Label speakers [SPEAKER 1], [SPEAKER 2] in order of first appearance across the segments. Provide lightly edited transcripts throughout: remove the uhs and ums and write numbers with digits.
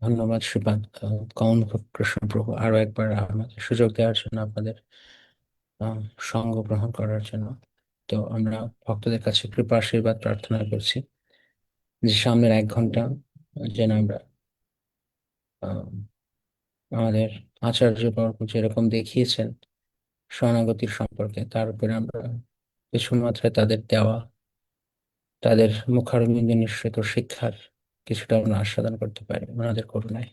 [SPEAKER 1] ধন্যবাদ শ্রীপাদ কমল কৃষ্ণ প্রভু, আরো একবার আমাকে সুযোগ দেওয়ার জন্য, আপনাদের আহ, সঙ্গ গ্রহণ করার জন্য। তো আমরা ভক্তদের কাছে কৃপা আশীর্বাদ প্রার্থনা করছি যে সামনের 1 ঘন্টা যেন আমরা আহ, আমাদের আচার্য বর্গ যেরকম দেখিয়েছেন শরণাগতির সম্পর্কে, তার উপরে আমরা কিছু মাত্রায় তাদের দেওয়া, তাদের মুখারবিন্দে নিঃসৃত শিক্ষার কিছুটা আমরা আস্বাদন করতে পারি ওনাদের করুণায়।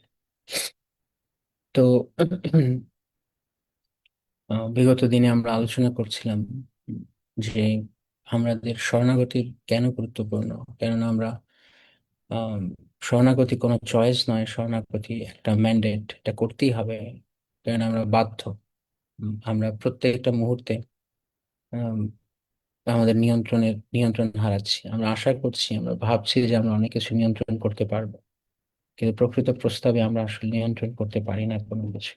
[SPEAKER 1] তো বিগত দিনে আমরা আলোচনা করছিলাম যে আমাদের শরণাগতি কেন গুরুত্বপূর্ণ। কেননা আমরা আম, শরণাগতি কোনো চয়েস নয়, শরণাগতি একটা ম্যান্ডেট, এটা করতেই হবে। কারণ আমরা বাধ্য। আমরা প্রত্যেকটা মুহূর্তে আম, আমাদের নিয়ন্ত্রণ হারাচ্ছি। আমরা আশা করছি, আমরা ভাবছি যে আমরা অনেক কিছু নিয়ন্ত্রণ করতে পারবো, কিন্তু প্রকৃত প্রস্তাবে আমরা আসলে নিয়ন্ত্রণ করতে পারি না কোনো কিছু।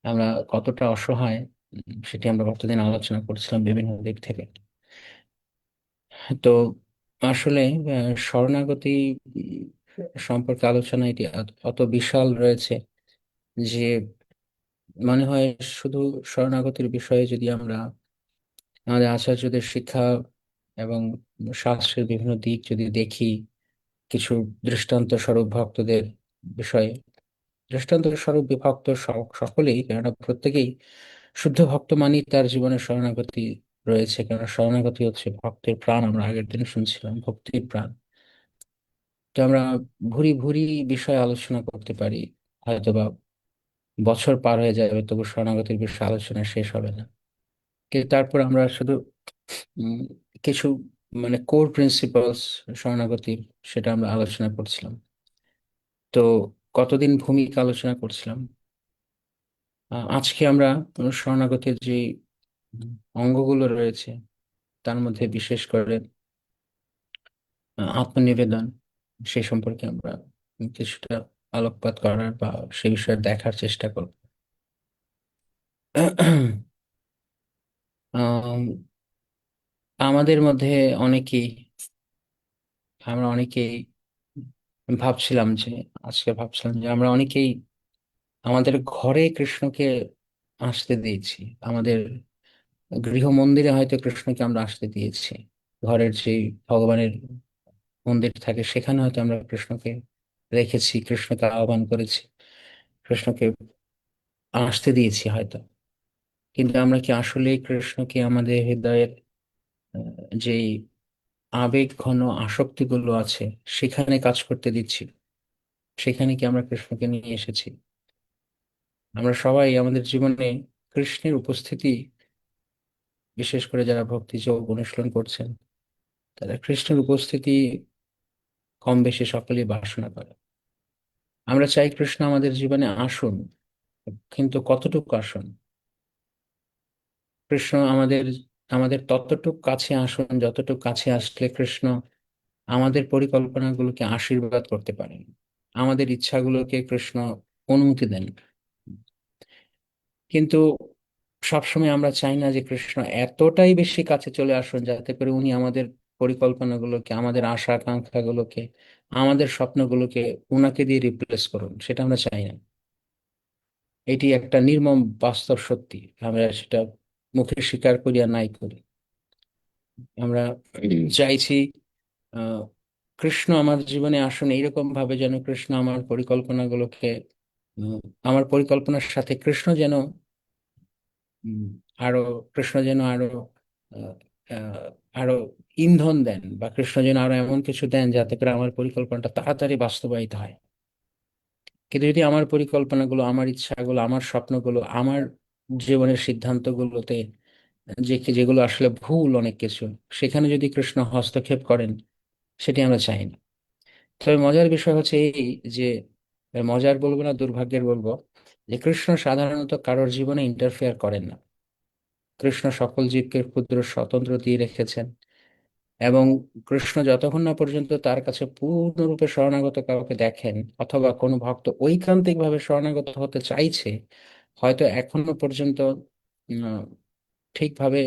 [SPEAKER 1] আমরা কতটা অসহায়, সেটি আমরা গতদিন আলোচনা করছিলাম বিভিন্ন দিক থেকে। তো আসলে শরণাগতি সম্পর্কে আলোচনা এটি অত বিশাল রয়েছে যে মনে হয় শুধু শরণাগতির বিষয়ে যদি আমরা আমাদের আচার্যদের শিক্ষা এবং শাস্ত্রের বিভিন্ন দিক যদি দেখি, কিছু দৃষ্টান্ত স্বরূপ ভক্তদের বিষয়ে, দৃষ্টান্ত স্বরূপ বিভক্ত সকলেই, কেননা প্রত্যেকেই শুদ্ধ ভক্ত মানেই তার জীবনে শরণাগতি রয়েছে, কেননা শরণাগতি হচ্ছে ভক্তের প্রাণ। আমরা আগের দিন শুনছিলাম ভক্তির প্রাণ। তো আমরা ভুরি ভুরি বিষয় আলোচনা করতে পারি, হয়তোবা বছর পার হয়ে যাবে তবু শরণাগতির বিষয়ে আলোচনা শেষ হবে না। কিন্তু তারপর আমরা শুধু উম, কিছু মানে কোর প্রিন্সিপালস শরণাগতির, সেটা আমরা আলোচনা করছিলাম। তো কতদিন ভূমিকা আলোচনা করছিলাম। আজকে আমরা শরণাগতির যে উম, অঙ্গগুলো রয়েছে, তার মধ্যে বিশেষ করে আত্মনিবেদন, সে সম্পর্কে আমরা কিছুটা আলোকপাত করার বা সে বিষয়ে দেখার চেষ্টা করব। আম, আমাদের মধ্যে অনেকেই, আমরা অনেকেই ভাবছিলাম যে আমরা অনেকেই আমাদের ঘরে কৃষ্ণকে আসতে দিয়েছি। আমাদের গৃহ মন্দিরে হয়তো কৃষ্ণকে আমরা আসতে দিয়েছি। ঘরের যে ভগবানের মন্দির থাকে সেখানে হয়তো আমরা কৃষ্ণকে রেখেছি, কৃষ্ণকে আহ্বান করেছি, কৃষ্ণকে আসতে দিয়েছি হয়তো। কিন্তু আমরা কি আসলে কৃষ্ণকে আমাদের হৃদয়ের যেই আবেগ ঘন আসক্তিগুলো আছে সেখানে কাজ করতে দিচ্ছি? সেখানে কি আমরা কৃষ্ণকে নিয়ে এসেছি? আমরা সবাই আমাদের জীবনে কৃষ্ণের উপস্থিতি, বিশেষ করে যারা ভক্তি যোগ অনুশীলন করছেন, তারা কৃষ্ণের উপস্থিতি কম বেশি সকলেই বাসনা করে। আমরা চাই কৃষ্ণ আমাদের জীবনে আসুন, কিন্তু কতটুকু আসুন? কৃষ্ণ আমাদের আমাদের ততটুকু কাছে আসুন যতটুকু কাছে আসলে কৃষ্ণ আমাদের পরিকল্পনাগুলোকে আশীর্বাদ করতে পারেন, আমাদের ইচ্ছাগুলোকে কৃষ্ণ অনুমতি দেন। কিন্তু সবসময় আমরা চাই না যে কৃষ্ণ এতটাই বেশি কাছে চলে আসুন যাতে করে উনি আমাদের পরিকল্পনাগুলোকে, আমাদের আশা আকাঙ্ক্ষাগুলোকে, আমাদের স্বপ্নগুলোকে উনাকে দিয়ে রিপ্লেস করুন। সেটা আমরা চাই না। এটি একটা নির্মম বাস্তব সত্যি। আমরা সেটা মুখে স্বীকার করি আর নাই করি, আমরা চাইছি আহ কৃষ্ণ আমার জীবনে আসুন এইরকম ভাবে যেন কৃষ্ণ আমার পরিকল্পনাগুলোকে, উম, আমার পরিকল্পনার সাথে কৃষ্ণ যেন উম, আরো কৃষ্ণ যেন আরো আহ, আহ, আরো ইন্ধন দেন, বা কৃষ্ণ যেন আরো এমন কিছু দেন যাতে করে আমার পরিকল্পনাটা তাড়াতাড়ি বাস্তবায়িত হয়। কিন্তু যদি আমার পরিকল্পনাগুলো, আমার ইচ্ছাগুলো, আমার স্বপ্নগুলো, আমার জীবনের সিদ্ধান্তগুলোতে যেগুলো আসলে ভুল অনেক কিছু, সেখানে যদি কৃষ্ণ হস্তক্ষেপ করেন, সেটি আমরা চাই না। তবে মজার বিষয় হচ্ছে এই যে, মজার বলবো না দুর্ভাগ্যের বলবো, যে কৃষ্ণ সাধারণত কারোর জীবনে ইন্টারফেয়ার করেন না। কৃষ্ণ সকল জীবকে ক্ষুদ্র স্বতন্ত্র দিয়ে রেখেছেন। এবং কৃষ্ণ যতক্ষণ না পর্যন্ত তার কাছে পূর্ণরূপে শরণাগত কাউকে দেখেন, অথবা কোনো ভক্ত ঐকান্তিক ভাবে শরণাগত হতে চাইছে, হয়তো এখনো পর্যন্ত উম, ঠিকভাবে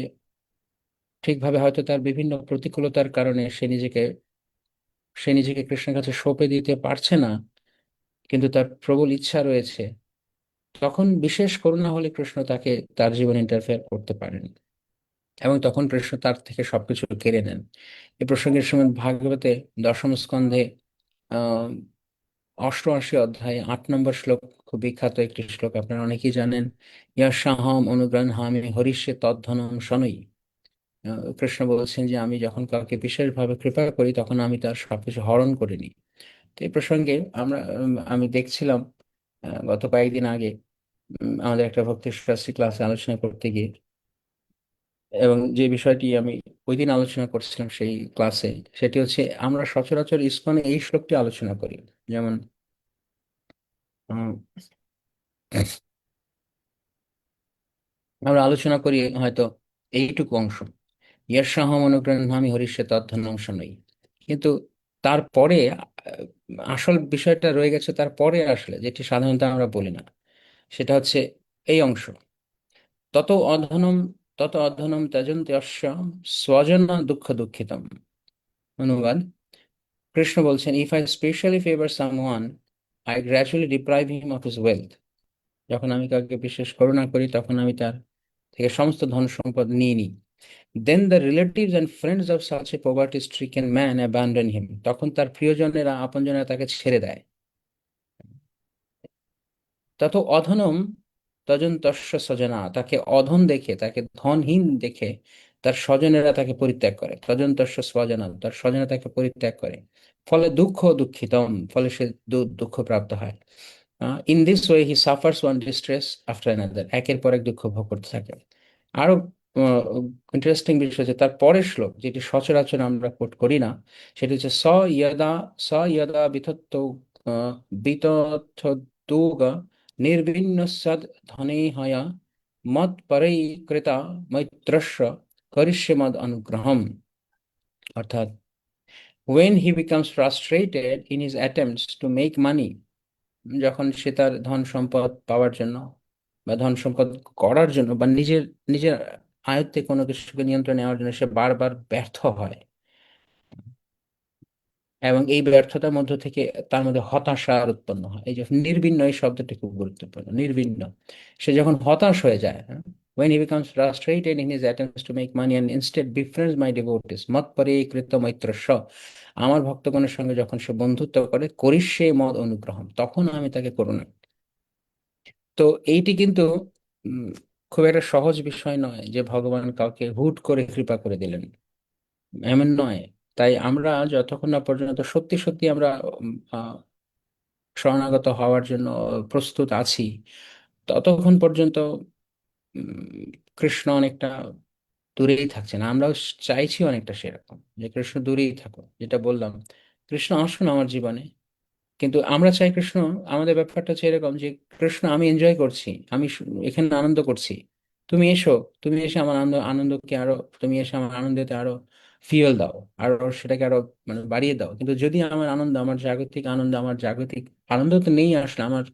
[SPEAKER 1] ঠিকভাবে হয়তো তার বিভিন্ন প্রতিকূলতার কারণে সে নিজেকে কৃষ্ণের কাছে সঁপে দিতে পারছে না, কিন্তু তার প্রবল ইচ্ছা রয়েছে, তখন বিশেষ করুণা হলে কৃষ্ণ তাকে তার জীবনে ইন্টারফেয়ার করতে পারেন, এবং তখন কৃষ্ণ তার থেকে সবকিছু কেড়ে নেন। এই প্রসঙ্গের সময় ভাগবতে দশম স্কন্ধে আহ 88 অধ্যায়ে 8 নম্বর শ্লোক, খুব বিখ্যাত একটি শ্লোক, আপনারা অনেকেই জানেন। ইয়াসাহম অনুগৃহামি হরিষ্যে তদ্ধনম শনৈ। কৃষ্ণ বলছেন যে আমি যখন কাউকে বিশেষভাবে কৃপা করি তখন আমি তার সবকিছু হরণ করে নিই। তো এই প্রসঙ্গে আমি দেখছিলাম গত কয়েকদিন আগে আমাদের একটা ভক্তি শাস্ত্রী ক্লাসে আলোচনা করতে গিয়ে, এবং যে বিষয়টি আমি ওই দিন আলোচনা করছিলাম সেই ক্লাসে, সেটি হচ্ছে আমরা সচরাচর ইসকনে এই শ্লোকটি আলোচনা করি। যেমন উম, আমরা আলোচনা করি হয়তো এইটুকু অংশ, ইয়াসাহম অনুগৃহ্ণামি হরিষ্যে তদ্ধন অংশ নই, কিন্তু তারপরে আসল বিষয়টা রয়ে গেছে তারপরে আসলে, যেটি সাধারণত আমরা বলি না, সেটা হচ্ছে এই অংশ, তত অধনম তত অধনম ত্যজন্ত্যস্য স্বজন দুঃখ দুঃখিতম। অনুবাদ: কৃষ্ণ বলছেন, if I specially favour someone, I gradually deprive him of his wealth. যখন আমি কাউকে বিশেষ করুণা করি তখন আমি তার থেকে সমস্ত ধন সম্পদ নিয়ে নিই। Then the relatives and friends of such a poverty stricken man abandon him. তখন তার প্রিয়জনেরা আপনজনেরা তাকে ছেড়ে দেয়। তত অধনম তজন্তস্য স্বজনা, তাকে অধম দেখে, তাকে ধনহীন দেখে তার স্বজনেরা তাকে পরিত্যাগ করে। তজন্তস্য স্বজনা, তার স্বজনেরা তাকে পরিত্যাগ করে। ফলে দুঃখ দুঃখিতম, ফলে সে দুঃখ প্রাপ্ত হয়। In this way he suffers one distress after another, একের পর এক দুঃখ ভোগ করতে থাকে। আরো ইন্টারেস্টিং বিষয় হচ্ছে তার পরের শ্লোক, যেটি সচরাচর আমরা কোট করি না, সেটি হচ্ছে স ইয়দা বিতত্ত বিতথোগ নির্বিণ্ণ সদ ধনে হয়া মত পরৈ কৃতা মৈত্রস্য করিষ্যে মদ অনুগ্রহম। অর্থাৎ, when he becomes frustrated in his attempts to make money, যখন সে তার ধন সম্পদ পাওয়ার জন্য বা ধন সম্পদ করার জন্য বা নিজের নিজের আয়ত্তে কোনো কিছুকে নিয়ন্ত্রণে নেওয়ার জন্য সে বারবার ব্যর্থ হয়, এবং এই ব্যর্থতার মধ্য থেকে তার মধ্যে হতাশার উৎপন্ন হয়। এই যে নির্বিণ্ণ, এই শব্দটি খুব গুরুত্বপূর্ণ, নির্বিণ্ণ। সে যখন হতাশ হয়ে যায়, হ্যাঁ, when he becomes frustrated in his attempts to make money and instead befriends my devotees মত পরে কৃত মৈত্রস্য, আমার ভক্তগণের সঙ্গে যখন সে বন্ধুত্ব করে, করিষ্যে মদ অনুগ্রহম, তখন আমি তাকে করুণা। তো এইটি কিন্তু উম, খুব একটা সহজ বিষয় নয় যে ভগবান কাউকে হুট করে কৃপা করে দিলেন, এমন নয়। তাই আমরা যতক্ষণ না পর্যন্ত সত্যি সত্যি আমরা শরণাগত হওয়ার জন্য প্রস্তুত আছি, ততক্ষণ পর্যন্ত উম, কৃষ্ণ অনেকটা দূরেই থাকছেন। আমরাও চাইছি অনেকটা সেরকম, যে কৃষ্ণ দূরেই থাকুন, যেটা বললাম, কৃষ্ণ আসুন আমার জীবনে। কিন্তু আমরা চাই কৃষ্ণ, আমাদের ব্যাপারটা হচ্ছে এরকম যে কৃষ্ণ, আমি এনজয় করছি, এখানে আনন্দ করছি, তুমি এসো, তুমি এসে আমার আনন্দকে আরো, তুমি এসে আমার আনন্দতে আরো ফিয়েল দাও, আরো সেটাকে আরো মানে বাড়িয়ে দাও। কিন্তু যদি আমার আনন্দ, আমার জাগতিক আনন্দ, আমার জাগতিক আনন্দ তো নেই আসলে, আমার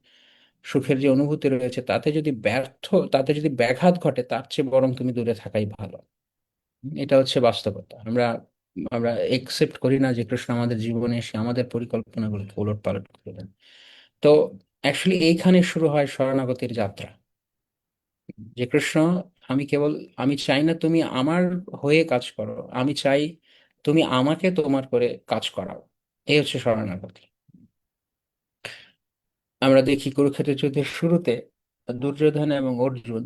[SPEAKER 1] সুখের যে অনুভূতি রয়েছে তাতে যদি ব্যাঘাত ঘটে, তার চেয়ে বরং তুমি দূরে থাকাই ভালো। এটা হচ্ছে বাস্তবতা। আমরা আমরা একসেপ্ট করি না যে কৃষ্ণ আমাদের জীবনে এসে আমাদের পরিকল্পনাগুলোকে ওলট পালট করে দেন। তো অ্যাকচুয়ালি এইখানে শুরু হয় শরণাগতির যাত্রা, যে কৃষ্ণ, আমি কেবল, আমি চাই না তুমি আমার হয়ে কাজ করো, আমি চাই তুমি আমাকে তোমার করে কাজ করাও। এই হচ্ছে শরণাগতি। আমরা দেখি কুরুক্ষেত্রের যুদ্ধের শুরুতে দুর্যোধন এবং অর্জুন,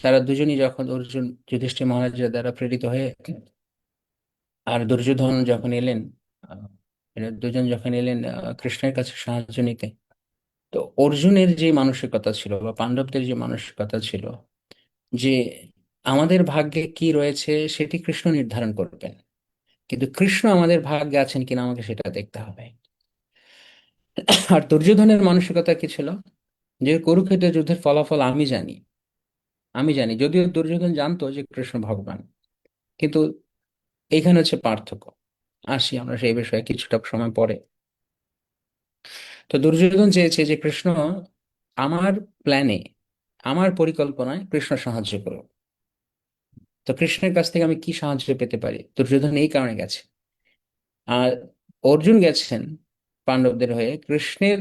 [SPEAKER 1] তারা দুজনই, যখন অর্জুন যুধিষ্ঠির মহারাজের দ্বারা প্রেরিত হয়ে আর দুর্যোধন যখন এলেন, আহ, এরা দুজন যখন এলেন কৃষ্ণের কাছে সাহায্য নিতে, তো অর্জুনের যে মানসিকতা ছিল বা পাণ্ডবদের যে মানসিকতা ছিল, যে আমাদের ভাগ্যে কি রয়েছে সেটি কৃষ্ণ নির্ধারণ করবেন, কিন্তু কৃষ্ণ আমাদের ভাগ্যে আছেন কিনা আমাকে সেটা দেখতে হবে। আর দুর্যোধনের মানসিকতা কি ছিল, যে কুরুক্ষেত্রের যুদ্ধের ফলাফল আমি জানি, যদিও দুর্যোধন জানতো যে কৃষ্ণ ভগবান, কিন্তু এইখানে হচ্ছে পার্থক্য। আসি আমরা সেই বিষয়ে কিছুটা সময় পরে। তো দুর্যোধন চেয়েছে যে কৃষ্ণ আমার প্ল্যানে, আমার পরিকল্পনায় কৃষ্ণ সাহায্য করো। তো কৃষ্ণের কাছ থেকে আমি কি সাহায্য পেতে পারি, দুর্যোধন এই কারণে গেছে। আর অর্জুন গেছেন পাণ্ডবদের হয়ে কৃষ্ণের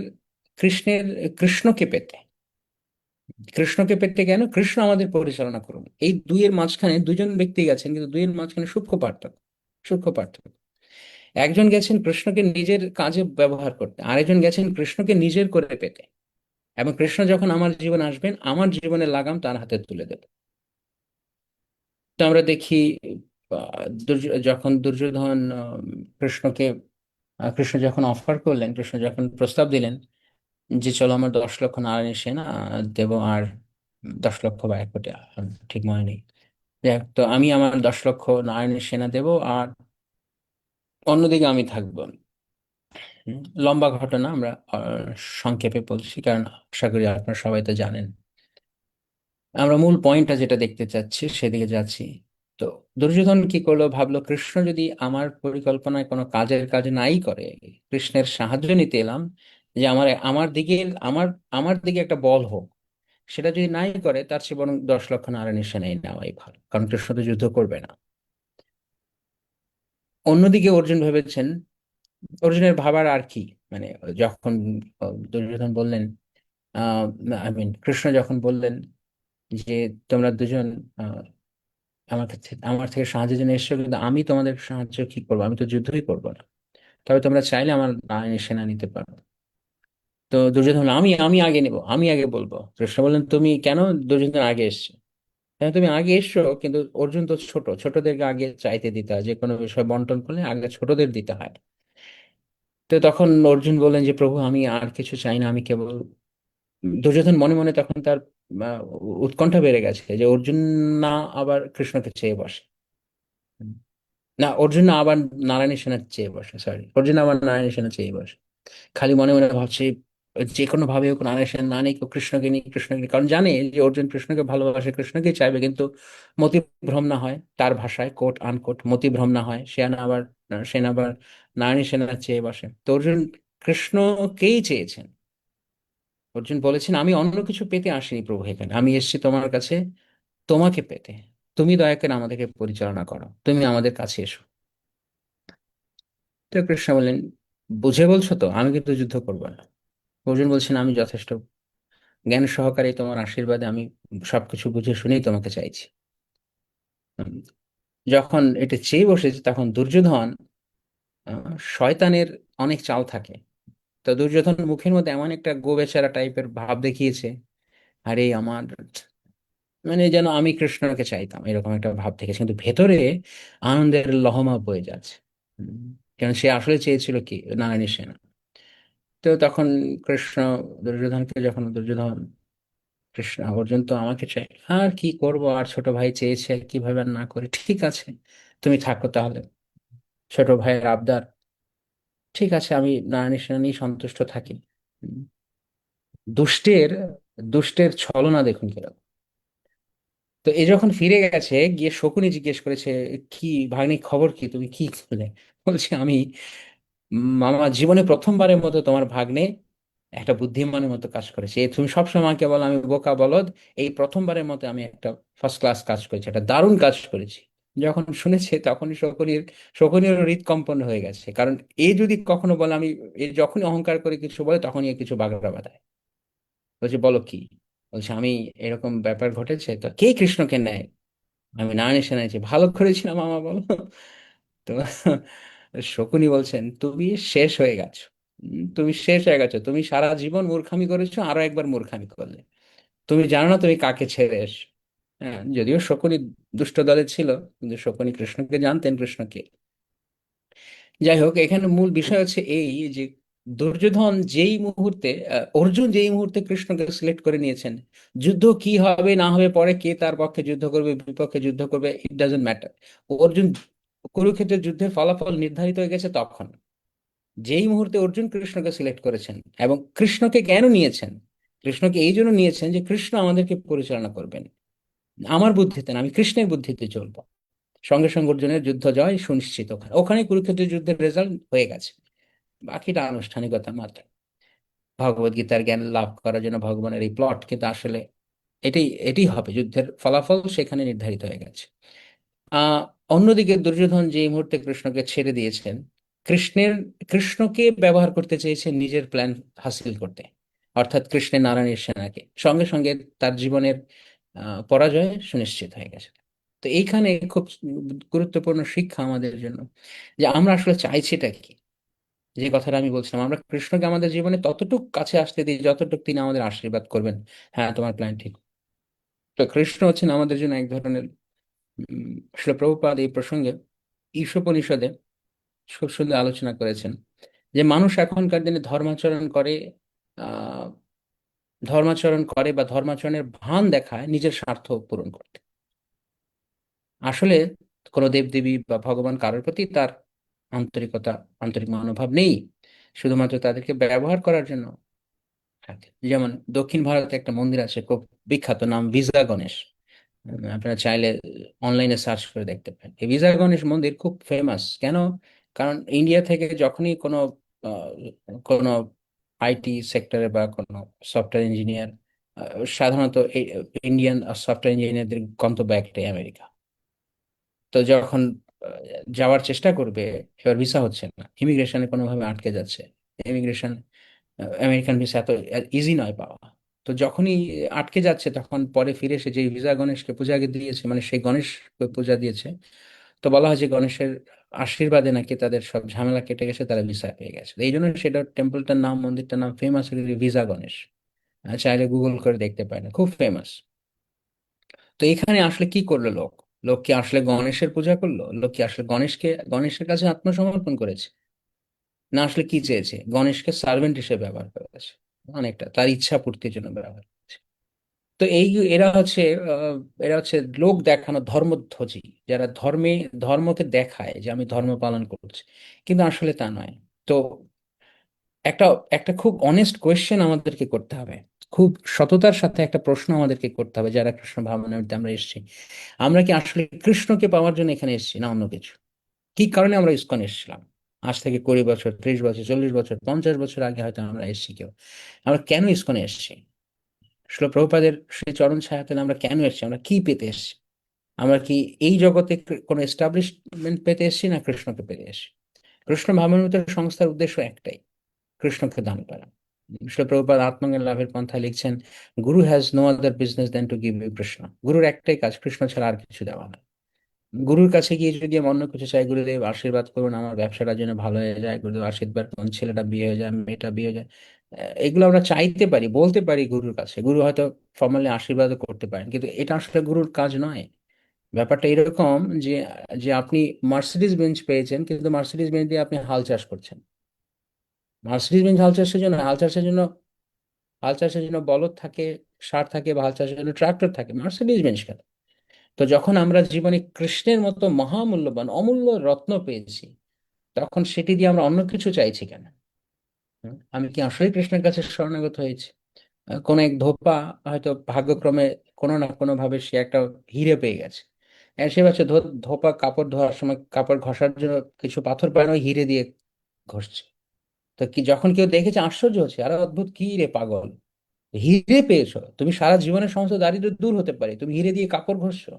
[SPEAKER 1] কৃষ্ণের কৃষ্ণকে পেতে। কৃষ্ণকে পেতে কেন? কৃষ্ণ আমাদের পরিচালনা করুন। এই দুইয়ের মাঝখানে দুজন ব্যক্তি গেছেন, কিন্তু দুইয়ের মাঝখানে সূক্ষ্ম পার্থক্য। সূক্ষ্ম পার্থক্য। একজন গেছেন কৃষ্ণকে নিজের কাজে ব্যবহার করতে, আরেকজন গেছেন কৃষ্ণকে নিজের করে পেতে। এবং কৃষ্ণ যখন আমার জীবনে আসবেন, আমার জীবনের লাগাম তার হাতে তুলে দেবে। তো আমরা দেখি যখন দুর্যোধন কৃষ্ণকে কৃষ্ণ যখন অফার করলেন, কৃষ্ণ যখন প্রস্তাব দিলেন যে চলো আমার 10 লক্ষ নারায়ণী সেনা দেব, আর 10 লক্ষ বা 1 কোটি, ঠিক মনে নেই। যাক, তো আমি আমার 10 লক্ষ নারায়ণী সেনা দেব, আর অন্যদিকে আমি থাকবো। লম্বা ঘটনা, আমরা সংক্ষেপে বলছি, কারণ আশা করি আপনারা সবাই তো জানেন। আমরা মূল পয়েন্টটা যেটা দেখতে চাচ্ছি সেদিকে যাচ্ছি। তো দুর্যোধন কি করলো, ভাবলো কৃষ্ণ যদি আমার পরিকল্পনায় কোনো কাজের কাজ নাই করে, কৃষ্ণের সাহায্য নিতে এলাম যে আমার আমার দিকে আমার আমার দিকে একটা বল হোক, সেটা যদি নাই করে, তার চেয়ে বরং 10 লক্ষ নারায়ণী সেনাই নেওয়াই ভালো, কারণ কৃষ্ণ তো যুদ্ধ করবে না। অন্যদিকে অর্জুন ভেবেছেন, অর্জুনের ভাবার আর কি, মানে যখন দুর্যোধন বললেন, আহ আই মিন কৃষ্ণ যখন বললেন যে তোমরা দুজন আমার থেকে সাহায্যের জন্য এসেছো, কিন্তু আমি তোমাদের সাহায্য কি করবো, আমি তো যুদ্ধই করবো না, তবে তোমরা চাইলে আমার বাহিনীর সেনা নিতে পারো। তো দুর্যোধন বলল, আমি আগে নেব, আমি আগে বলবো। কৃষ্ণ বললেন, তুমি কেন? দুর্যোধন আগে এসছো। হ্যাঁ, তুমি আগে এসছো, কিন্তু অর্জুন তো ছোট, ছোটদেরকে আগে চাইতে দিতে হয়, যে কোনো বিষয় বন্টন করলে আগে ছোটদের দিতে হয়। তো তখন অর্জুন বললেন যে প্রভু, আমি আর কিছু চাই না, আমি কেবল, দুর্যোধন মনে মনে তখন তার আহ, উৎকণ্ঠা বেড়ে গেছে যে অর্জুন না আবার কৃষ্ণকে চেয়ে বসে। না, অর্জুন না আবার নারায়ণী সেনার চেয়ে বসে, সরি, অর্জুন আবার নারায়ণী সেনা চেয়ে বসে। খালি মনে মনে ভাবছে যে কোনো ভাবে হোক নারায়ণ সেন না নিক, ও কৃষ্ণকে নিক, কৃষ্ণকে নিক। কারণ জানে যে অর্জুন কৃষ্ণকে ভালোবাসে, কৃষ্ণকে চাইবে, কিন্তু মতিভ্রম না হয়, তার ভাষায় কোট আনকোট মতিভ্রম না হয়, সে আবার নারায়ণী সেনার চেয়ে বসে। তো অর্জুন কৃষ্ণকেই চেয়েছেন। অর্জুন বলেছেন, আমি অন্য কিছু পেতে আসিনি প্রভু, এখানে আমি এসেছি তোমার কাছে তোমাকে পেতে। তুমি দয়া করে আমাদেরকে পরিচালনা করো, তুমি আমাদের কাছে এসো। তো কৃষ্ণ বললেন, বুঝে বলছো তো, আমি কিন্তু যুদ্ধ করবো না। অর্জুন বলছেন, আমি যথেষ্ট জ্ঞান সহকারে তোমার আশীর্বাদে আমি সবকিছু বুঝে শুনেই তোমাকে চাইছি। উম, যখন এটা চেয়ে বসেছে, তখন দুর্যোধন, শয়তানের অনেক চাল থাকে। তো দুর্যোধন মুখের মধ্যে এমন একটা গো বেচারা টাইপের ভাব দেখিয়েছে, আরে আমার, মানে যেন আমি কৃষ্ণকে চাইতাম এরকম একটা ভাব থেকেছে, কিন্তু ভেতরে আনন্দের লহমা বয়ে যাচ্ছে। উম, কারণ সে আসলে চেয়েছিল কি, নারায়ণী সেনা। তো তখন কৃষ্ণ দুর্যোধন, কৃষ্ণ, অর্জুন তো আমাকে চাই, আর কি করব, আর ছোট ভাই চেয়েছে, কিভাবে আর না করে, ঠিক আছে তুমি থাকো তাহলে, ছোট ভাইয়ের আবদার, ঠিক আছে আমি নারায়ণী সেনা নিয়ে সন্তুষ্ট থাকি। উম, দুষ্টের দুষ্টের ছলনা দেখুন কিরকম। তো এ যখন ফিরে গেছে, গিয়ে শকুনি জিজ্ঞেস করেছে, কি ভাগ্নে, খবর কি, তুমি কি করলে? বলছে, আমি মামা জীবনে প্রথমবারের মতো তোমার ভাগ্নে একটা বুদ্ধিমানের মতো কাজ করেছে। তুমি সবসময় আমাকে বলো আমি বোকা বলদ, এই প্রথমবারের মতো আমি একটা ফার্স্ট ক্লাস কাজ করেছি, একটা দারুণ কাজ করেছি। যখন শুনেছে তখনই শকুনির হৃদকম্পন হয়ে গেছে, কারণ এ যদি কখনো বলে আমি, এ যখনই অহংকার করে কিছু বলে তখনই এ কিছু বাগড়া বাঁধায়। বলছে, বলো কি? বলছে, আমি এরকম ব্যাপার ঘটেছে, তো কে কৃষ্ণকে নেয়? আমি না এসে নাইছি, ভালো করেছিলাম মামা, বলো। তো শকুনি বলছেন, তুমি শেষ হয়ে গেছো। তুমি শেষ হয়ে গেছো, তুমি সারা জীবন মূর্খামি করেছো, আরো একবার মূর্খামি করলে। তুমি জানো না তুমি কাকে ছেড়ে এস। হ্যাঁ, যদিও শকুনি দুষ্ট দলে ছিল, কিন্তু শকুনি কৃষ্ণকে জানতেন, কৃষ্ণকে। যাই হোক, এখানে মূল বিষয় হচ্ছে এই যে দুর্যোধন যেই মুহূর্তে অর্জুন যেই মুহূর্তে কৃষ্ণকে সিলেক্ট করে নিয়েছেন, যুদ্ধ কি হবে না হবে পরে, কে তার পক্ষে যুদ্ধ করবে বিপক্ষে যুদ্ধ করবে, ইট ডাজন্ট ম্যাটার। অর্জুন, কুরুক্ষেত্রের যুদ্ধের ফলাফল নির্ধারিত হয়ে গেছে তখন, যেই মুহূর্তে অর্জুন কৃষ্ণকে সিলেক্ট করেছেন। এবং কৃষ্ণকে কেন নিয়েছেন? কৃষ্ণকে এই জন্য নিয়েছেন যে কৃষ্ণ আমাদেরকে পরিচালনা করবেন আমার বুদ্ধিতে না, আমি কৃষ্ণের বুদ্ধিতে চলবো। সঙ্গে সঙ্গে অর্জুনের যুদ্ধ জয় সুনিশ্চিত, ওখানে ওখানে কুরুক্ষেত্রের যুদ্ধের রেজাল্ট হয়ে গেছে। বাকিটা আনুষ্ঠানিকতা মাত্র। ভগবত গীতার জ্ঞান লাভ করার জন্য ভগবানের এই প্লট, কিন্তু আসলে এটি হবে, যুদ্ধের ফলাফল সেখানে নির্ধারিত হয়ে গেছে। আহ অন্যদিকে দুর্যোধন যে এই মুহূর্তে কৃষ্ণকে ছেড়ে দিয়েছেন, কৃষ্ণের কৃষ্ণকে ব্যবহার করতে চেয়েছেন নিজের প্ল্যান হাসিল করতে। অর্থাৎ কৃষ্ণের নারায়ণের সেনাকে, সঙ্গে সঙ্গে তার জীবনের পরাজয় সুনিশ্চিত হয়ে গেছে। তো এইখানে খুব গুরুত্বপূর্ণ শিক্ষা আমাদের জন্য, যে আমরা আসলে চাইছিটা কি। যে কথাটা আমি বলছিলাম, আমরা কৃষ্ণকে আমাদের জীবনে ততটুক কাছে আসতে দিই যতটুকু তিনি আমাদের আশীর্বাদ করবেন। হ্যাঁ, তোমার প্ল্যান ঠিক। তো কৃষ্ণ হচ্ছেন আমাদের জন্য এক ধরনের শিল প্রভুপাদ এই প্রসঙ্গে ঈশোপনিষদে খুব সুন্দর আলোচনা করেছেন, যে মানুষ এখনকার দিনে ধর্মাচরণ করে, আহ বা ধর্মাচরণের ভান দেখায় নিজের স্বার্থ পূরণ করতে। আসলে কোনো দেবদেবী বা ভগবান কারোর প্রতি তার আন্তরিকতা, আন্তরিক মনোভাব নেই, শুধুমাত্র তাদেরকে ব্যবহার করার জন্য থাকে। যেমন দক্ষিণ ভারতে একটা মন্দির আছে খুব বিখ্যাত, নাম ভিজা গণেশ। আপনারা চাইলে অনলাইনে সার্চ করে দেখতে পারেন। এই বিজয় গণেশ মন্দির খুব ফেমাস কেন? কারণ ইন্ডিয়া থেকে যখনই আহ, কোনো আইটি সেক্টরে বা কোনো সফটওয়্যার ইঞ্জিনিয়ার, সাধারণত ইন্ডিয়ান সফটওয়্যার ইঞ্জিনিয়ারদের গন্তব্য একটাই, আমেরিকা। তো যখন যাওয়ার চেষ্টা করবে, এবার ভিসা হচ্ছে না, ইমিগ্রেশনে কোনোভাবে আটকে যাচ্ছে। ইমিগ্রেশন, আমেরিকান ভিসা এত ইজি নয় পাওয়া। তো যখনই আটকে যাচ্ছে, তখন পরে ফিরে এসে যে ভিসা গণেশকে পূজা দিয়েছে, মানে সেই গণেশ পূজা দিয়েছে, তো বলা হয় যে গণেশের আশীর্বাদে নাকি তাদের সব ঝামেলা কেটে গেছে, তারা ভিসা পেয়ে গেছে। তো এই জন্য সেটা টেম্পলটার নাম, মন্দিরটার নাম ফেমাস ভিসা গণেশ। চাইলে গুগল করে দেখতে পারেন, খুব ফেমাস। তো এখানে আসলে কি করলো লোক? লোক কি আসলে গণেশের পূজা করলো? লোক কি আসলে গণেশের কাছে আত্মসমর্পণ করেছে? না, আসলে কি চেয়েছে? গণেশকে সার্ভেন্ট হিসেবে ব্যবহার করেছে, অনেকটা তার ইচ্ছা পূর্তির জন্য ব্যবহার করেছে। তো এরা হচ্ছে আহ, এরা হচ্ছে লোক দেখানো ধর্মধ্বজী, যারা ধর্মকে দেখায় যে আমি ধর্ম পালন করছি, কিন্তু আসলে তা নয়। তো একটা একটা খুব অনেস্ট কোয়েশ্চেন আমাদেরকে করতে হবে, খুব সততার সাথে একটা প্রশ্ন আমাদেরকে করতে হবে, যারা কৃষ্ণ ভাবনামৃতে আমরা এসেছি। আমরা কি আসলে কৃষ্ণকে পাওয়ার জন্য এখানে এসেছি, না অন্য কিছু? কি কারণে আমরা ইসকন এসেছিলাম? আজ থেকে 20 বছর, 30 বছর, 40 বছর, 50 বছর আগে হয়তো আমরা এসেছি কেউ। আমরা কেন ইসকনে এসেছি? আসলে প্রভুপাদের সেই চরণ ছায়াতে আমরা কেন এসেছি? আমরা কি পেতে এসেছি? আমরা কি এই জগতে কোনো এস্টাবলিশমেন্ট পেতে এসেছি, না কৃষ্ণকে পেতে এসেছি? কৃষ্ণ ভাবনামৃত সংস্থার উদ্দেশ্য একটাই, কৃষ্ণকে দান করা। আসলে প্রভুপাদ আত্মজ্ঞান লাভের পন্থা লিখছেন, guru has no other business than to give you Krishna. গুরুর একটাই কাজ, কৃষ্ণ ছাড়া আর কিছু দেওয়া না। গুরুর কাছে গিয়ে যদি আমি অন্য কিছু চাই, গুরুদেব আশীর্বাদ করুন আমার ব্যবসাটা যেন ভালো হয়ে যায়, গুরুদেব আশীর্বাদ করুন ছেলেটা বিয়ে হয়ে যায়, মেয়েটা বিয়ে হয়ে যায়, এগুলো আমরা চাইতে পারি, বলতে পারি গুরুর কাছে। গুরু হয়তো ফর্মালি আশীর্বাদও করতে পারেন, কিন্তু এটা আসলে গুরুর কাজ নয়। ব্যাপারটা এরকম যে যে আপনি মার্সিডিজ বেঞ্চ পেয়েছেন, কিন্তু মার্সিডিজ বেঞ্চ দিয়ে আপনি হাল চাষ করছেন। মার্সিডিজ বেঞ্চ হাল চাষের জন্য বলদ থাকে, ষাঁড় থাকে, বা হাল চাষের জন্য ট্রাক্টর থাকে, মার্সিডিজ বেঞ্চ কেন? তো যখন আমরা জীবনে কৃষ্ণের মতো মহামূল্যবান অমূল্য রত্ন পেয়েছি, তখন সেটি দিয়ে আমরা অন্য কিছু চাইছি কেন? আমি কি আসলে কৃষ্ণের কাছে শরণাগত হয়েছি? কোন এক ধোপা হয়তো ভাগ্যক্রমে কোনো না কোনো ভাবে সে একটা হিরে পেয়ে গেছে। সে ভাবছে ধোপা কাপড় ধোয়ার সময় কাপড় ঘষার জন্য কিছু পাথর পায় না, ওই হিরে দিয়ে ঘষছে। তো কি যখন কেউ দেখেছে, আশ্চর্য হচ্ছে, আরে অদ্ভুত, কি রে পাগল, হিরে পেয়েছো তুমি, সারা জীবনের সমস্ত দারিদ্র দূর হতে পারে, তুমি হিরে দিয়ে কাপড় ঘষছো।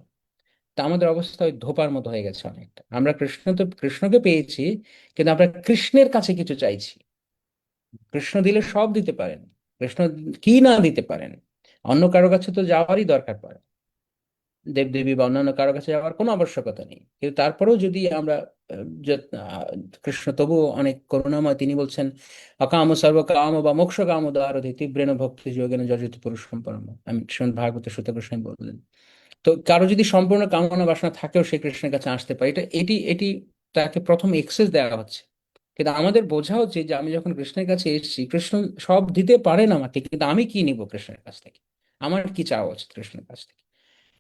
[SPEAKER 1] তা আমাদের অবস্থা ওই ধোপার মতো হয়ে গেছে অনেকটা। আমরা কৃষ্ণকে পেয়েছি, কিন্তু আমরা কৃষ্ণের কাছে কিছু চাইছি। কৃষ্ণ দিলে সব দিতে পারেন, কৃষ্ণ কি না দিতে পারেন? অন্য কারো কাছে তো যাওয়ারই দরকার পড়ে, দেবদেবী বা অন্যান্য কারো কাছে যাওয়ার কোনো আবশ্যকতা নেই। কিন্তু তারপরেও যদি আমরা কৃষ্ণ তবুও অনেক করুণাময়, তিনি বলছেন অকাম সর্ব কাম বা মোক্ষ কাম দারধি তীব্রেণ ভক্তি যোগেন যজতি পুরুষম পরম। আমি শ্রীমদ্ ভাগবত সূত্র গোস্বামী বললেন। তো কারো যদি সম্পূর্ণ কামনা বাসনা থাকেও সে কৃষ্ণের কাছে আসতে পারে, এটি তাকে প্রথম এক্সেস দেওয়া হচ্ছে। কিন্তু আমাদের বোঝা উচিত যে আমি যখন কৃষ্ণের কাছে এসেছি, কৃষ্ণ সব দিতে পারেন আমাকে, কিন্তু আমি কি নিব কৃষ্ণের কাছ থেকে? আমার কি চাওয়া উচিত কৃষ্ণের কাছ থেকে?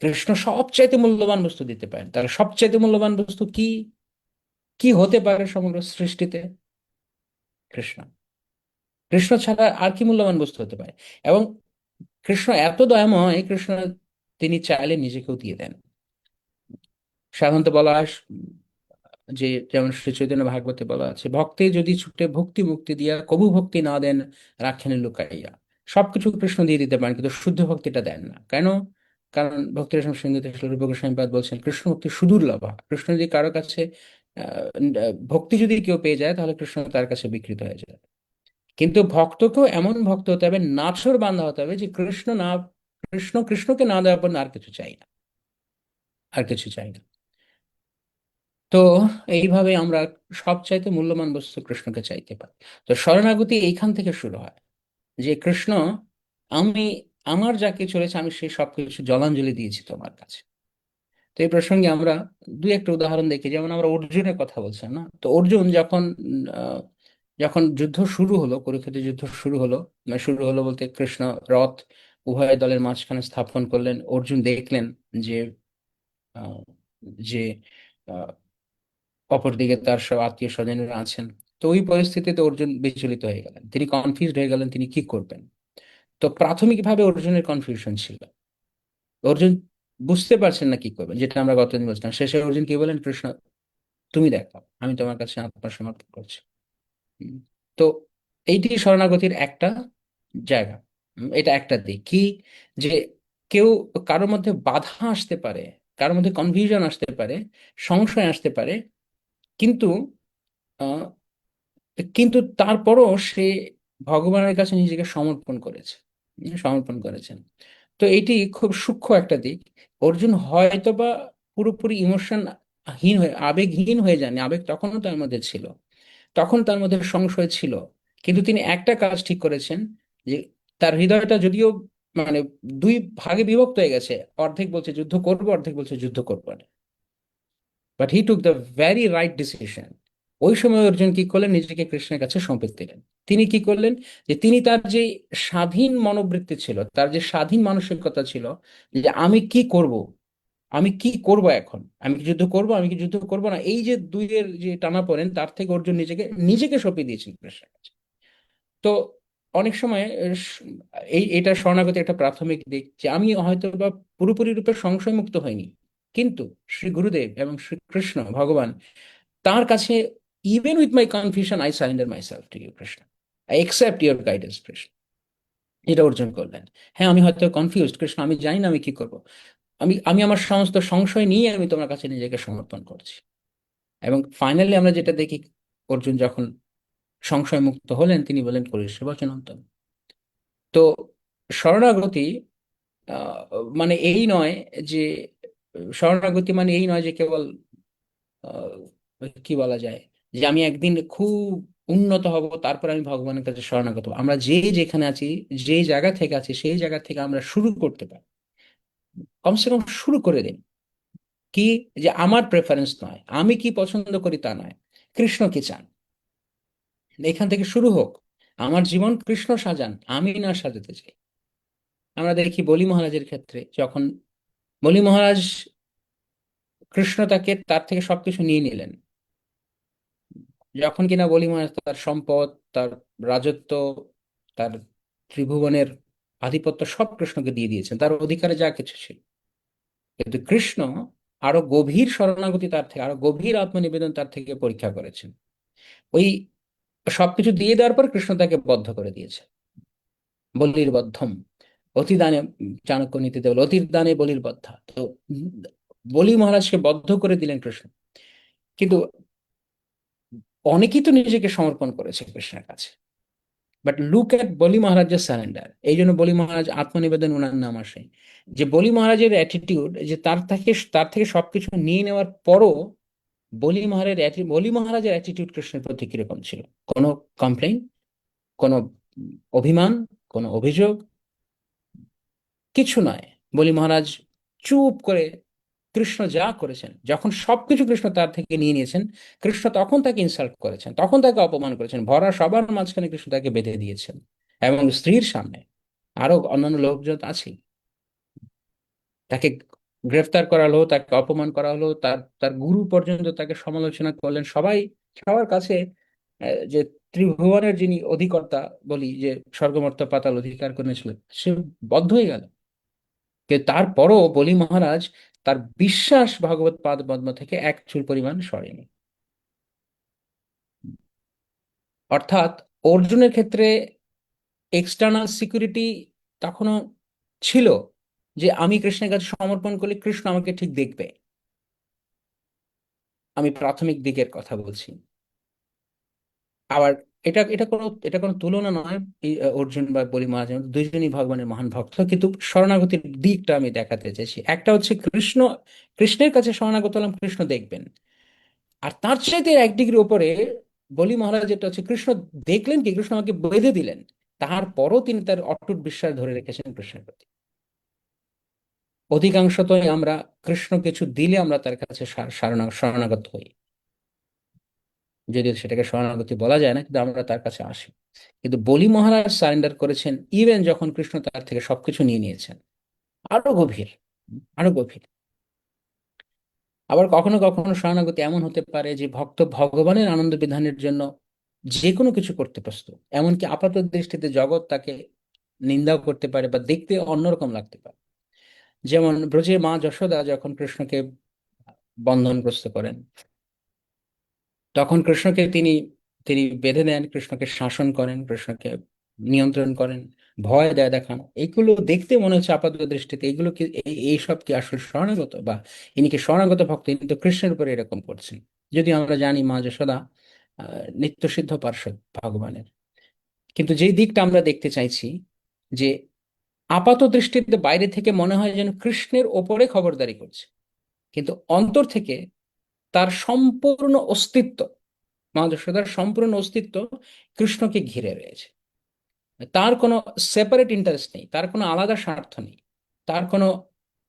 [SPEAKER 1] কৃষ্ণ সবচাইতে মূল্যবান বস্তু দিতে পারেন, তাহলে সবচাইতে মূল্যবান বস্তু কি? কি হতে পারে সমগ্র সৃষ্টিতে? কৃষ্ণ। কৃষ্ণ ছাড়া আর কি মূল্যবান বস্তু হতে পারে? এবং কৃষ্ণ এত দয়াময়, কৃষ্ণ তিনি চাইলে নিজেকেও দিয়ে দেন। সাধারণত বলা হয় যে, যেমন শ্রী চৈতন্য ভাগবতে বলা আছে, ভক্তে যদি ছুটে ভক্তি মুক্তি দিয়া কবু ভক্তি না দেন রাখেন লুকাইয়া। সবকিছু কৃষ্ণ দিয়ে দিতে পারেন, কিন্তু শুদ্ধ ভক্তিটা দেন না কেন? কারণ ভক্তি রসম সিন্ধুতে শ্রী রূপ গোস্বামী পাদ বলছেন, কৃষ্ণ ভক্তি সুদুর্লভা। কৃষ্ণ যদি কারো কাছে ভক্তি যদি কেউ পেয়ে যায়, তাহলে কৃষ্ণ তার কাছে বিকৃত হয়ে যায়। কিন্তু ভক্তকেও এমন ভক্ত হতে হবে, নাছোড় বান্ধা হতে হবে, যে কৃষ্ণকে না দেওয়ার পর আর কিছু চাই না, আর কিছু চাই না। তো এইভাবে আমরা সবচাইতে মূল্যবান বস্তু কৃষ্ণকে চাইতে পারি। তো শরণাগতি এইখান থেকে শুরু হয়, যে কৃষ্ণ, আমি আমার যা কিছু রয়েছে আমি সেই সবকিছু জলাঞ্জলি দিয়েছি তোমার কাছে। তো এই প্রসঙ্গে আমরা দুই একটা উদাহরণ দেখি, যেমন আমরা অর্জুনের কথা বলছিলাম না, তো অর্জুন যখন আহ, যখন যুদ্ধ শুরু হলো, কুরুক্ষেত্রের যুদ্ধ শুরু হলো, মানে শুরু হলো বলতে কৃষ্ণ রথ উভয় দলের মাঝখানে স্থাপন করলেন, অর্জুন দেখলেন যে আহ, যে আহ, অপরদিকে তার সব আত্মীয় স্বজনেরা আছেন। তো ওই পরিস্থিতিতে অর্জুন বিচলিত হয়ে গেলেন, তিনি কনফিউজড হয়ে গেলেন, তিনি কি করবেন। তো প্রাথমিকভাবে অর্জুনের কনফিউশন ছিল, অর্জুন বুঝতে পারছেন না কি করবেন, যেটা আমরা গতদিন বলছিলাম। শেষে অর্জুন কি বলেন, কৃষ্ণ তুমি দেখো, আমি তোমার কাছে আত্মসমর্পণ করছি। হুম। তো এইটি শরণাগতির একটা জায়গা। এটা একটা দিক কি, যে কেউ, কারোর মধ্যে বাধা আসতে পারে, কারোর মধ্যে কনফিউশন আসতে পারে, সংশয় আসতে পারে, কিন্তু আহ, কিন্তু তারপরও সে ভগবানের কাছে নিজেকে সমর্পণ করেছে, সমর্পণ করেছেন। তো এটি খুব সূক্ষ্ম একটা দিক। অর্জুন হয়তো বা পুরোপুরি ইমোশন হীন হয়ে, আবেগহীন হয়ে যায়নি, আবেগ তখনও তার মধ্যে ছিল, তখন তার মধ্যে সংশয় ছিল। কিন্তু তিনি একটা কাজ ঠিক করেছেন, যে তার হৃদয়টা যদিও মানে দুই ভাগে বিভক্ত হয়ে গেছে, অর্ধেক বলছে যুদ্ধ করবো, অর্ধেক বলছে যুদ্ধ করবো না, but he took the vary right decision. ওই সময় অর্জুন কি করলেন, নিজেকে কৃষ্ণের কাছে সঁপে দিলেন। তিনি কি করলেন, যে তিনি তার যে স্বাধীন মনোবৃত্তি ছিল, তার যে স্বাধীন মানসিকতা ছিল, যে আমি কি করব, আমি কি করব এখন, আমি কি যুদ্ধ করব, আমি কি যুদ্ধ করব না, এই যে দুইয়ের যে টানাপোড়েন, তার থেকে অর্জুন নিজেকে নিজেকে সঁপে দিয়েছেন কৃষ্ণের কাছে। তো অনেক সময় এটা শরণাগতির একটা প্রাথমিক দিক, যে আমি হয়তো বা পুরোপুরি রূপে সংশয় মুক্ত হইনি, কিন্তু শ্রী গুরুদেব এবং শ্রী কৃষ্ণ ভগবান, তার কাছে, even with my confusion I surrender myself to you Krishna, I accept your guidance Krishna. এটা অর্জন করলেন। হ্যাঁ, আমি হয়তো কনফিউজড কৃষ্ণ, আমি জানি না আমি কি করব, আমি আমার সমস্ত সংশয় নিয়ে আমি তোমার কাছে নিজেকে সমর্পণ করছি। এবং ফাইনালি আমরা যেটা দেখি, অর্জুন যখন সংশয় মুক্ত হলেন, তিনি বলেন করিষ্যে বচনন্তম। তো শরণাগতি আহ, মানে এই নয় যে, শরণাগতি মানে এই নয় যে কেবল কি বলা যায়, যে আমি একদিন খুব উন্নত হব, তারপর আমি ভগবানের কাছে শরণাগত হবো। আমরা যে যেখানে আছি, যে জায়গা থেকে আছি, সেই জায়গা থেকে আমরা শুরু করতে পারি, কমসে কম শুরু করে দিন। কি, যে আমার প্রেফারেন্স নয়, আমি কি পছন্দ করি তা নয়, কৃষ্ণ কি চান, এখান থেকে শুরু হোক। আমার জীবন কৃষ্ণ সাজান, আমি না সাজাতে চাই। আমরা দেখি বলি মহারাজের ক্ষেত্রে, যখন বলি মহারাজ, কৃষ্ণ তাকে, তার থেকে সবকিছু নিয়ে নিলেন, যখন কিনা বলি মহারাজ তার সম্পদ, তার রাজত্ব, তার ত্রিভুবনের আধিপত্য সব কৃষ্ণকে দিয়ে দিয়েছেন, তার অধিকারে যা কিছু ছিল। কিন্তু কৃষ্ণ আরো গভীর শরণাগতি তার থেকে, আরো গভীর আত্মনিবেদন তার থেকে পরীক্ষা করেছেন। ওই সবকিছু দিয়ে দেওয়ার পর কৃষ্ণ তাকে বদ্ধ করে দিয়েছে, বলির বদ্ধম, অতিদানে, চাণক্য নীতিতে বলে অতির দানে বলির বদ্ধা। তো উম, বলি মহারাজকে বদ্ধ করে দিলেন কৃষ্ণ। কিন্তু অনেকেই তো নিজেকে সমর্পণ করেছে কৃষ্ণের কাছে, বাট লুক এট বলি মহারাজের স্যারেন্ডার। এই জন্য বলি মহারাজ আত্মনিবেদন ওনার নাম আসে, যে বলি মহারাজের অ্যাটিটিউড, যে তার থেকে সবকিছু নিয়ে নেওয়ার পরও বলি মহারাজের অ্যাটিটিউড কৃষ্ণের প্রতি কিরকম ছিল, কোনো কমপ্লেইন, কোনো অভিমান, কোনো অভিযোগ, কিছু নয়। বলি মহারাজ চুপ করে, কৃষ্ণ যা করেছেন, যখন সবকিছু কৃষ্ণ তার থেকে নিয়ে নিয়েছেন, কৃষ্ণ তখন তাকে ইনসাল্ট করেছেন, তখন তাকে অপমান করেছেন, ভরা সবার মাঝখানে কৃষ্ণ তাকে বেঁধে দিয়েছেন, এবং স্ত্রীর সামনে, আরো অন্যান্য লোকজন আছে, তাকে গ্রেফতার করা হলো, তাকে অপমান করা হলো, তার তার গুরু পর্যন্ত তাকে সমালোচনা করলেন, সবাই, সবার কাছে। যে ত্রিভুবনের যিনি অধিকর্তা, বলি যে স্বর্গমর্ত পাতাল অধিকার করেছিলেন, সে বদ্ধ হয়ে গেল। কিন্তু তারপরও বলি মহারাজ, তার বিশ্বাস ভগবত পাদ পদ্ম থেকে এক চুল পরিমাণ সরেনি। অর্থাৎ অর্জুনের ক্ষেত্রে এক্সটার্নাল সিকিউরিটি তখনও ছিল, যে আমি কৃষ্ণের কাছে সমর্পণ করলে কৃষ্ণ আমাকে ঠিক দেখবে। আমি প্রাথমিক দিকের কথা বলছি। আবার এটা কোনো তুলনা নয়। এই, অর্জুন বা বলি মহারাজ দুইজনই ভগবানের মহান ভক্ত, কিন্তু শরণাগতির দিকটা আমি দেখাতে চাইছি। একটা হচ্ছে কৃষ্ণের কাছে শরণাগত হলাম, কৃষ্ণ দেখবেন। আর তার চাইতে এক ডিগ্রি উপরে বলি মহারাজ, যেটা হচ্ছে কৃষ্ণ দেখলেন কি, কৃষ্ণ আমাকে বেঁধে দিলেন, তারপরও তিনি তার অটুট বিশ্বাস ধরে রেখেছেন কৃষ্ণের প্রতি। অধিকাংশতই আমরা কৃষ্ণ কিছু দিলে আমরা তার কাছে শরণাগত হই, যদিও সেটাকে শরণাগতি বলা যায় না, কিন্তু আমরা তার কাছে আসি। কিন্তু বলি মহারাজ সারেন্ডার করেছেন ইভেন যখন কৃষ্ণ তার থেকে সবকিছু নিয়ে নিয়েছেন। আরো গভীর, আরো গভীর। আবার কখনো কখনো শরণাগতি এমন হতে পারে যে ভক্ত ভগবানের আনন্দ বিধানের জন্য যে কোনো কিছু করতে প্রস্তুত, এমনকি আপাত দৃষ্টিতে জগৎ তাকে নিন্দাও করতে পারে বা দেখতে অন্যরকম লাগতে পারে। যেমন ব্রজে মা যশোদা যখন কৃষ্ণকে বন্ধনগ্রস্ত করেন, তখন কৃষ্ণকে তিনি তিনি বেঁধে দেন, কৃষ্ণকে শাসন করেন, কৃষ্ণকে নিয়ন্ত্রণ করেন, ভয় দেয় দেখান। এইগুলো দেখতে মনে হচ্ছে আপাত দৃষ্টিতে এগুলো কি এইসব কি আসলে শরণাগত, বা ইনি কি শরণাগত ভক্ত, ইনি তো কৃষ্ণের উপরে এরকম করছেন। যদিও আমরা জানি মা যশোদা নিত্য সিদ্ধ পার্শ্বদ ভগবানের। কিন্তু যেই দিকটা আমরা দেখতে চাইছি, যে আপাত দৃষ্টিতে বাইরে থেকে মনে হয় যেন কৃষ্ণের ওপরে খবরদারি করছে, কিন্তু অন্তর থেকে তার সম্পূর্ণ অস্তিত্ব, মা যশোদার সম্পূর্ণ অস্তিত্ব কৃষ্ণকে ঘিরে রয়েছে। তার কোনো সেপারেট ইন্টারেস্ট নেই, তার কোনো আলাদা স্বার্থ নেই, তার কোনো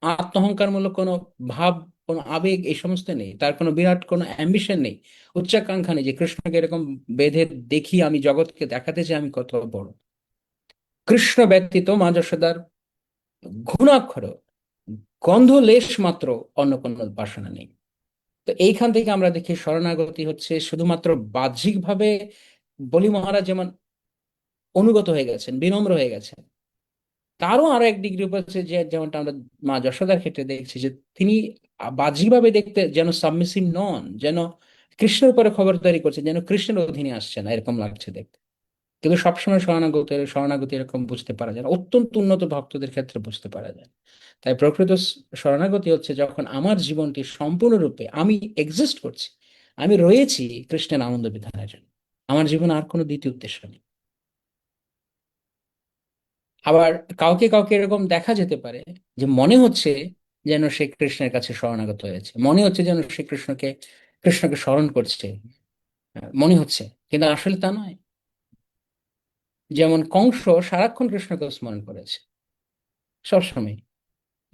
[SPEAKER 1] আত্মহংকারমূলক কোনো ভাব, কোনো আবেগ, এই সমস্ত নেই। তার কোনো বিরাট কোনো অ্যাম্বিশন নেই, উচ্চাকাঙ্ক্ষা নেই যে কৃষ্ণকে এরকম বেঁধে দেখি আমি, জগৎকে দেখাতে চাই আমি কত বড়। কৃষ্ণ ব্যতীত মা যশোদার ঘুণাক্ষর, গন্ধ লেশ মাত্র অন্য কোনো বাসনা নেই। তো এইখান থেকে আমরা দেখি শরণাগতি হচ্ছে শুধুমাত্র বাহ্যিকভাবে বলি মহারাজ যেমন অনুগত হয়ে গেছেন, বিনম্র হয়ে গেছেন, তারও আরো এক ডিগ্রি উপর হচ্ছে যে যেমনটা আমরা মা যশোদার ক্ষেত্রে দেখছি, যে তিনি বাহ্যিকভাবে দেখতে যেন সাবমিসিভ নন, যেন কৃষ্ণের উপরে খবরদারি করছেন, যেন কৃষ্ণের অধীনে আসছে না, এরকম লাগছে দেখতে। কিন্তু সবসময় শরণাগত শরণাগতি এরকম বুঝতে পারা যায় না, অত্যন্ত উন্নত ভক্তদের ক্ষেত্রে বুঝতে পারা যায়। তাই প্রকৃত শরণাগতি হচ্ছে যখন আমার জীবনটি সম্পূর্ণরূপে আমি এক্সিস্ট করছি, আমি রয়েছি কৃষ্ণের আনন্দ বিধানের জন্য, আমার জীবনে আর কোনো দ্বিতীয় উদ্দেশ্য নেই। আবার কাউকে কাউকে এরকম দেখা যেতে পারে যে মনে হচ্ছে যেন সে কৃষ্ণের কাছে শরণাগত হয়েছে, মনে হচ্ছে যেন সে কৃষ্ণকে স্মরণ করছে, মনে হচ্ছে, কিন্তু আসলে তা নয়। যেমন কংস সারাক্ষণ কৃষ্ণকে স্মরণ করেছে, সবসময়।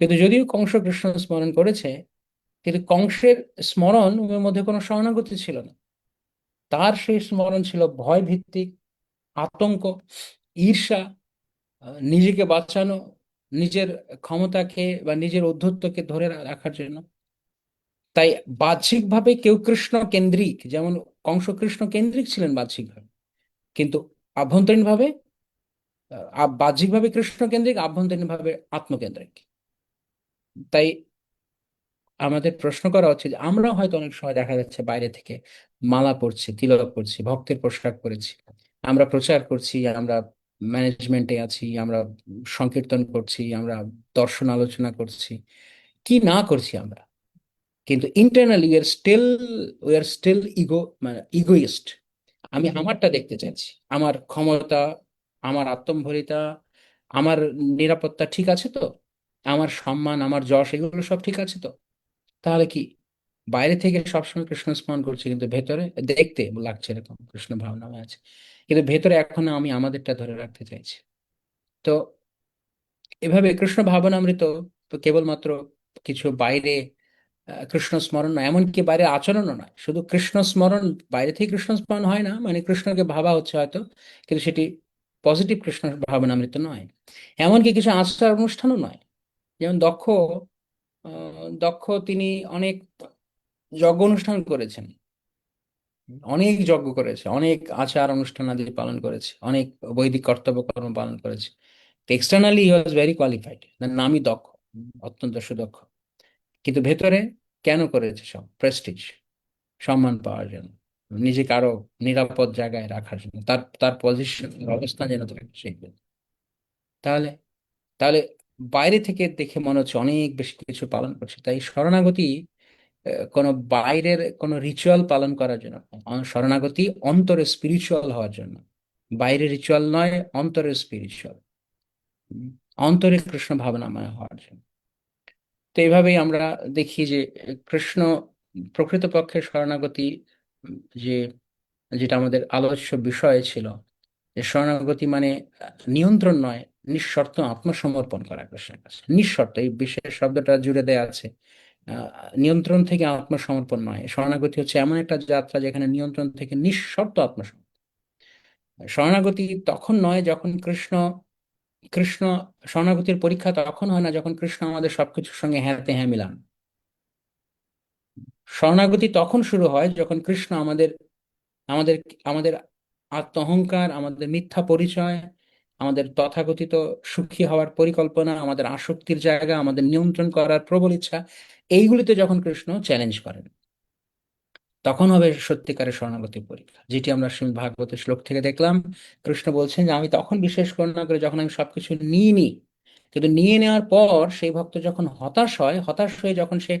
[SPEAKER 1] কিন্তু যদিও কংস কৃষ্ণ স্মরণ করেছে, কিন্তু কংসের স্মরণ ওর মধ্যে কোনো শরণাগতি ছিল না। তার সেই স্মরণ ছিল ভয় ভিত্তিক, আতঙ্ক, ঈর্ষা, নিজেকে বাঁচানো, নিজের ক্ষমতাকে বা নিজের ঔদ্ধত্যকে ধরে রাখার জন্য। তাই বাহ্যিকভাবে কেউ কৃষ্ণ কেন্দ্রিক, যেমন কংস কৃষ্ণ কেন্দ্রিক ছিলেন বাহ্যিকভাবে, কিন্তু আভ্যন্তরীণভাবে বাহ্যিকভাবে কৃষ্ণ কেন্দ্রিক, আভ্যন্তরীণভাবে আত্মকেন্দ্রিক। তাই আমাদের প্রশ্ন করা হচ্ছে যে আমরা হয়তো অনেক সময় দেখা যাচ্ছে বাইরে থেকে মালা পরছি, তিলক পরছি, ভক্তের পোশাক পরেছি, আমরা প্রচার করছি, আমরা ম্যানেজমেন্টে আছি, আমরা সংকীর্তন করছি, আমরা দর্শন আলোচনা করছি, কি না করছি আমরা, কিন্তু internally we are still ego, মানে ইগোইস্ট। আমি আমারটা দেখতে চাইছি, আমার ক্ষমতা, আমার আত্মম্ভরিতা, আমার নিরাপত্তা ঠিক আছে তো, আমার সম্মান, আমার যশ, এগুলো সব ঠিক আছে তো। তাহলে কি বাইরে থেকে সবসময় কৃষ্ণ স্মরণ করছি, কিন্তু ভেতরে দেখতে লাগছে এরকম কৃষ্ণ ভাবনা হয়ে আছে, কিন্তু ভেতরে এখনো আমি আমাদেরটা ধরে রাখতে চাইছি। তো এভাবে কৃষ্ণ ভাবনামৃত তো কেবলমাত্র কিছু বাইরে কৃষ্ণ স্মরণ নয়, এমনকি বাইরে আচরণও নয়, শুধু কৃষ্ণ স্মরণ। বাইরে থেকে কৃষ্ণ স্মরণ হয় না মানে কৃষ্ণকে ভাবা হচ্ছে হয়তো, কিন্তু সেটি পজিটিভ কৃষ্ণ ভাবনামৃত নয়। এমনকি কিছু আচার অনুষ্ঠানও নয়। যেমন দক্ষ তিনি অনেক যজ্ঞ অনুষ্ঠান করেছেন, অনেক যজ্ঞ করেছে, অনেক আচার অনুষ্ঠান আদি পালন করেছে, অনেক বৈদিক কর্তব্য কর্ম পালন করেছে। Externally he was very qualified, নামই দক্ষ, অত্যন্ত সুদক্ষ। কিন্তু ভেতরে কেন করেছে? সব প্রেস্টিজ, সম্মান পাওয়ার জন্য, নিজেকে আরো নিরাপদ জায়গায় রাখার জন্য, তার তার পজিশন, অবস্থান যেন থাকে সেই জন্য। তাহলে তাহলে বাইরে থেকে দেখে মনে হচ্ছে অনেক বেশি কিছু পালন করছে। তাই শরণাগতি কোনো বাইরের কোনো রিচুয়াল পালন করার জন্য নয়। শরণাগতি অন্তরে স্পিরিচুয়াল হওয়ার জন্য। বাইরে রিচুয়াল নয়, অন্তরে স্পিরিচুয়াল, অন্তরে কৃষ্ণ ভাবনাময় হওয়ার জন্য। তো এইভাবেই আমরা দেখি যে কৃষ্ণ প্রকৃতপক্ষে শরণাগতি, উম, যে যেটা আমাদের আলোচ্য বিষয় ছিল, যে শরণাগতি মানে নিয়ন্ত্রণ নয়, নিঃশর্ত আত্মসমর্পণ করা কৃষ্ণের কাছে। নিঃশর্ত, এই বিশেষ শব্দটা জুড়ে দেয়া আছে। আহ, নিয়ন্ত্রণ থেকে আত্মসমর্পণ নয়, শরণাগতি হচ্ছে এমন একটা যাত্রা যেখানে নিয়ন্ত্রণ থেকে নিঃশর্ত আত্মসমর্পণ। শরণাগতি তখন নয় যখন কৃষ্ণ কৃষ্ণ শরণাগতির পরীক্ষা তখন হয় না যখন কৃষ্ণ আমাদের সবকিছুর সঙ্গে হ্যাঁতে হ্যাঁ মিলান। শরণাগতি তখন শুরু হয় যখন কৃষ্ণ আমাদের আমাদের আমাদের আত্ম অহংকার, আমাদের মিথ্যা পরিচয়, আমাদের তথাকথিত সুখী হওয়ার পরিকল্পনা, আমাদের আসক্তির জায়গা, আমাদের নিয়ন্ত্রণ করার প্রবল ইচ্ছা, এইগুলিতে যখন কৃষ্ণ চ্যালেঞ্জ করেন, তখন হবে সত্যিকারের শরণাগতির পরীক্ষা, যেটি আমরা শ্রীমদ্ ভাগবতের শ্লোক থেকে দেখলাম। কৃষ্ণ বলছেন যে আমি তখন বিশেষ করুণা করে যখন আমি সবকিছু নিয়ে নিই, কিন্তু নিয়ে নেওয়ার পর সেই ভক্ত যখন হতাশ হয়, হতাশ হয়ে যখন সে,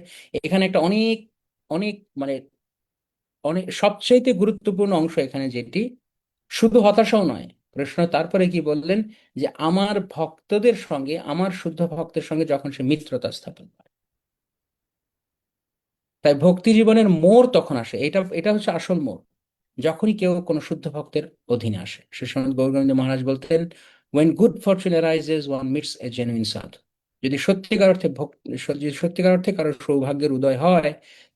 [SPEAKER 1] এখানে একটা অনেক অনেক মানে অনেক সবচাইতে গুরুত্বপূর্ণ অংশ এখানে, যেটি শুধু হতাশাও নয়, কৃষ্ণ তারপরে কি বললেন, যে আমার ভক্তদের সঙ্গে, আমার শুদ্ধ ভক্তের সঙ্গে যখন সে মিত্রতা স্থাপন করে। তাই ভক্তি জীবনের মোড় তখন আসে, এটা এটা হচ্ছে আসল মোড়, যখনই কেউ কোনো শুদ্ধ ভক্তের অধীনে আসে। শ্রী শ্রীমদ গৌরঙ্গ মহারাজ বলতেন, when good fortune arises one meets a genuine sadhu। যদি সত্যিকার অর্থে যদি সত্যিকার অর্থে কারো সৌভাগ্যের উদয় হয়,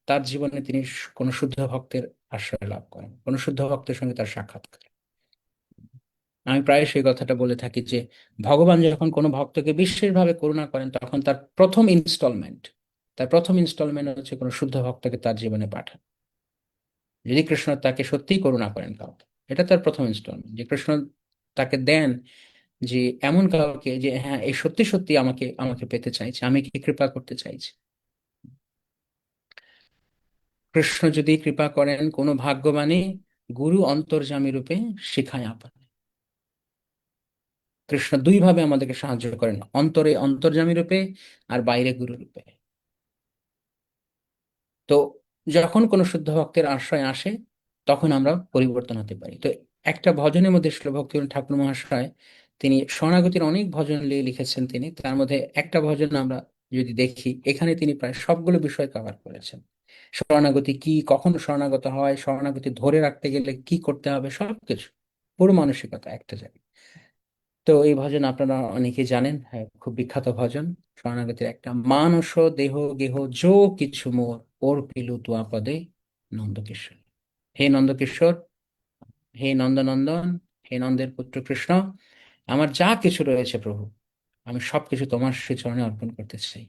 [SPEAKER 1] তার জীবনে তিনি কোনো শুদ্ধ ভক্তের আশ্রয় লাভ করেন, কোনো শুদ্ধ ভক্তের সঙ্গে তার সাক্ষাৎ করেন। আমি প্রায় সেই কথাটা বলে থাকি যে ভগবান যখন কোনো ভক্তকে বিশেষভাবে করুণা করেন, তখন তার প্রথম ইনস্টলমেন্ট হচ্ছে কোনো শুদ্ধ ভক্তকে তার জীবনে পাঠান। যদি কৃষ্ণ তাকে সত্যিই করুণা করেন কাউকে, এটা তার প্রথম ইনস্টলমেন্ট, যে কৃষ্ণ তাকে দেন যে এমন কাউকে যে হ্যাঁ, এই সত্যি সত্যি আমাকে আমাকে পেতে চাইছে, আমি কি কৃপা করতে চাইছি। কৃষ্ণ যদি কৃপা করেন কোনো ভাগ্যবানী, গুরু অন্তর্যামী রূপে শিখায় আপন। কৃষ্ণ দুই ভাবে আমাদেরকে সাহায্য করেন, অন্তরে অন্তর্যামী রূপে আর বাইরে গুরু রূপে। তো যখন কোনো শুদ্ধ ভক্তের আশ্রয় আসে, তখন আমরা পরিবর্তন হতে পারি। তো একটা ভজনের মধ্যে শিল ভক্তিবিনোদ ঠাকুর মহাশয়, তিনি শরণাগতির অনেক ভজন লিখেছেন। তিনি তার মধ্যে একটা ভজন আমরা যদি দেখি, এখানে তিনি প্রায় সবগুলো বিষয় কভার করেছেন। শরণাগতি কি, কখন শরণাগত হয়, শরণাগতি ধরে রাখতে গেলে কি করতে হবে, সবকিছু পুরো মানসিকতা একটা জায়গায়। তো এই ভজন আপনারা অনেকেই জানেন, হ্যাঁ, খুব বিখ্যাত ভজন। শরণাগতির একটা, মানস দেহ গেহ যো কিছু মোর, অর্পিলু তুয়া পদে নন্দকিশোর। হে নন্দকিশোর, হে নন্দনন্দন, হে নন্দের পুত্র কৃষ্ণ, আমার যা কিছু রয়েছে প্রভু, আমি সবকিছু তোমার শ্রীচরণে অর্পণ করতে চাই।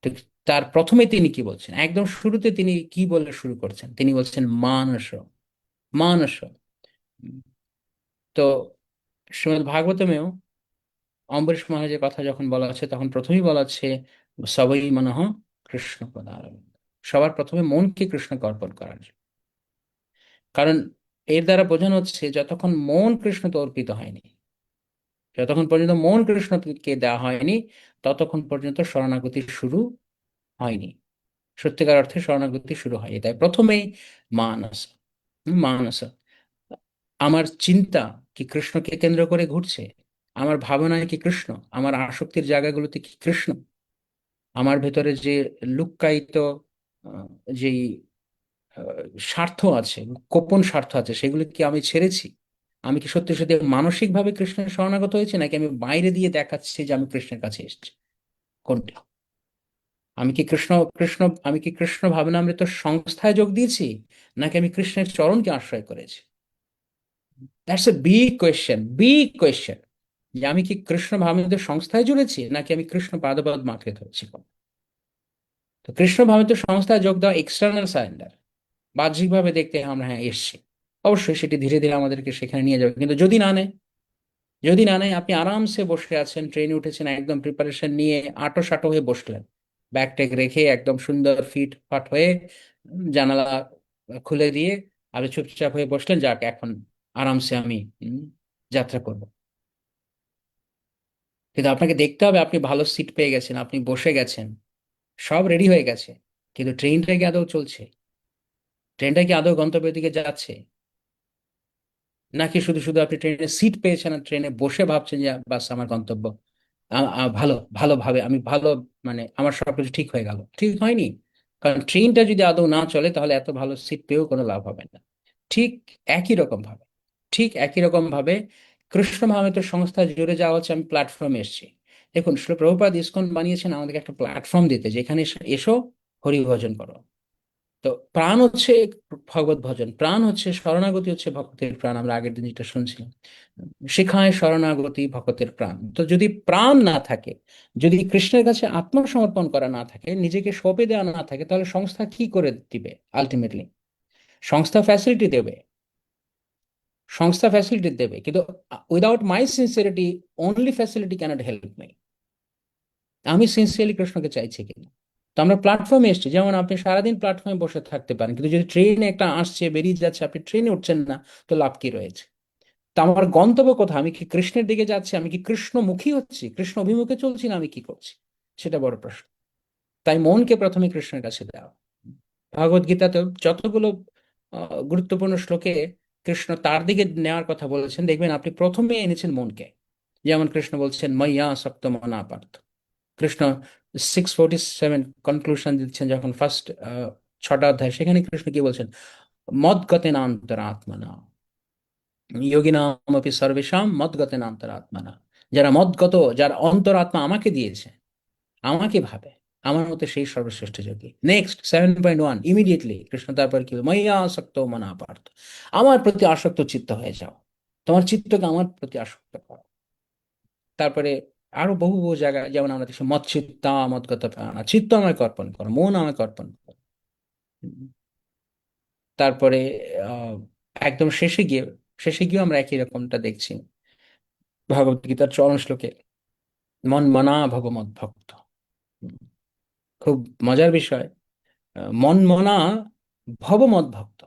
[SPEAKER 1] তো তার প্রথমে তিনি কি বলছেন, একদম শুরুতে তিনি কি বলে শুরু করছেন, তিনি বলছেন মানস, মানস। তো শ্রীমদ্ ভাগবতমেও অম্বরীশ মহারাজের কথা যখন বলা আছে, তখন প্রথমেই বলা আছে সবই মনঃ কৃষ্ণ পদারবিন্দ। সবার প্রথমে মনকে কৃষ্ণকে অর্পণ করার জন্য। কারণ এর দ্বারা বোঝানো হচ্ছে, যতক্ষণ মন কৃষ্ণকে অর্পিত হয়নি, যতক্ষণ পর্যন্ত মন কৃষ্ণকে দেওয়া হয়নি, ততক্ষণ পর্যন্ত শরণাগতি শুরু হয়নি, সত্যিকার অর্থে শরণাগতি শুরু হয়নি। তাই প্রথমেই মানস, মানস। আমার চিন্তা কি কৃষ্ণকে কেন্দ্র করে ঘুরছে? আমার ভাবনায় কি কৃষ্ণ? আমার আসক্তির জায়গাগুলোতে কি কৃষ্ণ? আমার ভেতরে যে লুক্কায়িত আহ, যেই স্বার্থ আছে, গোপন স্বার্থ আছে, সেগুলো কি আমি ছেড়েছি? আমি কি সত্যি সত্যি মানসিকভাবে কৃষ্ণের শরণাগত হয়েছি, নাকি আমি বাইরে দিয়ে দেখাচ্ছি যে আমি কৃষ্ণের কাছে এসেছি? কোনটা? আমি কি কৃষ্ণ কৃষ্ণ আমি কি কৃষ্ণ ভাবনামৃত সংস্থায় যোগ দিয়েছি, নাকি আমি কৃষ্ণের চরণকে আশ্রয় করেছি? That's a big question, big question, যে আমি কি কৃষ্ণ ভাবনামৃত সংস্থায় জুড়েছি, নাকি আমি কৃষ্ণ পাদপদ মাকে ধরেছি। তো কৃষ্ণ ভাবনামৃত সংস্থায় যোগ দেওয়া এক্সটার্নাল সারেন্ডার, বাহ্যিকভাবে দেখতে আমরা হ্যাঁ এসছি। অবশ্যই সেটি ধীরে ধীরে আমাদেরকে সেখানে নিয়ে যাবে, কিন্তু যদি না নেয়, যদি না নেয়, আপনি আরামসে বসে আছেন, ট্রেনে উঠেছেন, একদম প্রিপারেশন নিয়ে আটো সাটো হয়ে বসলেন, ব্যাগ ট্যাগ রেখে একদম সুন্দর ফিট ফাট হয়ে, জানালা খুলে দিয়ে আপনি চুপচাপ হয়ে বসলেন, যাক এখন আরামসে আমি যাত্রা করব। কিন্তু আপনাকে দেখতে হবে আপনি ভালো সিট পেয়ে গেছেন, আপনি বসে গেছেন, সব রেডি হয়ে গেছে, কিন্তু ট্রেনটা কি আদৌ চলছে? ট্রেনটা কি আদৌ গন্তব্যের দিকে যাচ্ছে? নাকি শুধু শুধু আপনি ট্রেনে সিট পেয়েছেন আর ট্রেনে বসে ভাবছেন যে বাস আমার গন্তব্য, ভালো ভালোভাবে আমি ভালো, মানে আমার সবকিছু ঠিক হয়ে গেল? ঠিক হয়নি। কারণ ট্রেনটা যদি আদৌ না চলে তাহলে এত ভালো সিট পেয়েও কোনো লাভ হবে না। ঠিক একই রকম ভাবে, ঠিক একই রকম ভাবে কৃষ্ণ ভাবনামৃত সংস্থা জুড়ে যাওয়া হচ্ছে। আমি প্ল্যাটফর্মে এসেছি। দেখুন, শিল প্রভুপাদ ইসকন বানিয়েছেন আমাদেরকে একটা প্ল্যাটফর্ম দিতে, যেখানে এসো, হরি ভজন করো। তো প্রাণ হচ্ছে ভগবত ভজন, প্রাণ হচ্ছে শরণাগতি, হচ্ছে ভক্তের প্রাণ। আমরা আগের দিন যেটা শুনছিলাম, শিখায় শরণাগতি ভক্তের প্রাণ। তো যদি প্রাণ না থাকে, যদি কৃষ্ণের কাছে আত্মসমর্পণ করা না থাকে, নিজেকে সঁপে দেওয়া না থাকে, তাহলে সংস্থা কি করে দিবে আলটিমেটলি? সংস্থা ফ্যাসিলিটি দেবে, সংস্থা ফ্যাসিলিটি দেবে, কিন্তু without my sincerity only facility cannot help me. আমি সিনসিয়ারলি কৃষ্ণকে চাইছি কিনা। তো আমরা প্ল্যাটফর্মে এসেছি, যেমন আপনি সারাদিন প্ল্যাটফর্মে বসে থাকতে পারেন, কিন্তু যদি ট্রেনে একটা আসছে বেরিয়ে যাচ্ছে, আপনি ট্রেনে উঠছেন না, তো লাভ কি রয়েছে? তো আমার গন্তব্য কোথায়? আমি কি কৃষ্ণের দিকে যাচ্ছি? আমি কি কৃষ্ণমুখী হচ্ছি? কৃষ্ণ অভিমুখে চলছি না আমি কি করছি? সেটা বড় প্রশ্ন। তাই মনকে প্রথমে কৃষ্ণের কাছে দেওয়া। ভগবদ গীতাতে যতগুলো গুরুত্বপূর্ণ শ্লোকে কৃষ্ণ তার দিকে নেওয়ার কথা বলেছেন, দেখবেন আপনি প্রথমে এনেছেন মনকে। যেমন কৃষ্ণ বলছেন ময়্যা সক্ত মনা পার্থ। কৃষ্ণ 647 কনক্লুশন দিচ্ছেন যখন ফার্স্ট 6টা অধ্যায়, সেখানে কৃষ্ণ কি বলছেন? মদ্গতেন আত্মনা, যোগিনামপি সর্বেষাম মদ্গতেন আত্মনা। যারা মদগত, যার অন্তরাত্মা আমাকে দিয়েছে, আমাকে ভাবে, আমার মতে সেই সর্বশ্রেষ্ঠ যোগী। নেক্সট 7.1, ইমিডিয়েটলি কৃষ্ণ তারপর কি বলে? ময়্যা আসক্ত মনা পার্থ। আমার প্রতি আসক্ত চিত্ত হয়ে যাও, তোমার চিত্তকে আমার প্রতি আসক্ত করো। তারপরে আরো বহু বহু জায়গায়, যেমন আমরা দেখছি মত চিত্তা মদগত প্রাণা, চিত্ত আমাকে অর্পণ করো, মন আমাকে অর্পণ করো। উম, তারপরে আহ একদম শেষে গিয়ে আমরা একই রকমটা দেখছি ভগবত গীতার চরম শ্লোকে, মন মনা ভগবত ভক্ত। উম, খুব মজার বিষয়, মন মনা ভবমত ভক্ত।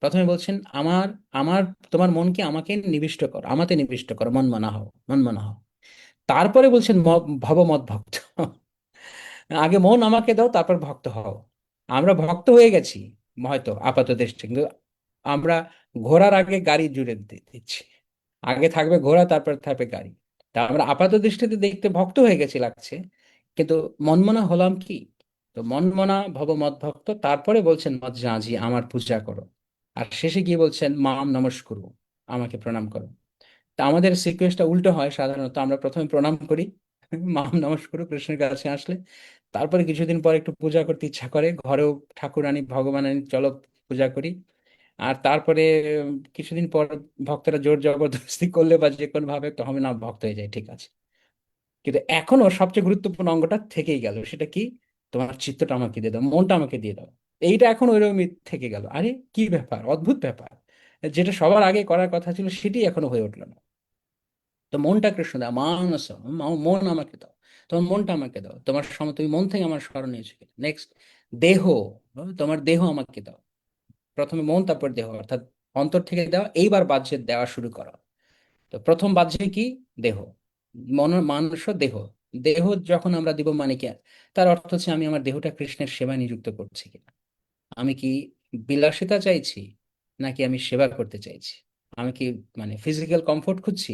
[SPEAKER 1] প্রথমে বলছেন আমার আমার তোমার মনকে আমাকে নিবিষ্ট করো, আমাতে নিবিষ্ট করো, মন মনা হও, মন মনা হও। তারপরে বলছেন ভবমত ভক্ত। আগে মন আমাকে দাও, তারপর ভক্ত হও। আমরা ভক্ত হয়ে গেছি হয়তো আপাত দৃষ্টি, কিন্তু আমরা ঘোড়ার আগে গাড়ি জুড়ে দিচ্ছি। আগে থাকবে ঘোড়া, তারপর থাকবে গাড়ি। তা আমরা আপাত দৃষ্টিতে দেখতে ভক্ত হয়ে গেছি লাগছে, কিন্তু মনমনা হলাম কি? তো মনমনা ভব মদ ভক্ত, তারপরে বলছেন মদ জাজি আমার পূজা করো। আর শেষে গিয়ে বলছেন মাম নমস্কুরু, আমাকে প্রণাম করো। তা আমাদের সিকোয়েন্সটা উল্টো হয় সাধারণত, আমরা প্রথমে প্রণাম করি, মাম নমস্কার কৃষ্ণের কাছে আসলে, তারপরে কিছুদিন পর একটু পূজা করতে ইচ্ছা করে, ঘরেও ঠাকুর আনি, ভগবান আনি, চলো পূজা করি। আর তারপরে কিছুদিন পর ভক্তরা জোর জবরদস্তি করলে বা যে কোনো ভাবে, তো হবে না, ভক্ত হয়ে যায়, ঠিক আছে। কিন্তু এখনো সবচেয়ে গুরুত্বপূর্ণ অঙ্গটা থেকেই গেল, সেটা কি? তোমার চিত্তটা আমাকে দিয়ে দাও, মনটা আমাকে দিয়ে দাও। এইটা এখন ওইরকমই থেকে গেল। আরে কি ব্যাপার, অদ্ভুত ব্যাপার। যেটা সবার আগে করার কথা ছিল সেটি এখনো হয়ে উঠলো না। তো মনটা কৃষ্ণ দাও, মানস, মন আমাকে দাও, তোমার মনটা আমাকে দাও, তোমার সময় তুমি মন থেকে আমার স্মরণ নিয়েছো কিনা। নেক্সট, দেহ, তোমার দেহ আমাকে দাও। প্রথমে মন, তারপর দেহ, অর্থাৎ অন্তর থেকে দেওয়া, এইবার বাহ্যে দেওয়া শুরু করা। তো প্রথম বাহ্যে কি? দেহ। মানুষ দেহ। দেহ যখন আমরা দিব মানে কি? তার অর্থ হচ্ছে আমি আমার দেহটা কৃষ্ণের সেবায় নিযুক্ত করছি কিনা। আমি কি বিলাসিতা চাইছি, নাকি আমি সেবা করতে চাইছি? আমি কি মানে ফিজিক্যাল কমফোর্ট খুঁজছি,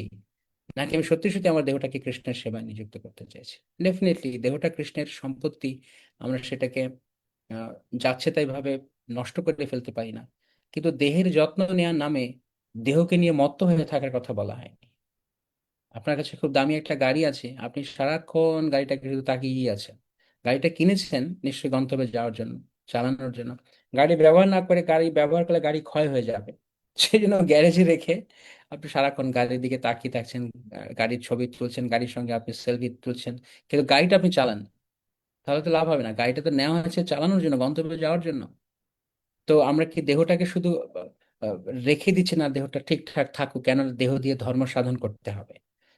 [SPEAKER 1] নাকি আমি সত্যি সত্যি আমার দেহটাকে কৃষ্ণের সেবায় নিযুক্ত করতে চাইছি? ডেফিনেটলি দেহটা কৃষ্ণের সম্পত্তি, আমরা সেটাকে আহ, যাচ্ছে তাই ভাবে নষ্ট করে ফেলতে পারি না। কিন্তু দেহের যত্ন নেওয়ার নামে দেহকে নিয়ে মত্ত হয়ে থাকার কথা বলা হয়নি। আপনার কাছে খুব দামি একটা গাড়ি আছে, আপনি সারাক্ষণ গাড়িটাকে শুধু তাকিয়েই আছেন। গাড়িটা কিনেছেন নিশ্চয়ই গন্তব্যে যাওয়ার জন্য, চালানোর জন্য। গাড়ি ব্যবহার না করে, গাড়ি ব্যবহার করলে গাড়ি ক্ষয় হয়ে যাবে, সেই জন্য গ্যারেজে রেখে আপনি সারাক্ষণ গাড়ির দিকে তাকিয়ে থাকছেন, গাড়ির ছবি তুলছেন, গাড়ির সঙ্গে আপনি সেলফি তুলছেন, কিন্তু গাড়িটা আপনি চালান না। তাহলে তো লাভ হবে না, গাড়িটা তো নেওয়া হয়েছে চালানোর জন্য, গন্তব্যে যাওয়ার জন্য। তো আমরা কি দেহটাকে শুধু আহ, রেখে দিচ্ছি না, দেহটা ঠিকঠাক থাকুক, কেন দেহ দিয়ে ধর্ম সাধন করতে হবে?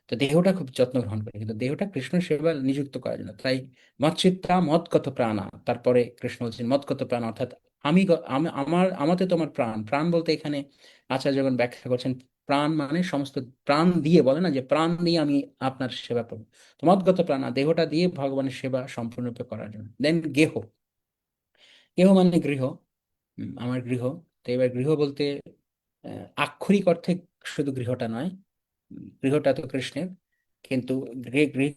[SPEAKER 1] তো দেহটা খুব যত্ন গ্রহণ করে, কিন্তু দেহটা কৃষ্ণ সেবা নিযুক্ত করার জন্য। তাই মচ্চিত্তা মৎকত প্রাণা, তারপরে কৃষ্ণ বলছেন মৎকত প্রাণ, অর্থাৎ আমাতে তোমার প্রাণ। প্রাণ বলতে এখানে আচার্য যখন ব্যাখ্যা করছেন, প্রাণ মানে সমস্ত প্রাণ দিয়ে, বলে না যে প্রাণ দিয়ে আমি আপনার সেবা করবো। তো মৎগত প্রাণা, দেহটা দিয়ে ভগবানের সেবা সম্পূর্ণরূপে করার জন্য। দেন গেহ, গৃহ মানে গৃহ। আমার গৃহ। তো এবার গৃহ বলতে আক্ষরিক অর্থে শুধু গৃহটা নয়, গৃহটা তো কৃষ্ণের, কিন্তু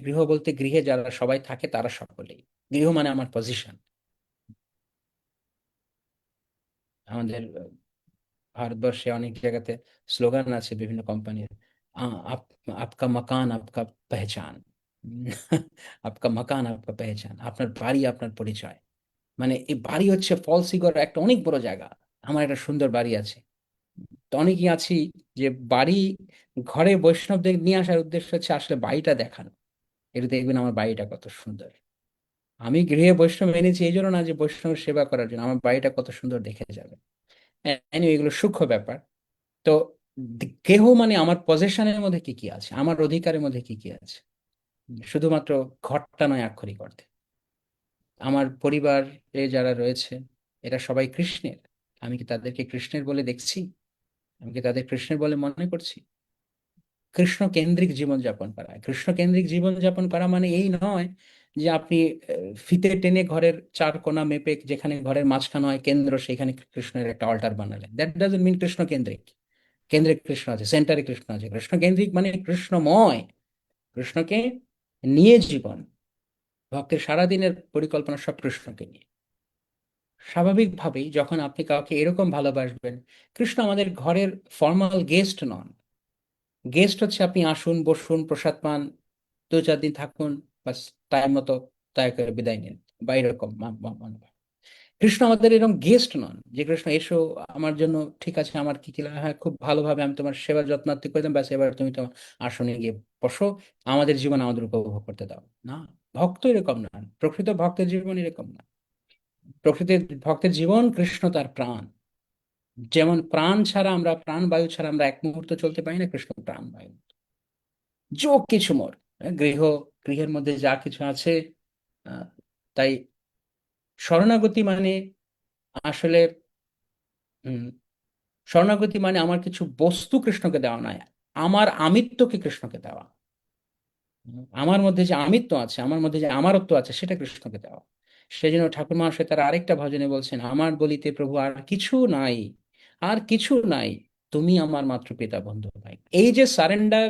[SPEAKER 1] গৃহ বলতে গৃহে যারা সবাই থাকে তারা সকলেই। গৃহ মানে আমার পজিশন। আমাদের ভারতবর্ষে অনেক জায়গাতে স্লোগান আছে বিভিন্ন কোম্পানির, আপ আপকা মাকান আপকা পেহচান। উম, আপকা মাকান আপকা পেহচান, আপনার বাড়ি আপনার পরিচয়। মানে এই বাড়ি হচ্ছে ফলসিগর একটা অনেক বড় জায়গা। আমার একটা সুন্দর বাড়ি আছে। তো অনেকেই আছি যে বাড়ি, ঘরে বৈষ্ণবদের নিয়ে আসার উদ্দেশ্য হচ্ছে আসলে বাড়িটা দেখানো। এটা দেখবেন আমার বাড়িটা কত সুন্দর। আমি গৃহে বৈষ্ণব এনেছি এই জন্য না যে বৈষ্ণবের সেবা করার জন্য, আমার বাড়িটা কত সুন্দর দেখে যাবে। Anyway, এগুলো সূক্ষ্ম ব্যাপার। তো কেহ মানে আমার পজেশনের মধ্যে কি কি আছে, আমার অধিকারের মধ্যে কি কি আছে। শুধুমাত্র ঘরটা নয় আক্ষরিক অর্থে। আমার পরিবারে যারা রয়েছে এরা সবাই কৃষ্ণের। আমি কি তাদেরকে কৃষ্ণের বলে দেখছি? আমি কি তাদের কৃষ্ণের বলে মনে করছি? কৃষ্ণ কেন্দ্রিক জীবনযাপন করা, কৃষ্ণ কেন্দ্রিক জীবনযাপন করা মানে এই নয় যে আপনি ফিতে টেনে ঘরের চার কোণা মেপে, যেখানে ঘরের মাঝখানে হয় কেন্দ্র, সেখানে কৃষ্ণের একটা অল্টার বানালেন। দ্যাট ডাজন্ট মিন কৃষ্ণ কেন্দ্রিক। কেন্দ্রে কৃষ্ণ আছে, সেন্টারে কৃষ্ণ আছে। কৃষ্ণ কেন্দ্রিক মানে কৃষ্ণময়, কৃষ্ণকে নিয়ে জীবন। ভক্তের সারাদিনের পরিকল্পনা সব কৃষ্ণকে নিয়ে। স্বাভাবিকভাবেই যখন আপনি কাউকে এরকম ভালোবাসবেন, কৃষ্ণ আমাদের ঘরের ফর্মাল গেস্ট নন। গেস্ট হচ্ছে আপনি আসুন, বসুন, প্রসাদ পান, 2-4 দিন থাকুন, বাস, টাইম মতো দয়া করে বিদায় নিন, বা এরকম মনোভাব। কৃষ্ণ আমাদের এরকম গেস্ট নন যে কৃষ্ণ এসো আমার জন্য, ঠিক আছে আমার কি কি লাগে, হ্যাঁ খুব ভালোভাবে আমি তোমার সেবা যত্নার্থে করে দিলাম, ব্যাস এবার তুমি তোমার আসনে গিয়ে বসো, আমাদের জীবন আমাদের উপভোগ করতে দাও। না, ভক্ত এরকম না। প্রকৃত ভক্তের জীবন এরকম না। প্রকৃত ভক্তের জীবন কৃষ্ণ তার প্রাণ। যেমন প্রাণ ছাড়া আমরা, প্রাণ বায়ু ছাড়া আমরা এক মুহূর্ত চলতে পারি না, কৃষ্ণ প্রাণ বায়ু। যো কিছু মোর, গৃহ, গৃহের মধ্যে যা কিছু আছে, আহ, তাই শরণাগতি মানে আসলে, শরণাগতি মানে আমার কিছু বস্তু কৃষ্ণকে দেওয়া নয়, আমার আমিত্বকে কৃষ্ণকে দেওয়া। আমার মধ্যে যে আমিত্ব আছে, আমার মধ্যে যে আমারত্ব আছে, সেটা কৃষ্ণকে দেওয়া। সেই জন্য ঠাকুর মহাশয় তার আরেকটা ভজনে বলছেন, আমার বলিতে প্রভু আর কিছু নাই, আর কিছু নাই, তুমি আমার মাত্র পিতা বন্ধু ভাই। এই যে সারেন্ডার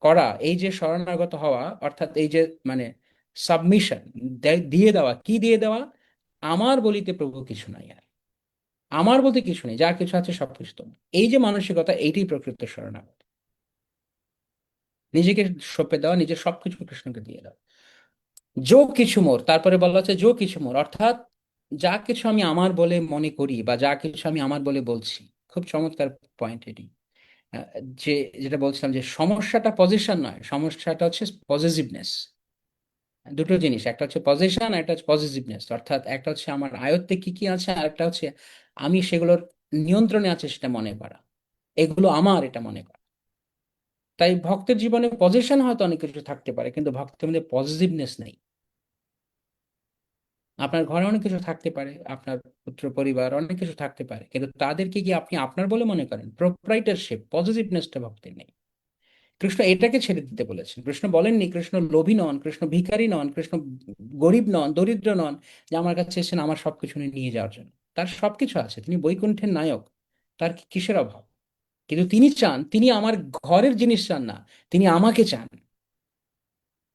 [SPEAKER 1] করা, এই যে শরণাগত হওয়া, অর্থাৎ এই যে মানে সাবমিশন, দিয়ে দেওয়া, কি দিয়ে দেওয়া, আমার বলিতে প্রভু কিছু নাই আর, আমার বলতে কিছু নেই, যা কিছু আছে সবকিছু তোমার। এই যে মানসিকতা, এইটাই প্রকৃত শরণাগত। নিজেকে সঁপে দেওয়া, নিজের সবকিছু কৃষ্ণকে দিয়ে দেওয়া। যো কিছু মোর, তারপরে বলা হচ্ছে যো কিছু মোর, অর্থাৎ যা কিছু আমি আমার বলে মনে করি বা যা কিছু আমি আমার বলে বলছি। খুব চমৎকার পয়েন্ট এটি। আহ, যে যেটা বলছিলাম যে সমস্যাটা পজিশন নয়, সমস্যাটা হচ্ছে পজিটিভনেস। দুটো জিনিস, একটা হচ্ছে পজিশন, একটা হচ্ছে পজিটিভনেস। অর্থাৎ একটা হচ্ছে আমার আয়ত্তে কি কি আছে, আর একটা হচ্ছে আমি সেগুলোর নিয়ন্ত্রণে আছে সেটা মনে করা, এগুলো আমার, এটা মনে করা। তাই ভক্তের জীবনে পজিশন হয়তো অনেক কিছু থাকতে পারে, কিন্তু ভক্তের মধ্যে পজিটিভনেস নেই। আপনার ঘরে অনেক কিছু থাকতে পারে, আপনার পুত্র পরিবার অনেক কিছু থাকতে পারে, কিন্তু তাদেরকে কি আপনি আপনার বলে মনে করেন? প্রোপ্রাইটারশিপ, পজিটিভনেসটা ভক্তের নেই। কৃষ্ণ এটাকে ছেড়ে দিতে বলেছেন। কৃষ্ণ বলেননি, কৃষ্ণ লোভী নন, কৃষ্ণ ভিখারি নন, কৃষ্ণ গরিব নন, দরিদ্র নন, যে আমার কাছে এসেছেন আমার সবকিছু নিয়ে যাওয়ার জন্য। তার সবকিছু আছে, তিনি বৈকুণ্ঠের নায়ক, তার কিসের অভাব? কিন্তু তিনি চান, তিনি আমার ঘরের জিনিস চান না, তিনি আমাকে চান।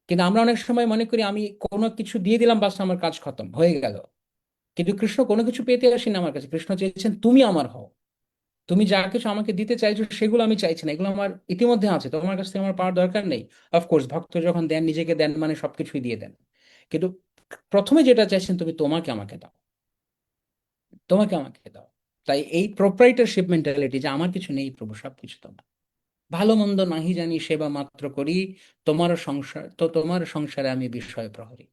[SPEAKER 1] কিন্তু আমরা অনেক সময় মনে করি আমি কোনো কিছু দিয়ে দিলাম, বাস আমার কাজ খতম হয়ে গেল। কিন্তু কৃষ্ণ কোনো কিছু পেতে আসেন আমার কাছে, কৃষ্ণ চেয়েছেন তুমি আমার হও। তুমি যা কিছু আমাকে দিতে চাইছো সেগুলো আমি চাইছি না, এগুলো আমার ইতিমধ্যে আছে, তোমার কাছ থেকে আমার পাওয়ার দরকার নেই। অফকোর্স ভক্ত যখন দেন, নিজেকে দেন মানে সবকিছুই দিয়ে দেন। কিন্তু প্রথমে যেটা চাইছেন, তুমি তোমাকে আমাকে দাও, তোমাকে আমাকে দাও। তাই এই প্রোপ্রাইটারশিপ মেন্টালিটি, যে আমার কিছু নেই প্রভু, সবকিছু তোমার। ভালো মন্দ নাহি জানি সেবা মাত্র করি, তোমার সংসার তো, তোমার সংসারে আমি বিষয় প্রহরী।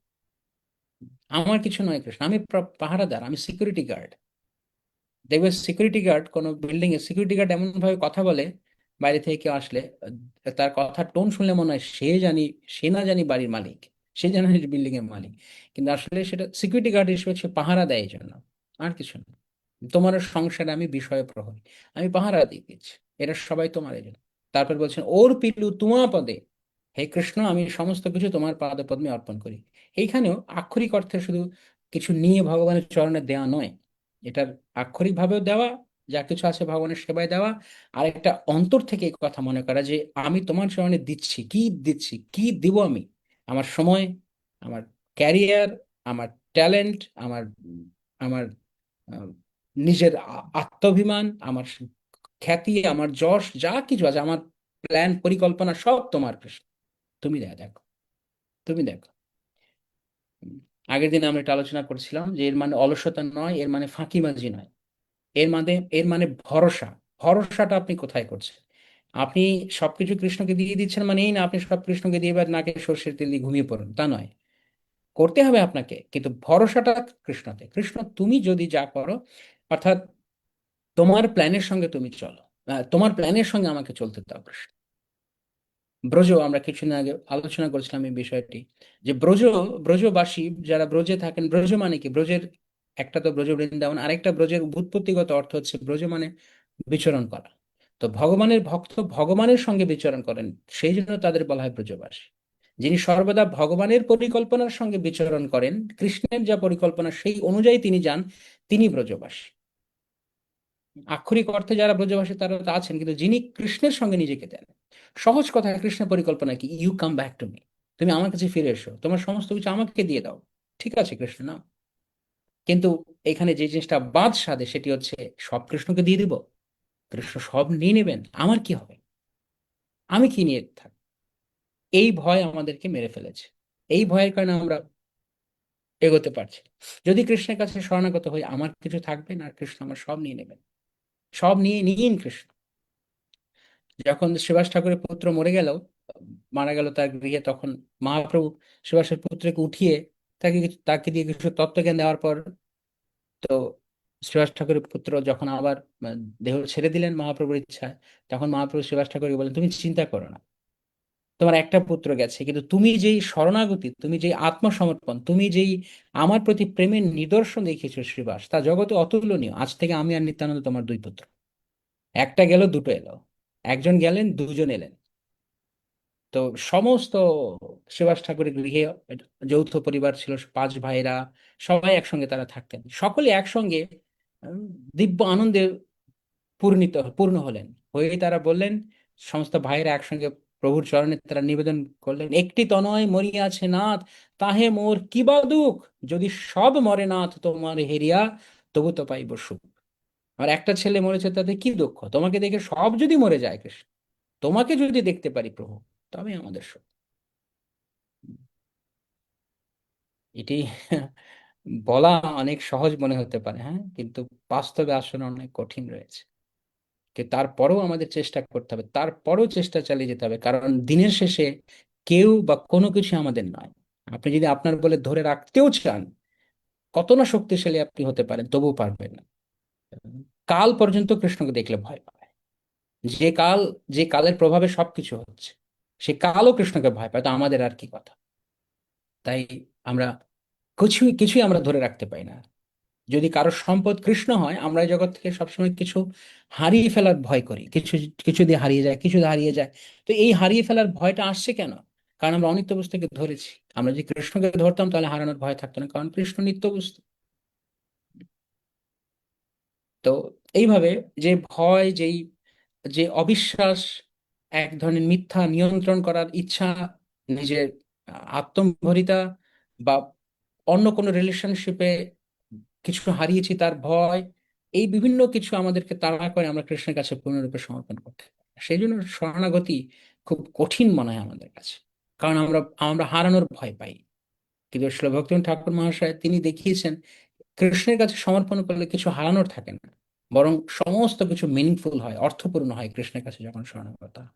[SPEAKER 1] আমার কিছু নয় কৃষ্ণ, আমি পাহারাদার, আমি সিকিউরিটি গার্ড। দেখবে সিকিউরিটি গার্ড কোনো বিল্ডিং এ, সিকিউরিটি গার্ড এমন ভাবে কথা বলে, বাইরে থেকে কেউ আসলে তার কথার টোন শুনলে মনে হয় সে জানি, সে না জানি বাড়ির মালিক, সে জানি বিল্ডিং এর মালিক। কিন্তু আসলে সেটা সিকিউরিটি গার্ড হিসেবে সে পাহারা দেয় এই জন্য, আর কিছু না। তোমার সংসারে আমি বিষয় প্রহরী, আমি পাহারা দিয়ে দিচ্ছি, এরা সবাই তোমার এই জন্য। তারপর বলছেন ওর পিলু তোমা পদে, হে কৃষ্ণ আমি সমস্ত কিছু তোমার পাদ পদ্মে অর্পণ করি। এইখানেও আক্ষরিক অর্থে শুধু কিছু নিয়ে ভগবানের চরণে দেওয়া নয়। এটার আক্ষরিক ভাবেও দেওয়া, যা কিছু আছে ভগবানের সেবায় দেওয়া। আর একটা অন্তর থেকে এই কথা মনে করা যে আমি তোমার চরণে দিচ্ছি, কি দিচ্ছি, কি দিব আমি? আমার সময়, আমার ক্যারিয়ার, আমার ট্যালেন্ট, আমার আহ, নিজের আত্মাভিমান, আমার খ্যাতি, আমার যশ, যা কিছু আছে, আমার প্ল্যান পরিকল্পনা সব তোমার কৃষ্ণ। তুমি দেখো, তুমি দেখো। উম, আগের দিন আমরা এটা আলোচনা করছিলাম যে এর মানে অলসতা নয়, এর মানে ফাঁকিবাজি নয়, এর মানে ভরসা। ভরসাটা আপনি কোথায় করছেন? আপনি সবকিছু কৃষ্ণকে দিয়ে দিচ্ছেন মানে এই না আপনি সব কৃষ্ণকে দিয়ে এবার নাকে সর্ষের তেল দিয়ে ঘুমিয়ে পড়ুন, তা নয়। করতে হবে আপনাকে, কিন্তু ভরসাটা কৃষ্ণতে। কৃষ্ণ তুমি যদি যা করো, অর্থাৎ তোমার প্ল্যানের সঙ্গে তুমি চলো, তোমার প্ল্যানের সঙ্গে আমাকে চলতে দাও কৃষ্ণ। ব্রজ, আমরা কিছুদিন আগে আলোচনা করেছিলাম এই বিষয়টি, যে ব্রজবাসী যারা ব্রজে থাকেন, ব্রজ মানে কি? ব্রজের একটা তো ব্রজ বৃন্দাবন, আরেকটা ব্রজের ব্যুৎপত্তিগত অর্থ হচ্ছে ব্রজ মানে বিচরণ করা। তো ভগবানের ভক্ত ভগবানের সঙ্গে বিচরণ করেন, সেই জন্য তাদের বলা হয় ব্রজবাসী। যিনি সর্বদা ভগবানের পরিকল্পনার সঙ্গে বিচরণ করেন, কৃষ্ণের যা পরিকল্পনা সেই অনুযায়ী তিনি যান, তিনি ব্রজবাসী। আক্ষরিক অর্থে যারা ব্রজবাসী তারা তো আছেন, কিন্তু যিনি কৃষ্ণের সঙ্গে নিজেকে দেন। সহজ কথা, কৃষ্ণের পরিকল্পনা কি? You come back to me, তুমি আমার কাছে ফিরে এসো, তোমার সমস্ত কিছু আমাকে দিয়ে দাও। ঠিক আছে কৃষ্ণ নাও। কিন্তু এখানে যে জিনিসটা বাদ সাধে সেটি হচ্ছে, সব কৃষ্ণকে দিয়ে দিব? কৃষ্ণ সব নিয়ে নেবেন, আমার কি হবে? আমি কি নিয়ে থাক? এই ভয় আমাদেরকে মেরে ফেলেছে। এই ভয়ের কারণে আমরা এগোতে পারছি না। যদি কৃষ্ণের কাছে শরণাগত হই, আমার কিছু থাকবে না, আর কৃষ্ণ আমার সব নিয়ে নেবেন। সব নিয়ে নিন কৃষ্ণ। যখন সুভাষ ঠাকুরের পুত্র মরে গেল, মারা গেল তার গৃহে, তখন মহাপ্রভু সুভাষের পুত্রকে উঠিয়ে তাকে দিয়ে কিছু তত্ত্বজ্ঞান দেওয়ার পর, তো সুভাষ ঠাকুরের পুত্র যখন আবার দেহ ছেড়ে দিলেন মহাপ্রভুর ইচ্ছায়, তখন মহাপ্রভু সুভাষ ঠাকুরকে বলেন, তুমি চিন্তা করো না, তোমার একটা পুত্র গেছে, কিন্তু তুমি যেই শরণাগতি, তুমি যেই আত্মসমর্পণ, তুমি যেই আমার প্রতি প্রেমের নিদর্শন দেখিয়েছো শ্রীবাস, তা জগতে অতুলনীয়। আজ থেকে আমি আর নিত্যানন্দ তোমার দুই পুত্র। একটা গেল, দুটো এলো। একজন গেলেন, দুজন এলেন। তো সমস্ত সুভাষ ঠাকুরের গৃহে যৌথ পরিবার ছিল, পাঁচ ভাইরা, সবাই একসঙ্গে তারা থাকতেন, সকলে একসঙ্গে উম, দিব্য আনন্দে পূর্ণ হলেন। হয়ে তারা বললেন, সমস্ত ভাইরা একসঙ্গে প্রভুর চরণে তারা নিবেদন করলেন, একটি তনয় মরিয়াছে নাথ, তাহে মোর কি বা দুঃখ, যদি সব মরে নাথ তোমার হেরিয়া, তবু তো পাইব সুখ। আর একটা ছেলে মরেছে, তাতে কি দুঃখ? তোমাকে দেখে সব যদি মরে যায় কৃষ্ণ, তোমাকে যদি দেখতে পারি প্রভু, তবে আমাদের সুখ। এটি বলা অনেক সহজ মনে হতে পারে, হ্যাঁ, কিন্তু বাস্তবে আসলে অনেক কঠিন রয়েছে। কিন্তু তারপরেও আমাদের চেষ্টা করতে হবে, তারপরেও চেষ্টা চালিয়ে যেতে হবে, কারণ দিনের শেষে কেউ বা কোনো কিছু আমাদের নয়। আপনি যদি আপনার বলে ধরে রাখতেও চান, কত না শক্তিশালী আপনি হতে পারেন, তবুও পারবেন না। কাল পর্যন্ত কৃষ্ণকে দেখলে ভয় পায়। যে কাল, যে কালের প্রভাবে সবকিছু হচ্ছে, সে কালও কৃষ্ণকে ভয় পায়, তো আমাদের আর কি কথা? তাই আমরা কিছুই কিছুই আমরা ধরে রাখতে পাই না। যদি কারো সম্পদ কৃষ্ণ হয়, আমরা এই জগৎ থেকে সবসময় কিছু হারিয়ে ফেলার ভয় করি, কিছু কিছু দিয়ে হারিয়ে যায়, কিছু দিয়ে হারিয়ে যায়। তো এই হারিয়ে ফেলার ভয়টা আসছে কেন? কারণ আমরা অনিত্য বস্তুকে ধরেছি। আমরা যদি কৃষ্ণকে ধরতাম তাহলে হারানোর ভয় থাকতো না, কারণ কৃষ্ণ নিত্য বস্তু। তো এইভাবে যে ভয়, যে অবিশ্বাস, এক ধরনের মিথ্যা নিয়ন্ত্রণ করার ইচ্ছা, নিজের আত্মম্ভরিতা, বা অন্য কোনো রিলেশনশিপে কিছু হারিয়েছি তার ভয়, এই বিভিন্ন কিছু আমাদেরকে তাড়া করে আমরা কৃষ্ণের কাছে পূর্ণরূপে সমর্পণ করতে পারি না। সেই জন্য শরণাগতি খুব কঠিন মনে হয় আমাদের কাছে, কারণ আমরা আমরা হারানোর ভয় পাই। কিন্তু শ্রী ভক্তিনাথ ঠাকুর মহাশয় তিনি দেখিয়েছেন, কৃষ্ণের কাছে সমর্পণ করলে কিছু হারানোর থাকে না, বরং সমস্ত কিছু মিনিংফুল হয়, অর্থপূর্ণ হয় কৃষ্ণের কাছে যখন শরণাগত হয়।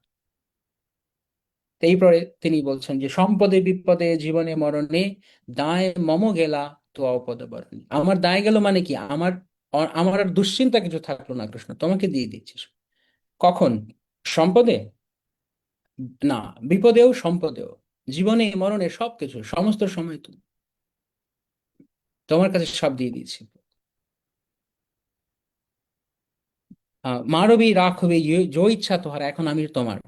[SPEAKER 1] তো এইপরে তিনি বলছেন যে সম্পদে বিপদে জীবনে মরণে, দায় মম গেলা তো অপদ বরণে। আমার দায় গেল মানে কি? আমার আর দুশ্চিন্তা কিছু থাকলো না কৃষ্ণ, তোমাকে দিয়ে দিচ্ছিস। কখন? সম্পদে না, বিপদেও সম্পদেও, জীবনে মরণে সবকিছু, সমস্ত সময় তুমি, তোমার কাছে সব দিয়ে দিয়েছি। মারবি রাখবে যো ইচ্ছা তোহার, এখন আমি তোমার।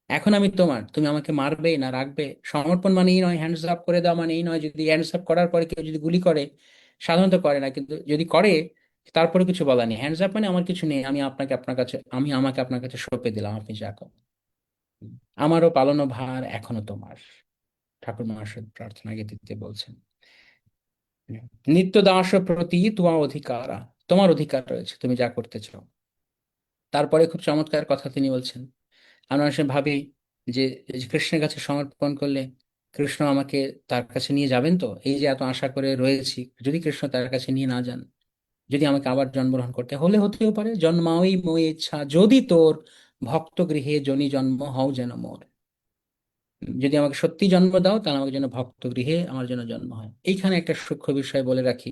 [SPEAKER 1] এখন আমি তোমার, তুমি আমাকে মারবে না রাখবে। সমর্পণ মানে এই নয়, হ্যান্ডস আপ করে দাও মানে এই নয়, যদি হ্যান্ডস আপ করার পরে কেউ যদি গুলি করে, সাধারণত করে না, কিন্তু যদি করে তারপরে কিছু বলা নেই, হ্যান্ডস আপ মানে আমার কিছু নেই, আমি আমাকে আপনার কাছে সঁপে দিলাম, আপনি যা করেন। আমারও পালনো ভার এখনো তোমার, ঠাকুর মহাশয় প্রার্থনা গীতিতে বলছেন। নিত্য দাস প্রতি তোমার অধিকারা, তোমার অধিকার রয়েছে, তুমি যা করতে চাও। তারপরে খুব চমৎকার কথা তিনি বলছেন, আমরা অনেক সময় ভাবি যে এই যে কৃষ্ণের কাছে সমর্পণ করলে কৃষ্ণ আমাকে তার কাছে নিয়ে যাবেন, তো এই যে এত আশা করে রয়েছি, যদি কৃষ্ণ তার কাছে নিয়ে না যান, যদি আমাকে আবার জন্মগ্রহণ করতে হলে হতেও পারে, জন্মাওই মই ইচ্ছা যদি তোর, ভক্ত গৃহে জনি জন্ম হও যেন মোর। যদি আমাকে সত্যি জন্ম দাও তাহলে আমাকে যেন ভক্ত গৃহে আমার জন্য জন্ম হয়। এইখানে একটা সূক্ষ্ম বিষয় বলে রাখি,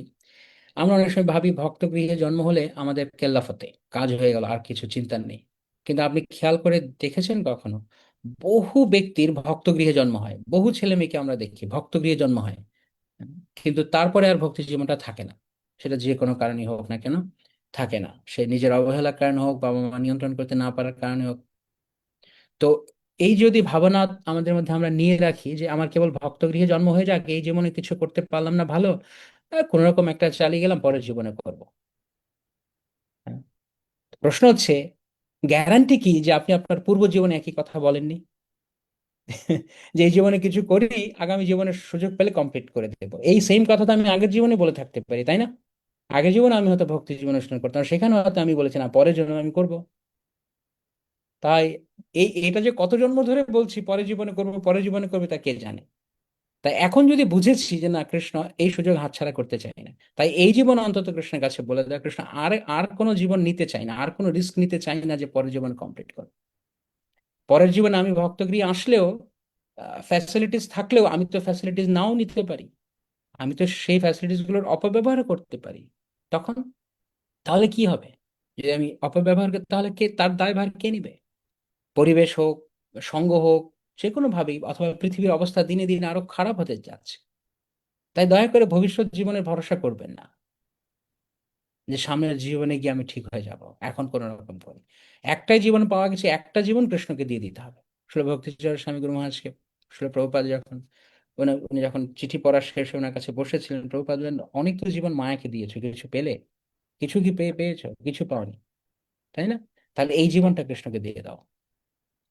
[SPEAKER 1] আমরা অনেক সময় ভাবি ভক্ত গৃহে জন্ম হলে আমাদের কেল্লাফতে কাজ হয়ে গেল, আর কিছু চিন্তার নেই। কিন্তু আপনি খেয়াল করে দেখেছেন কখনো, বহু ব্যক্তির ভক্ত গৃহে জন্ম হয়, বহু ছেলে মেয়েকে আমরা দেখি ভক্ত গৃহে জন্ম হয়, কিন্তু তারপরে আর ভক্তি জীবনটা থাকে না। সেটা যে কোনো কারণে হোক না কেন, থাকে না। সে নিজের অবহেলার কারণে হোক, বাবা মা নিয়ন্ত্রণ করতে না পারার কারণে হোক। তো এই যদি ভাবনা আমাদের মধ্যে আমরা নিয়ে রাখি যে আমার কেবল ভক্ত গৃহে জন্ম হয়ে যাক, এই জীবনে কিছু করতে পারলাম না ভালো, কোনো রকম একটা চালিয়ে গেলাম, পরের জীবনে করব। হ্যাঁ। প্রশ্ন হচ্ছে, গ্যারান্টি কি যে আপনি আপনার পূর্ব জীবনে একই কথা বলেননি? যে এই জীবনে কিছু করি, আগামী জীবনে সুযোগ পেলে কমপ্লিট করে দেবো, এই সেম কথা তো আমি আগের জীবনে বলে থাকতে পারি, তাই না? আগের জীবনে আমি হয়তো ভক্তি জীবন অনুষ্ঠান করতাম, সেখানে হয়তো আমি বলেছি না পরের জন্য আমি করব। তাই এটা যে কত জন্ম ধরে বলছি পরের জীবনে করবো পরের জীবনে করবে, তা কে জানে। তাই এখন যদি বুঝেছি যে না, কৃষ্ণ এই সুযোগ হাতছাড়া করতে চাই না, তাই এই জীবন অন্তত কৃষ্ণের কাছে বলে দেয়, কৃষ্ণ আর আর কোনো জীবন নিতে চাই না, আর কোনো রিস্ক নিতে চাই না যে পরের জীবন কমপ্লিট করো। পরের জীবনে আমি ভক্তগৃহে আসলেও, ফ্যাসিলিটিস থাকলেও আমি তো ফ্যাসিলিটিস নাও নিতে পারি, আমি তো সেই ফ্যাসিলিটিস গুলোর অপব্যবহার করতে পারি। তখন তাহলে কি হবে? যদি আমি অপব্যবহার করি তাহলে কে তার দায়ভার কে নিবে? পরিবেশ হোক, সঙ্গ হোক, যে কোনো ভাবেই, অথবা পৃথিবীর অবস্থা দিনে দিনে আরো খারাপ হতে যাচ্ছে। তাই দয়া করে ভবিষ্যৎ জীবনের ভরসা করবেন না, যে সামনের জীবনে গিয়ে আমি ঠিক হয়ে যাব, এখন কোন রকম করি। একটাই জীবন পাওয়া গেছে, একটা জীবন কৃষ্ণকে দিয়ে দিতে হবে। শিল ভক্তিচরণ স্বামী গুরু মহারাজকে, শিল প্রভুপাদ যখন উনি যখন চিঠি পড়া শেষে ওনার কাছে বসেছিলেন, প্রভুপাদ বললেন, অনেক তো জীবন মায়াকে দিয়েছো, কিছু পেলে? কিছু কি পেয়েছো? কিছু পাওনি, তাই না? তাহলে এই জীবনটা কৃষ্ণকে দিয়ে দাও,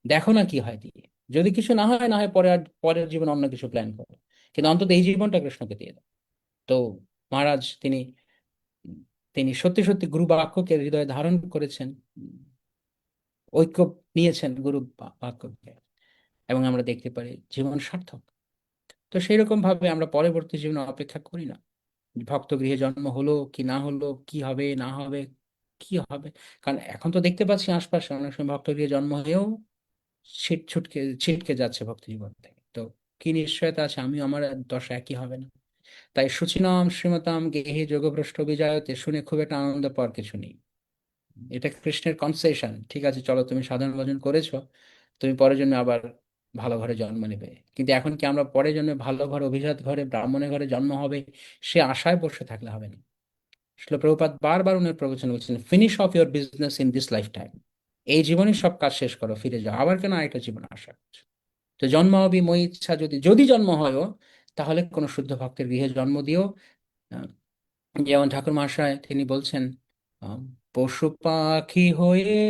[SPEAKER 1] দেখো না কি হয় দিয়ে। যদি কিছু না হয়, না হয় পরে, আর পরের জীবন অন্য কিছু প্ল্যান করো, কিন্তু অন্তত এই জীবনটা কৃষ্ণকে দিয়ে দাও। তো মহারাজ তিনি সত্যি সত্যি গুরু বাক্যকে হৃদয়ে ধারণ করেছেন, ঐক্য নিয়েছেন গুরু বাক্যকে, এবং আমরা দেখতে পারি জীবন সার্থক। তো সেই রকম ভাবে আমরা পরবর্তী জীবনে অপেক্ষা করি না, ভক্ত গৃহে জন্ম হলো কি না হলো, কি হবে না হবে, কি হবে। কারণ এখন তো দেখতে পাচ্ছি আশপাশে অনেক সময় ভক্ত গৃহে জন্ম হয়েও ছিটকে যাচ্ছে ভক্তি জীবন থেকে। তো কি নিশ্চয়তা আছে আমি আমার দশা একই হবে না? তাই শুচিনাম শ্রীমতাম গেহে যোগভ্রষ্ট বিজয়তে শুনে খুব একটা আনন্দ পাওয়ার কিছু নেই। এটা কৃষ্ণের কনসেশন, ঠিক আছে চলো তুমি সাধন ভজন করেছো, তুমি পরের জন্য আবার ভালো ঘরে জন্ম নেবে। কিন্তু এখন কি আমরা পরের জন্য ভালো ঘরে, অভিজাত ঘরে, ব্রাহ্মণের ঘরে জন্ম হবে সে আশায় বসে থাকলে হবে না। শিল প্রভুপাদ বারবার উনার প্রবচন বলছেন, finish of your business in this life time, এই জীবনে সব কাজ শেষ করো, ফিরে যাও, আবার কেন আরেকটা জীবন আশা করছো? তো জন্ম হবে মই ইচ্ছা যদি যদি জন্ম হয়ও, তাহলে কোনো শুদ্ধ ভক্তের গৃহে জন্ম দিও। আহ, যেমন ঠাকুর মহাশয় তিনি বলছেন, আম, পশু পাখি হয়ে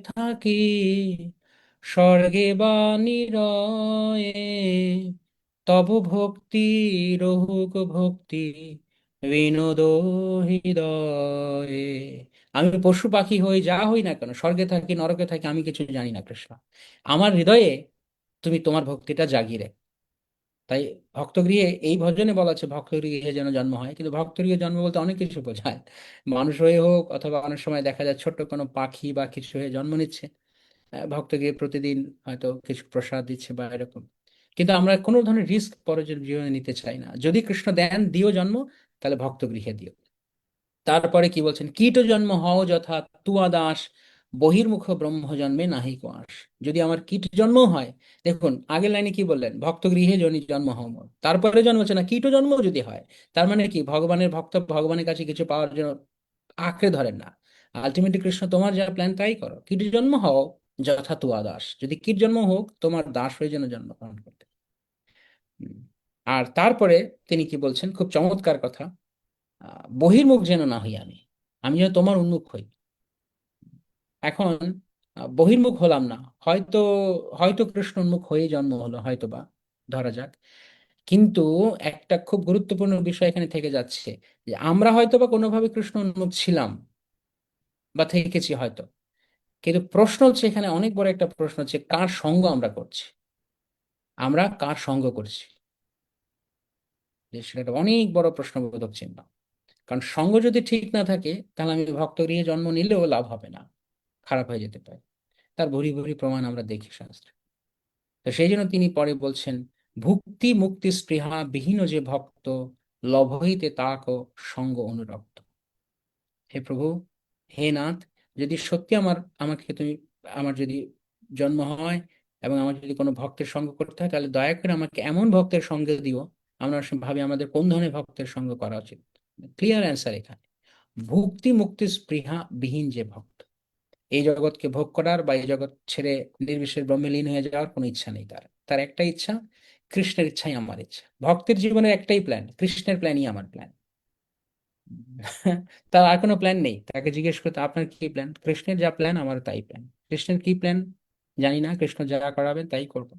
[SPEAKER 1] থাকি স্বর্গে বা নিরয়ে, তব ভক্তি রহুক ভক্তি বিনোদ হৃদয়ে। আমি পশু পাখি হই, যা হই না কেন, স্বর্গে থাকি নরকে থাকি, আমি কিছু জানি না কৃষ্ণ, আমার হৃদয়ে তুমি তোমার ভক্তিটা জাগিয়ে রেখো। তাই ভক্তগৃহে এই ভজনে বলা আছে ভক্তগৃহে যেন জন্ম হয়, কিন্তু ভক্তগৃহে জন্ম বলতে অনেক কিছু বোঝায়, মানুষ হয়ে হোক, অথবা অনেক সময় দেখা যায় ছোট্ট কোনো পাখি বা কিছু হয়ে জন্ম নিচ্ছে, ভক্তগৃহে প্রতিদিন হয়তো কিছু প্রসাদ দিচ্ছে বা এরকম। কিন্তু আমরা কোনো ধরনের রিস্ক পরের জীবনে নিতে চাই না, যদি কৃষ্ণ দেন দিও জন্ম, তাহলে ভক্তগৃহে দিও। তারপরে কি বলছেন, কীট জন্ম হও যথা তুয়া দাস, বহির্মুখ ব্রহ্ম জন্মে নাহি কো আস। যদি আমার কীট জন্ম হয়, দেখুন আগের লাইনে কি বললেন, ভক্ত গৃহে জনি জন্ম হও মোর, তারপরে জন্ম হচ্ছে না কীট জন্ম যদি হয়, তার মানে কি ভগবানের ভক্ত ভগবানের কাছে কিছু পাওয়ার জন্য আঁকড়ে ধরেন না। আলটিমেটলি কৃষ্ণ তোমার যা প্ল্যান তাই করো, কীট জন্ম হও যথা তুয়া দাস, যদি কীট জন্ম হোক তোমার দাস হয়ে যেন জন্মগ্রহণ করতে। হুম। আর তারপরে তিনি কি বলছেন, খুব চমৎকার কথা, বহির্মুখ যেন না হই আমি, আমি যেন তোমার উন্মুখ হই। এখন বহির্মুখ হলাম না, হয়তো হয়তো কৃষ্ণ উন্মুখ হয়ে জন্ম হলো, হয়তো বা, ধরা যাক। কিন্তু একটা খুব গুরুত্বপূর্ণ বিষয় এখানে থেকে যাচ্ছে, যে আমরা হয়তো বা কোনোভাবে কৃষ্ণ উন্মুখ ছিলাম বা থেকেছি হয়তো, কিন্তু প্রশ্ন হচ্ছে, এখানে অনেক বড় একটা প্রশ্ন হচ্ছে, কার সঙ্গ আমরা করছি, আমরা কার সঙ্গ করছি। যে সেটা একটা অনেক বড় প্রশ্নবোধক চিহ্ন। কারণ সঙ্গ যদি ঠিক না থাকে, তাহলে আমি ভক্ত গৃহে জন্ম নিলেও লাভ হবে না, খারাপ হয়ে যেতে পারে। তার ভুরি ভুরি প্রমাণ আমরা দেখি শাস্ত্রে। তো সেই জন্য তিনি পরে বলছেন, ভুক্তি মুক্তি স্পৃহা বিহীন যে ভক্ত, লভইতে তাক সঙ্গ অনুরক্ত। হে প্রভু, হে নাথ, যদি সত্যি আমাকে তুমি, আমার যদি জন্ম হয় এবং আমার যদি কোনো ভক্তের সঙ্গ করতে হয়, তাহলে দয়া করে আমাকে এমন ভক্তের সঙ্গে দিও। আমরা ভাবি আমাদের কোন ধরনের ভক্তের সঙ্গ করা উচিত। ক্লিয়ার অ্যান্সার এখানে, ভুক্তি মুক্তি স্পৃহা বিহীন যে ভক্ত, এই জগৎকে ভোগ করার বা এই জগৎ ছেড়ে নির্বিশেষ ব্রহ্মে লীন হয়ে যাওয়ার কোনো ইচ্ছা নেই তার। তার একটাই ইচ্ছা, কৃষ্ণের ইচ্ছাই আমার ইচ্ছা। ভক্তের জীবনের একটাই প্ল্যান, কৃষ্ণের প্ল্যানই আমার প্ল্যান। তার আর কোনো প্ল্যান নেই। তাকে জিজ্ঞেস করতে, আপনার কি প্ল্যান? কৃষ্ণের যা প্ল্যান আমার তাই প্ল্যান। কৃষ্ণের কি প্ল্যান জানি না, কৃষ্ণ যা করাবেন তাই করব।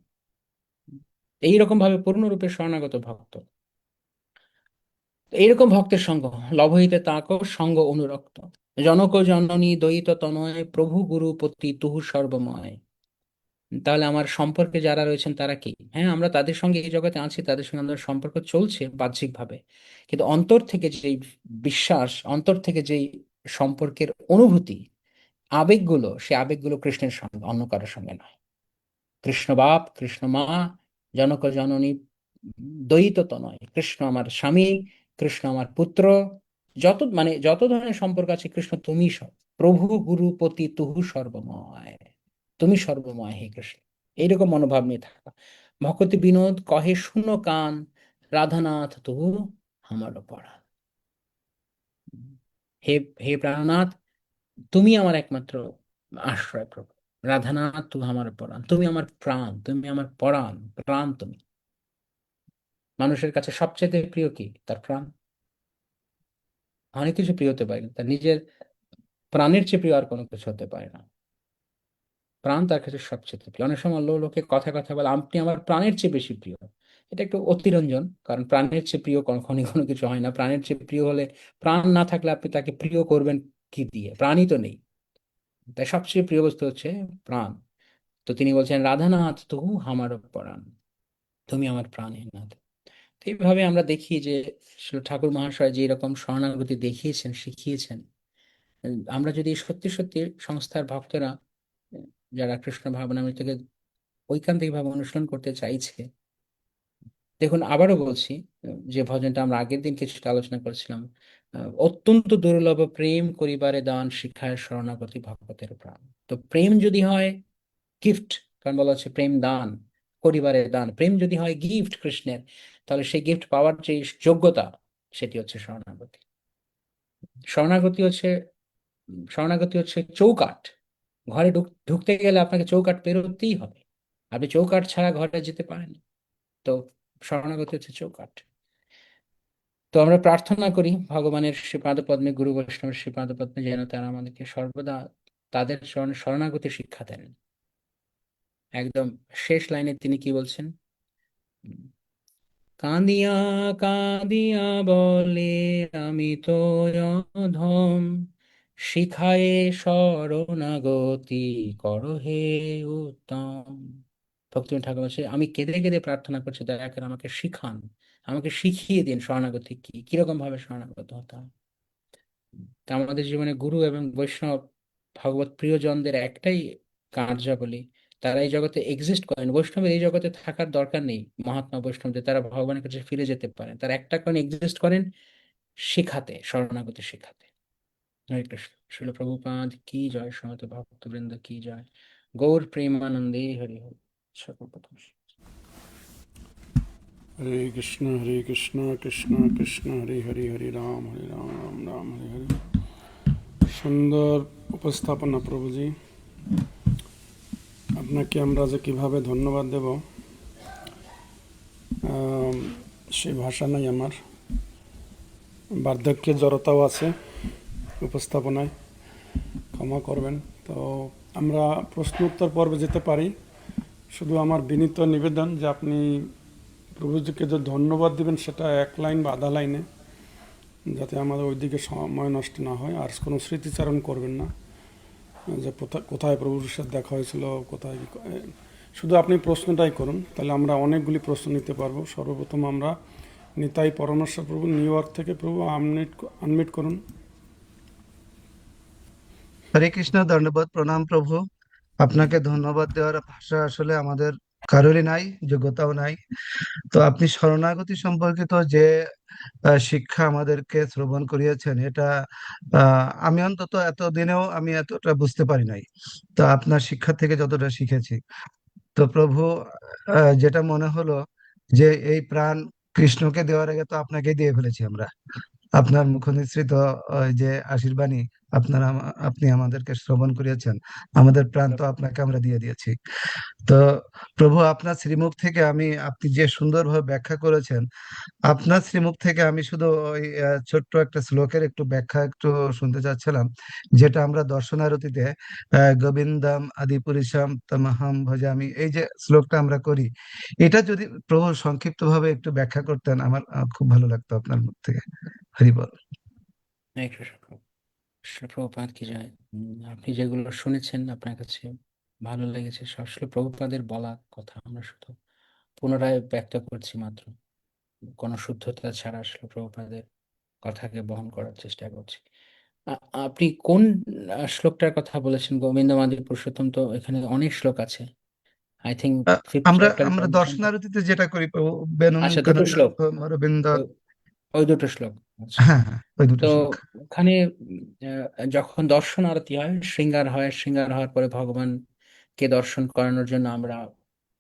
[SPEAKER 1] এইরকম ভাবে পূর্ণরূপে শরণাগত ভক্ত, এইরকম ভক্তের সঙ্গ, লভ হইতে তাকো সঙ্গ অনুরক্ত, জনক জননী দ্বৈত তনয়, প্রভু গুরু পতি তুহু সর্বময়। তাহলে আমার সম্পর্কে যারা রয়েছেন তারা কি? হ্যাঁ, আমরা তাদের সঙ্গে এই জগতে আছি, তাদের সঙ্গে আমাদের সম্পর্ক চলছে বাহ্যিকভাবে, কিন্তু অন্তর থেকে যেই বিশ্বাস, অন্তর থেকে যেই সম্পর্কের অনুভূতি, আবেগগুলো, সে আবেগগুলো কৃষ্ণের সঙ্গে, অন্য কারোর সঙ্গে নয়। কৃষ্ণ বাপ, কৃষ্ণ মা, জনক জননী দ্বৈত তনয়, কৃষ্ণ আমার স্বামী, কৃষ্ণ আমার পুত্র, যত ধরনের সম্পর্ক আছে, কৃষ্ণ তুমি সব, প্রভু গুরু পতি তুহু সর্বময়, তুমি সর্বময় হে কৃষ্ণ। এইরকম মনোভাব নিয়ে থাকা। ভকতি বিনোদ কহে শুনো কান, রাধানাথ তবু আমার পরাণ। হে হে প্রাণনাথ, তুমি আমার একমাত্র আশ্রয় প্রভু। রাধানাথ তুমি আমার পরাণ, তুমি আমার প্রাণ, তুমি আমার পরাণ, প্রাণ তুমি। মানুষের কাছে সবচেয়ে প্রিয় কি? তার প্রাণ। অনেক কিছু প্রিয় হতে পারে না, তার নিজের প্রাণের চেয়ে প্রিয় আর কোনো কিছু হতে পারে না। প্রাণ তার কাছে সবচেয়ে প্রিয়। অনেক সময় লোকে কথা কথা বলে, আপনি আমার প্রাণের চেয়ে বেশি প্রিয়। এটা একটু অতিরঞ্জন, কারণ প্রাণের চেয়ে প্রিয় কখনই কোনো কিছু হয় না। প্রাণের চেয়ে প্রিয় হলে, প্রাণ না থাকলে আপনি তাকে প্রিয় করবেন কি দিয়ে? প্রাণই তো নেই। তাই সবচেয়ে প্রিয় বস্তু হচ্ছে প্রাণ। তো তিনি বলছেন, রাধানাথ তহু আমার পরাণ, তুমি আমার প্রাণের নাথ। তো এইভাবে আমরা দেখি যে শিল ঠাকুর মহাশয় যে এরকম শরণাগতি দেখিয়েছেন, শিখিয়েছেন, আমরা যদি সত্যি সত্যি সংস্থার ভক্তরা, উম, যারা কৃষ্ণ ভাবনামৃতকে ঐকান্তিক ভাবে অনুশীলন করতে চাইছে, দেখুন আবারও বলছি, যে ভজনটা আমরা আগের দিন কিছুটা আলোচনা করেছিলাম, অত্যন্ত দুর্লভ প্রেম করিবারে দান, শিখায় শরণাগতি ভক্তের প্রাণ। তো প্রেম যদি হয় গিফট, কারণ বলা হচ্ছে প্রেম দান, করিবারে দান, প্রেম যদি হয় গিফট কৃষ্ণের, তাহলে সেই গিফট পাওয়ার যে যোগ্যতা, সেটি হচ্ছে শরণাগতি। শরণাগতি হচ্ছে শরণাগতি হচ্ছে চৌকাঠ। ঘরে ঢুকতে গেলে আপনাকে চৌকাঠ পেরোতেই হবে। আপনি চৌকাঠ ছাড়া ঘরে যেতে পারেন না। তো শরণাগতি হচ্ছে চৌকাঠ। তো আমরা প্রার্থনা করি ভগবানের শ্রীপাদ পদ্মে, গুরু বৈষ্ণবের শ্রীপাদ পদ্মে, যেন তারা আমাদেরকে সর্বদা তাদের শরণাগতি শিক্ষা দেন। একদম শেষ লাইনে তিনি কি বলছেন? কাঁদিয়া কাঁদিয়া বলে, আমি তো অধম, শিখায়ে শরণাগতি করো হে উত্তম। ভক্তিনাথ ঠাকুর বলছে, আমি কেঁদে কেঁদে প্রার্থনা করছি, দয়া করে আমাকে শিখান, আমাকে শিখিয়ে দিন শরণাগতি কি, কিরকম ভাবে শরণাগত হতে হয়। তা আমাদের জীবনে গুরু এবং বৈষ্ণব, ভগবত প্রিয়জনদের একটাই কার্যাবলী, তারা এই জগতে এক্সিস্ট করেন। বৈষ্ণবের এই জগতে থাকার দরকার নেই, মহাত্মা বৈষ্ণবদের, তারা ভগবানের কাছে ফিরে যেতে পারেন। তারা একটা কারণে এক্সিস্ট করেন, শেখাতে, শরণাগতি শেখাতে। হরে কৃষ্ণ। শিল প্রভুপাদ কি জয়, সমবেত ভক্তবৃন্দ কি জয়, গৌর প্রেমানন্দে হরি হরি। সকল প্রথম।
[SPEAKER 2] হরে কৃষ্ণ কৃষ্ণ কৃষ্ণ হরে হরে, হরে রাম রাম রাম হরে হরে। সুন্দর উপস্থাপনা প্রভুজি। আপনাকে আমরা যে কিভাবে ধন্যবাদ দেব সেই ভাষা নাই আমার। বার্ধক্যের জড়তাও আছে উপস্থাপনায়, ক্ষমা করবেন। তো আমরা প্রশ্ন উত্তর পর্বে যেতে পারি। শুধু আমার বিনীত নিবেদন যে আপনি প্রভুজিকে যে ধন্যবাদ দিবেন সেটা এক লাইন বা আধা লাইনে, যাতে আমাদের ওইদিকে সময় নষ্ট না হয়। আর কোনো স্মৃতিচারণ করবেন না যে কোথায় প্রভুর সাথে দেখা হয়েছিল, কোথায় শুধু আপনি প্রশ্নটাই করুন, তাহলে আমরা অনেকগুলি প্রশ্ন নিতে পারবো। সর্বপ্রথম আমরা নিতাই পরমেশ্বর প্রভু, নিউ ইয়র্ক থেকে। প্রভু আনমিট করুন।
[SPEAKER 3] হরে কৃষ্ণ, দণ্ডবোধ প্রণাম প্রভু। আপনাকে ধন্যবাদ দেওয়ার ভাষা আসলে আমাদের কারোরই নাই, যোগ্যতাও নাই। তো আপনি শরণাগতি সম্পর্কিত যে শিক্ষা আমাদেরকে শ্রবণ করিয়েছেন, এটা আমি অন্তত এতদিনেও আমি এতটা বুঝতে পারি নাই। তো আপনার শিক্ষা থেকে যতটা শিখেছি, তো প্রভু, যেটা মনে হলো যে এই প্রাণ কৃষ্ণকে দেওয়ার আগে তো আপনাকেই দিয়ে ফেলেছি আমরা। আপনার মুখ নিঃসৃত যে আশীর্বাণী আপনি আমাদেরকে শ্রবণ করিয়েছেন, আমাদের প্রাণ তো আপনাকে আমরা দিয়ে দিয়েছি। তো প্রভু, আপনার শ্রীমুখ থেকে আপনি যে সুন্দরভাবে ব্যাখ্যা করেছেন, আপনার শ্রীমুখ থেকে আমি শুধু ওই ছোট্ট একটা শ্লোকের একটু ব্যাখ্যা একটু শুনতে চাচ্ছিলাম, যেটা আমরা দর্শনারতিতে গোবিন্দম আদিপুরুষম তমহম ভজামি, এই যে শ্লোকটা আমরা করি, এটা যদি প্রভু সংক্ষিপ্ত ভাবে একটু ব্যাখ্যা করতেন, আমার খুব ভালো লাগতো আপনার মুখ থেকে। হরি বল।
[SPEAKER 1] হরে কৃষ্ণ। প্রভুপাদ কি যায়, আপনি যেগুলো শুনেছেন আপনার কাছে ভালো লেগেছে, আসলে প্রভুপাদের বলা কথা আমরা শুধু পুনরায় ব্যক্ত করছি মাত্র, কোনো শুদ্ধতা ছাড়া আসলে প্রভুপাদের কথাকে বহন করার চেষ্টা করছি। আপনি কোন শ্লোকটার কথা বলেছেন? গোবিন্দমাদি পুরুষোত্তম, তো এখানে অনেক শ্লোক আছে। আই থিঙ্ক ফিফথ
[SPEAKER 3] আমরা
[SPEAKER 1] চ্যাপ্টারে
[SPEAKER 3] আমরা
[SPEAKER 1] পড়েছেন তো।
[SPEAKER 3] দর্শনারতিতে যেটা করি প্রভু, বেনুম
[SPEAKER 1] আচ্ছা, দুটো শ্লোক।
[SPEAKER 3] কনন্দাস অরবিন্দ।
[SPEAKER 1] ও- ওই দুটো শ্লোক। আচ্ছা।
[SPEAKER 3] হ্যাঁ, হ্যাঁ, ওই দুটো
[SPEAKER 1] তো
[SPEAKER 3] শ্লোক।
[SPEAKER 1] ওখানে যখন দর্শন আরতি হয়, শৃঙ্গার হয়, শৃঙ্গার হওয়ার পরে ভগবানকে দর্শন করানোর জন্য আমরা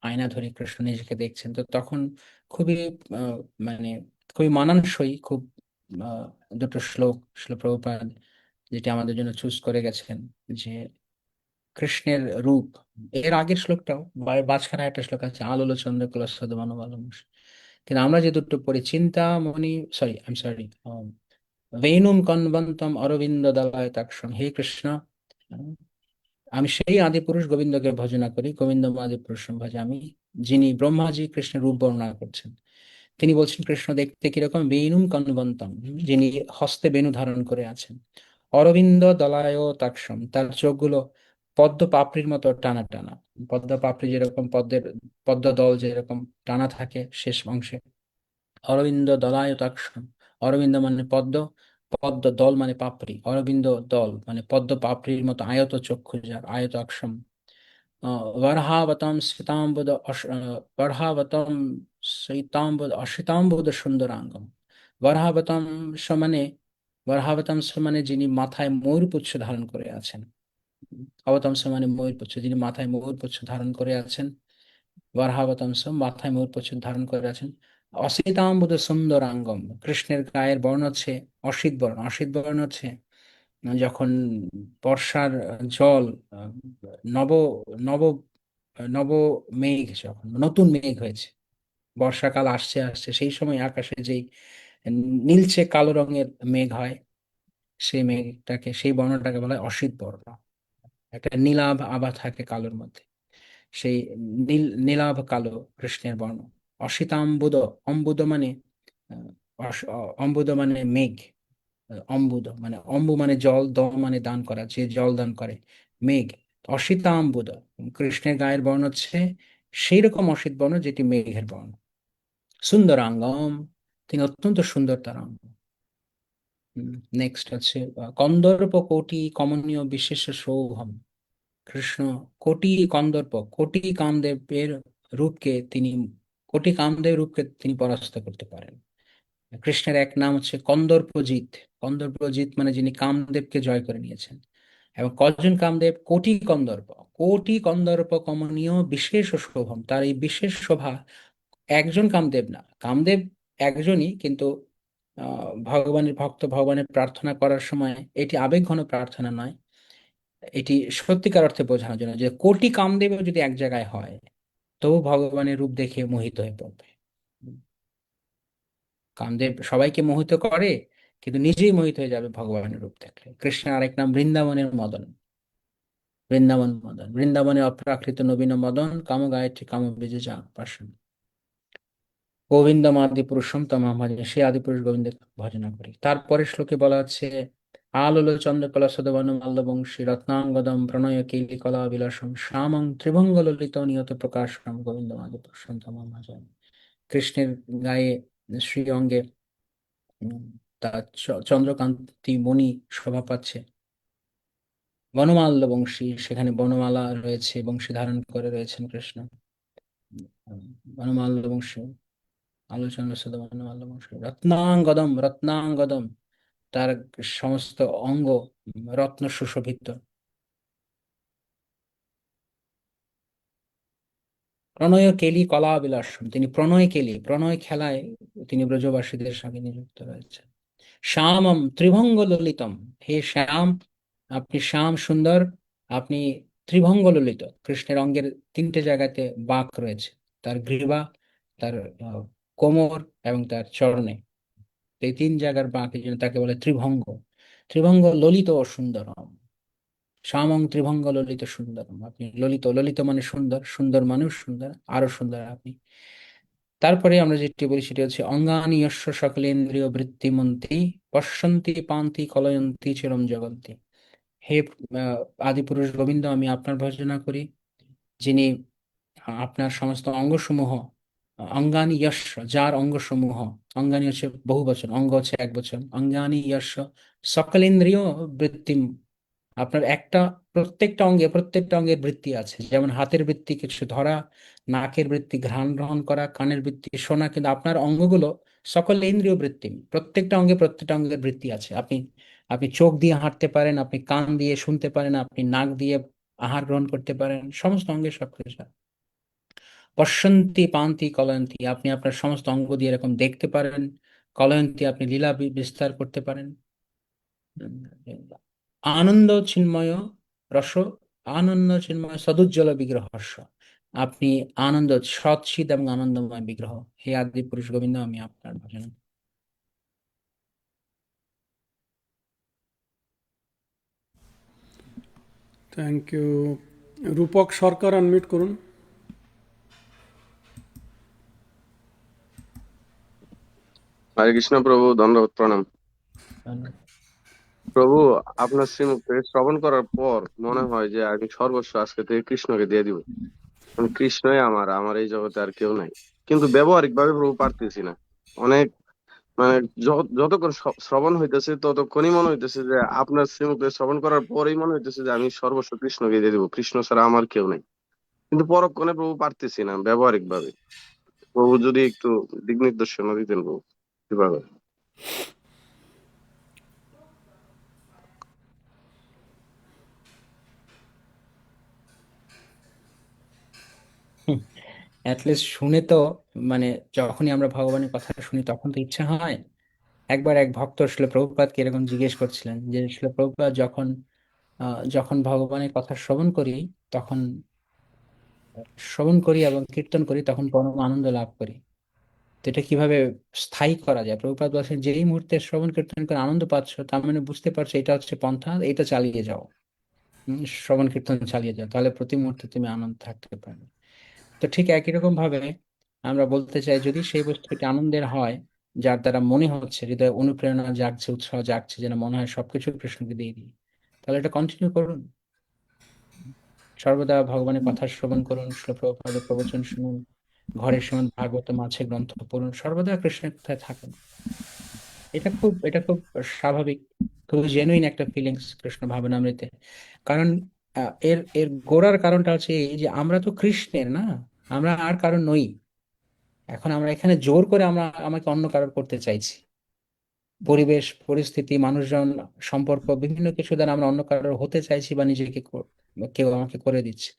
[SPEAKER 1] আয়না ধরে কৃষ্ণ নিজেকে দেখছেন, তো তখন খুবই মানে খুবই মানানসই, খুব আহ, দুটো শ্লোক শ্রীল প্রভুপাদ যেটা আমাদের জন্য চুজ করে গেছেন, যে কৃষ্ণের রূপ। এর আগের শ্লোকটাও মাঝখানে একটা শ্লোক আছে, আলোল চন্দ্রকুল সদমানবালমুষ। কিন্তু আমরা যে দুটো পড়ি, চিন্তামণি, সরি আই এম সরি, বেণুম কন্বন্তম অরবিন্দ দলায়তাক্ষম, হে কৃষ্ণ, আমি সেই আদি পুরুষ গোবিন্দকে ভজনা করি, গোবিন্দ আদি পুরুষ ভজে আমি। যিনি ব্রহ্মাজি কৃষ্ণের রূপ বর্ণনা করছেন, তিনি বলছেন কৃষ্ণ দেখতে কিরকম, বেণুম কন্বন্তম, যিনি হস্তে বেণু ধারণ করে আছেন। অরবিন্দ দলায় তাক্ষম, তার চোখগুলো পদ্ম পাপড়ির মতো টানা টানা। পদ্ম পাপড়ি যেরকম, পদ্ম দল যেরকম টানা থাকে শেষ অংশে, অরবিন্দ দলায়তাক্ষম। অরবিন্দ মানে পদ্ম, পদ্ম দল মানে পাপড়ি, অরবিন্দ দল মানে পদ্ম পাপড়ির মতো আয়ত চক্ষু যার, আয়তাক্ষম। বর্হাবতম শ্বেতাম্বুদ বর্হাবতম শ্বেতাম্বুদ অশ্বেতাম্বুদ সুন্দরাঙ্গম। বর্হাবতম সমানে, বর্হাবতম সমানে যিনি মাথায় ময়ূরপুচ্ছ ধারণ করে আছেন। অবতম সমানে ময়ূরপুচ্ছ, যিনি মাথায় ময়ূরপুচ্ছ ধারণ করে আছেন। বরাহবতংস, মাথায় ময়ূরপুচ্ছ ধারণ করে আছেন। অসিতাম্বুদ সুন্দরাঙ্গম, কৃষ্ণের গায়ের বর্ণ হচ্ছে অসিত বর্ণ। অসিত বর্ণ হচ্ছে যখন বর্ষার জল, আহ, নব নব নব মেঘ, যখন নতুন মেঘ হয়েছে, বর্ষাকাল আসছে আসছে, সেই সময় আকাশে যেই নীলচে কালো রঙের মেঘ হয়, সেই মেঘটাকে, সেই বর্ণটাকে বলা হয় অসিত বর্ণ। একটা নীলাভ আভা থাকে কালোর মধ্যে, সেই নীলাভ কালো কৃষ্ণের বর্ণ। অসিতাম্বুদ, অম্বুদ মানে অম্বুদ মানে মেঘ। অম্বুদ মানে, অম্বু মানে জল, দ মানে দান করা, যে জল দান করে, মেঘ। অসিতাম্বুদ, কৃষ্ণের গায়ের বর্ণ হচ্ছে সেই রকম অসিত বর্ণ যেটি মেঘের বর্ণ। সুন্দরাঙ্গম, তিনি অত্যন্ত সুন্দর তার অঙ্গ। নেক্সট আছে কন্দর্প কোটি কমনীয় বিশেষ সৌভম। কৃষ্ণ কোটি কন্দর্প, কোটি কামদেবের রূপকে তিনি, কোটি কামদেব রূপকে তিনি পরাস্ত করতে পারেন। কৃষ্ণের এক নাম হচ্ছে কন্দর্পজিৎ। কন্দর্পজিৎ মানে যিনি কামদেবকে জয় করে নিয়েছেন। এবং কজন কামদেব? কোটি কন্দর্প। কোটি কন্দর্প কমনীয় বিশেষ শোভম, তার এই বিশেষ শোভা, একজন কামদেব না, কামদেব একজনই, কিন্তু ভগবানের ভক্ত ভগবানের প্রার্থনা করার সময় এটি আবেগঘন প্রার্থনা নয়, এটি সত্যিকার অর্থে বোঝানোর জন্য যে কোটি কামদেবও যদি এক জায়গায় হয়, তবু ভগবানের রূপ দেখে মোহিত হয়ে পড়বে। কামদেব সবাইকে মোহিত করে, কিন্তু নিজেই মোহিত হয়ে যাবে ভগবানের রূপ দেখলে। কৃষ্ণের আরেক নাম বৃন্দাবনের মদন। বৃন্দাবন মদন, বৃন্দাবনে অপ্রাকৃত নবীন মদন, কাম গায়ত্রী কাম বীজে যা পার্শ্বন। গোবিন্দম আদি পুরুষম তমাম ভজে, সে আদি পুরুষ গোবিন্দের ভজনা করি। তারপরে শ্লোকে বলা হচ্ছে, আলোল চন্দ্রকলা সদবন মাল্যবংশী রত্নাঙ্গদম প্রণয় কেলি কলা বিলাসম শ্যামং ত্রিভঙ্গ ললিত নিয়ত প্রকাশম গোবিন্দম আদি পুরুষম তমাম ভজে। কৃষ্ণের গায়ে, শ্রী অঙ্গে তার চন্দ্রকান্তি মণি শোভা পাচ্ছে। বনমাল্য বংশী, সেখানে বনমালা রয়েছে, বংশী ধারণ করে রয়েছেন কৃষ্ণ। বনমাল্য বংশী, আলোচনা শুধু বনমাল্য বংশী রত্নাঙ্গদম, রত্নাঙ্গদম, তার সমস্ত অঙ্গ রত্ন সুশোভিত। প্রণয় কেলি কলা বিলাসম, তিনি প্রণয় কেলি, প্রণয় খেলায় তিনি ব্রজবাসীদের সঙ্গে নিযুক্ত রয়েছেন। শ্যামম ত্রিভঙ্গ ললিতম, হে শ্যাম, আপনি শ্যাম সুন্দর, আপনি ত্রিভঙ্গ ললিত। কৃষ্ণের অঙ্গের তিনটে জায়গাতে বাঁক রয়েছে, তার গ্রীবা, তার কোমর এবং তার চরণে। এই তিন জায়গার বাঁক, এই জন্য তাকে বলে ত্রিভঙ্গ। ত্রিভঙ্গ ললিত ও সুন্দরম, শ্যামং ত্রিভঙ্গ ললিত সুন্দরম, আপনি ললিত, ললিত মানে সুন্দর, সুন্দর মানুষ সুন্দর, আরো সুন্দর আপনি। তারপরে আমরা যেটি বলি সেটি হচ্ছে, অঙ্গানি যস্য সকলেন্দ্রিয় বৃত্তিমন্তি পশ্যন্তি পান্তি কলয়ন্তি চিরম জগন্তি। হে আদিপুরুষ গোবিন্দ, আমি আপনার ভজনা করি, যিনি আপনার সমস্ত অঙ্গসমূহ, অঙ্গানি যস্য, যার অঙ্গসমূহ, অঙ্গানি হচ্ছে বহু বচন, অঙ্গ হচ্ছে এক বচন, অঙ্গানি যস্য সকলেন্দ্রিয় বৃত্তি, আপনার প্রত্যেকটা অঙ্গে, প্রত্যেকটা অঙ্গের বৃত্তি আছে। যেমন হাতের বৃত্তি কিছু ধরা, নাকের বৃত্তি ঘ্রাণ গ্রহণ করা, কানের বৃত্তি শোনা, কিন্তু আপনার অঙ্গগুলো সকল ইন্দ্রিয় বৃত্তি, প্রত্যেকটা অঙ্গে প্রত্যেকটা অঙ্গের বৃত্তি আছে। আপনি আপনি চোখ দিয়ে হাঁটতে পারেন, আপনি কান দিয়ে শুনতে পারেন, আপনি নাক দিয়ে আহার গ্রহণ করতে পারেন, সমস্ত অঙ্গে সবকিছু। পশ্যন্তি পান্তি কলয়ন্তি, আপনি আপনার সমস্ত অঙ্গ দিয়ে এরকম দেখতে পারেন। কলয়ন্তি, আপনি লীলা বিস্তার করতে পারেন। আনন্দ চিন্ময় রস, আনন্দ চিন্ময় সদুজ্জ্বল বিগ্রহ হর্ষ, আপনি আনন্দ, সৎ চিৎ এবং আনন্দময় বিগ্রহ। হে আদি পুরুষ গোবিন্দ, আমি আপনার ভজন।
[SPEAKER 2] Thank you. Rupak Sarkar unmute করুন।
[SPEAKER 4] হরে কৃষ্ণ প্রভু, দণ্ডবত প্রণাম। প্রভু, আপনার শ্রীমুখ থেকে শ্রবণ করার পর মনে হয় যে আমি সর্বস্ব আজকে থেকে কৃষ্ণকে দিয়ে দিব। কারণ কৃষ্ণই আমার, আমার এই জগতে আর কেউ নাই। কিন্তু ব্যবহারিক ভাবে প্রভু পারতেছি না। অনেক মানে যতক্ষণ শ্রবণ হইতেছে ততক্ষণই মনে হইতেছে যে আপনার শ্রীমুখ থেকে শ্রবণ করার পরেই মনে হইতেছে যে আমি সর্বস্ব কৃষ্ণকে দিয়ে দিব, কৃষ্ণ ছাড়া আমার কেউ নাই। কিন্তু পরক্ষণে প্রভু পারতেছি না ব্যবহারিক ভাবে। প্রভু যদি একটু দিক নির্দেশনা দিতেন প্রভু, কিভাবে।
[SPEAKER 1] অ্যাটলিস্ট শুনে তো, মানে যখনই আমরা ভগবানের কথা শুনি তখন তো ইচ্ছা হয়। একবার এক ভক্ত শিল প্রভুপাদকে এরকম জিজ্ঞেস করছিলেন যে, শিল প্রভুপাদ, যখন ভগবানের কথা শ্রবণ করি, তখন শ্রবণ করি এবং কীর্তন করি, তখন পরম আনন্দ লাভ করি। তো এটা কিভাবে স্থায়ী করা যায়? প্রভুপাদ বলছেন, যেই মুহূর্তে শ্রবণ কীর্তন করে আনন্দ পাচ্ছ, তার মানে বুঝতে পারছো এটা হচ্ছে পন্থা, এটা চালিয়ে যাও। শ্রবণ কীর্তন চালিয়ে যাও, তাহলে প্রতি মুহূর্তে তুমি আনন্দ থাকতে পারবে। তো ঠিক একই রকম ভাবে আমরা বলতে চাই, যদি সেই বস্তুটি আনন্দের হয়, যার দ্বারা মনে হচ্ছে হৃদয়ে অনুপ্রেরণা জাগছে, উৎসাহ জাগছে, যেন মনে হয় সবকিছু কৃষ্ণকে দিয়ে দিই, তাহলে এটা কন্টিনিউ করুন। সর্বদা ভগবানের কথা শ্রবণ করুন, শ্রীল প্রভুপাদের প্রবচন শুনুন, ঘরের শ্রীমদ্ ভাগবত মাঝে গ্রন্থ পড়ুন, সর্বদা কৃষ্ণের কথায় থাকুন। এটা খুব স্বাভাবিক, খুব জেনুইন একটা ফিলিংস কৃষ্ণ ভাবনামৃতে। কারণ এর এর গোড়ার কারণটা হচ্ছে এই যে, আমরা তো কৃষ্ণের না, আমরা আর কারণ নই। এখন আমরা এখানে জোর করে আমাকে অন্য কারোর করতে চাইছি। পরিবেশ পরিস্থিতি, মানুষজন, সম্পর্ক, বিভিন্ন কিছু দ্বারা আমরা অন্য কারোর হতে চাইছি, বা নিজেকে কেউ আমাকে করে দিচ্ছে।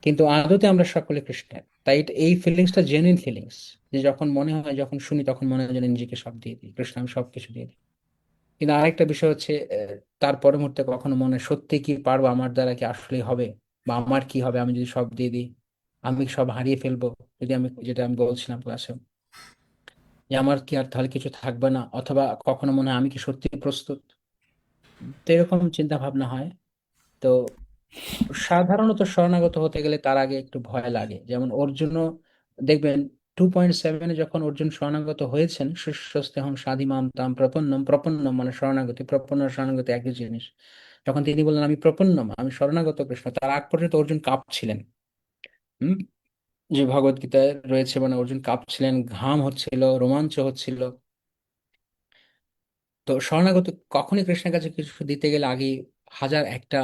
[SPEAKER 1] কিন্তু আদতে আমরা সকলে কৃষ্ণের। তাই এই ফিলিংসটা জেনুইন ফিলিংস, যে যখন মনে হয়, যখন শুনি, তখন মনে হয় যেন নিজেকে সব দিয়ে দিই, কৃষ্ণ আমি সবকিছু দিয়ে দিই। কিন্তু আরেকটা বিষয় হচ্ছে, তার পরের মুহূর্তে কখনো মনে হয়, সত্যি কি পারবো, আমার দ্বারা কি আসলেই হবে, বা আমার কি হবে আমি যদি সব দিয়ে দিই, আমি সব হারিয়ে ফেলবো যদি আমি, যেটা আমি বলছিলাম ক্লাসে, যে আমার কি আর তাহলে কিছু থাকবে না, অথবা কখনো মনে হয় আমি কি সত্যি প্রস্তুত। তো এরকম চিন্তা ভাবনা হয়। তো সাধারণত শরণাগত হতে গেলে তার আগে একটু ভয় লাগে। যেমন অর্জুনও দেখবেন 2.7-এ যখন অর্জুন শরণাগত হয়েছেন, শস্যস্তেহং সাধিমাম তাম প্রপন্নম, প্রপন্নম মানে শরণাগতি, প্রপন্ন আর শরণাগতি একই জিনিস। যখন তিনি বললেন আমি প্রপন্নম, আমি শরণাগত কৃষ্ণ, তার আগ পর্যন্ত অর্জুন কাঁপছিলেন। হুম, যে ভগবত গীতায় রয়েছে, মানে অর্জুন কাঁপছিলেন, ঘাম হচ্ছিল, রোমাঞ্চ হচ্ছিল। তো শরণাগত কখনই কৃষ্ণের কাছে কিছু দিতে গেলে আগে হাজার একটা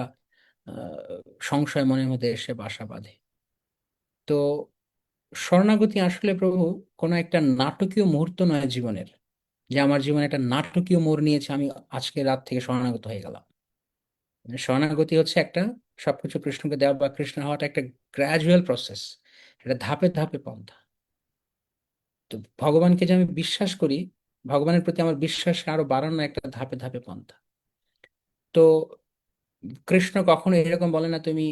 [SPEAKER 1] সংশয় মনের মধ্যে এসে বাসা বাঁধে। তো শরণাগতি আসলে প্রভু কোনো একটা নাটকীয় মুহূর্ত নয় জীবনের, যে আমার জীবনে একটা নাটকীয় মোড় নিয়েছে, আমি আজকে রাত থেকে শরণাগত হয়ে গেলাম। মানে শরণাগতি হচ্ছে একটা সবকিছু কৃষ্ণকে দেওয়া বা কৃষ্ণ হওয়াটা একটা গ্রাজুয়াল প্রসেস, এটা ধাপে ধাপে পন্থা। তো ভগবানকে যে আমি বিশ্বাস করি, ভগবানের প্রতি আমার বিশ্বাস আরো বাড়ানো একটা ধাপে ধাপে পন্থা। তো কৃষ্ণ কখনো এরকম বলে না তুমি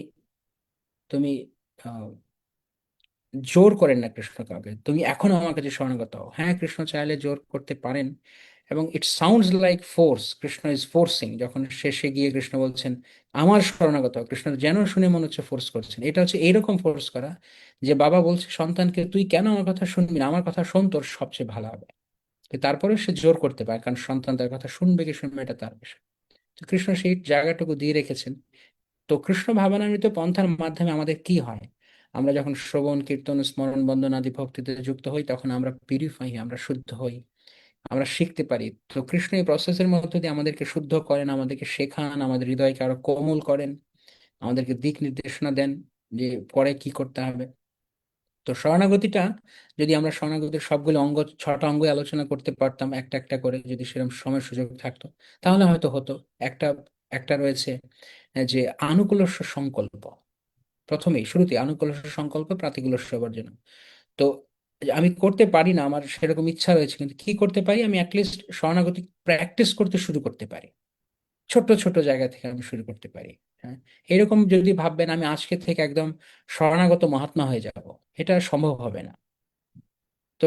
[SPEAKER 1] তুমি আহ, জোর করেন না কৃষ্ণ কাউকে, তুমি এখনো আমার কাছে শরণাগত হও। হ্যাঁ, কৃষ্ণ চাইলে জোর করতে পারেন, এবং it sounds like force, Krishna is forcing. যখন শেষে গিয়ে কৃষ্ণ বলছেন আমার শরণাগত হও, কৃষ্ণ যেন শুনে মনে হচ্ছে ফোর্স করছেন। এটা হচ্ছে এইরকম ফোর্স করা, যে বাবা বলছে সন্তানকে তুই কেন আমার কথা শুনবি না, আমার কথা শোন, তোর সবচেয়ে ভালো হবে। তারপরে সে জোর করতে পারে, কারণ সন্তান তার কথা শুনবে কি শুনবে এটা তার বিষয়। তো কৃষ্ণ সেই জায়গাটুকু দিয়ে রেখেছেন। তো কৃষ্ণ ভাবনামৃত পন্থার মাধ্যমে আমাদের কি হয়, আমরা যখন শ্রবণ কীর্তন স্মরণ বন্দন আদি ভক্তিতে যুক্ত হই, তখন আমরা পিউরিফাই, আমরা শুদ্ধ হই, আমরা শিখতে পারি। তো কৃষ্ণ এই প্রসেসের মধ্যে দিয়ে আমাদেরকে শুদ্ধ করেন, আমাদেরকে শেখান, আমাদের হৃদয়কে আরো কোমল করেন, আমাদেরকে দিক নির্দেশনা দেন যে পরে কি করতে হবে। তো শরণাগতিটা, যদি আমরা শরণাগতির সবগুলো অঙ্গ, 6টা অঙ্গ আলোচনা করতে পারতাম একটা একটা করে, যদি সেরকম সময় সুযোগ থাকতো, তাহলে হয়তো হতো। একটা একটা রয়েছে যে আনুকূল্য সংকল্প, প্রথমেই শুরুতে আনুকূল্য সংকল্প প্রাতিকূল্য বর্জন। তো আমি করতে পারি না, আমার সেরকম ইচ্ছা রয়েছে, কিন্তু কি করতে পারি, আমি অ্যাটলিস্ট শরণাগতি প্র্যাকটিস করতে শুরু করতে পারি। ছোট ছোট জায়গা থেকে আমি শুরু করতে পারি। হ্যাঁ, এরকম যদি ভাববেন আমি আজকে থেকে একদম শরণাগত মহাত্মা হয়ে যাব, এটা সম্ভব হবে না। তো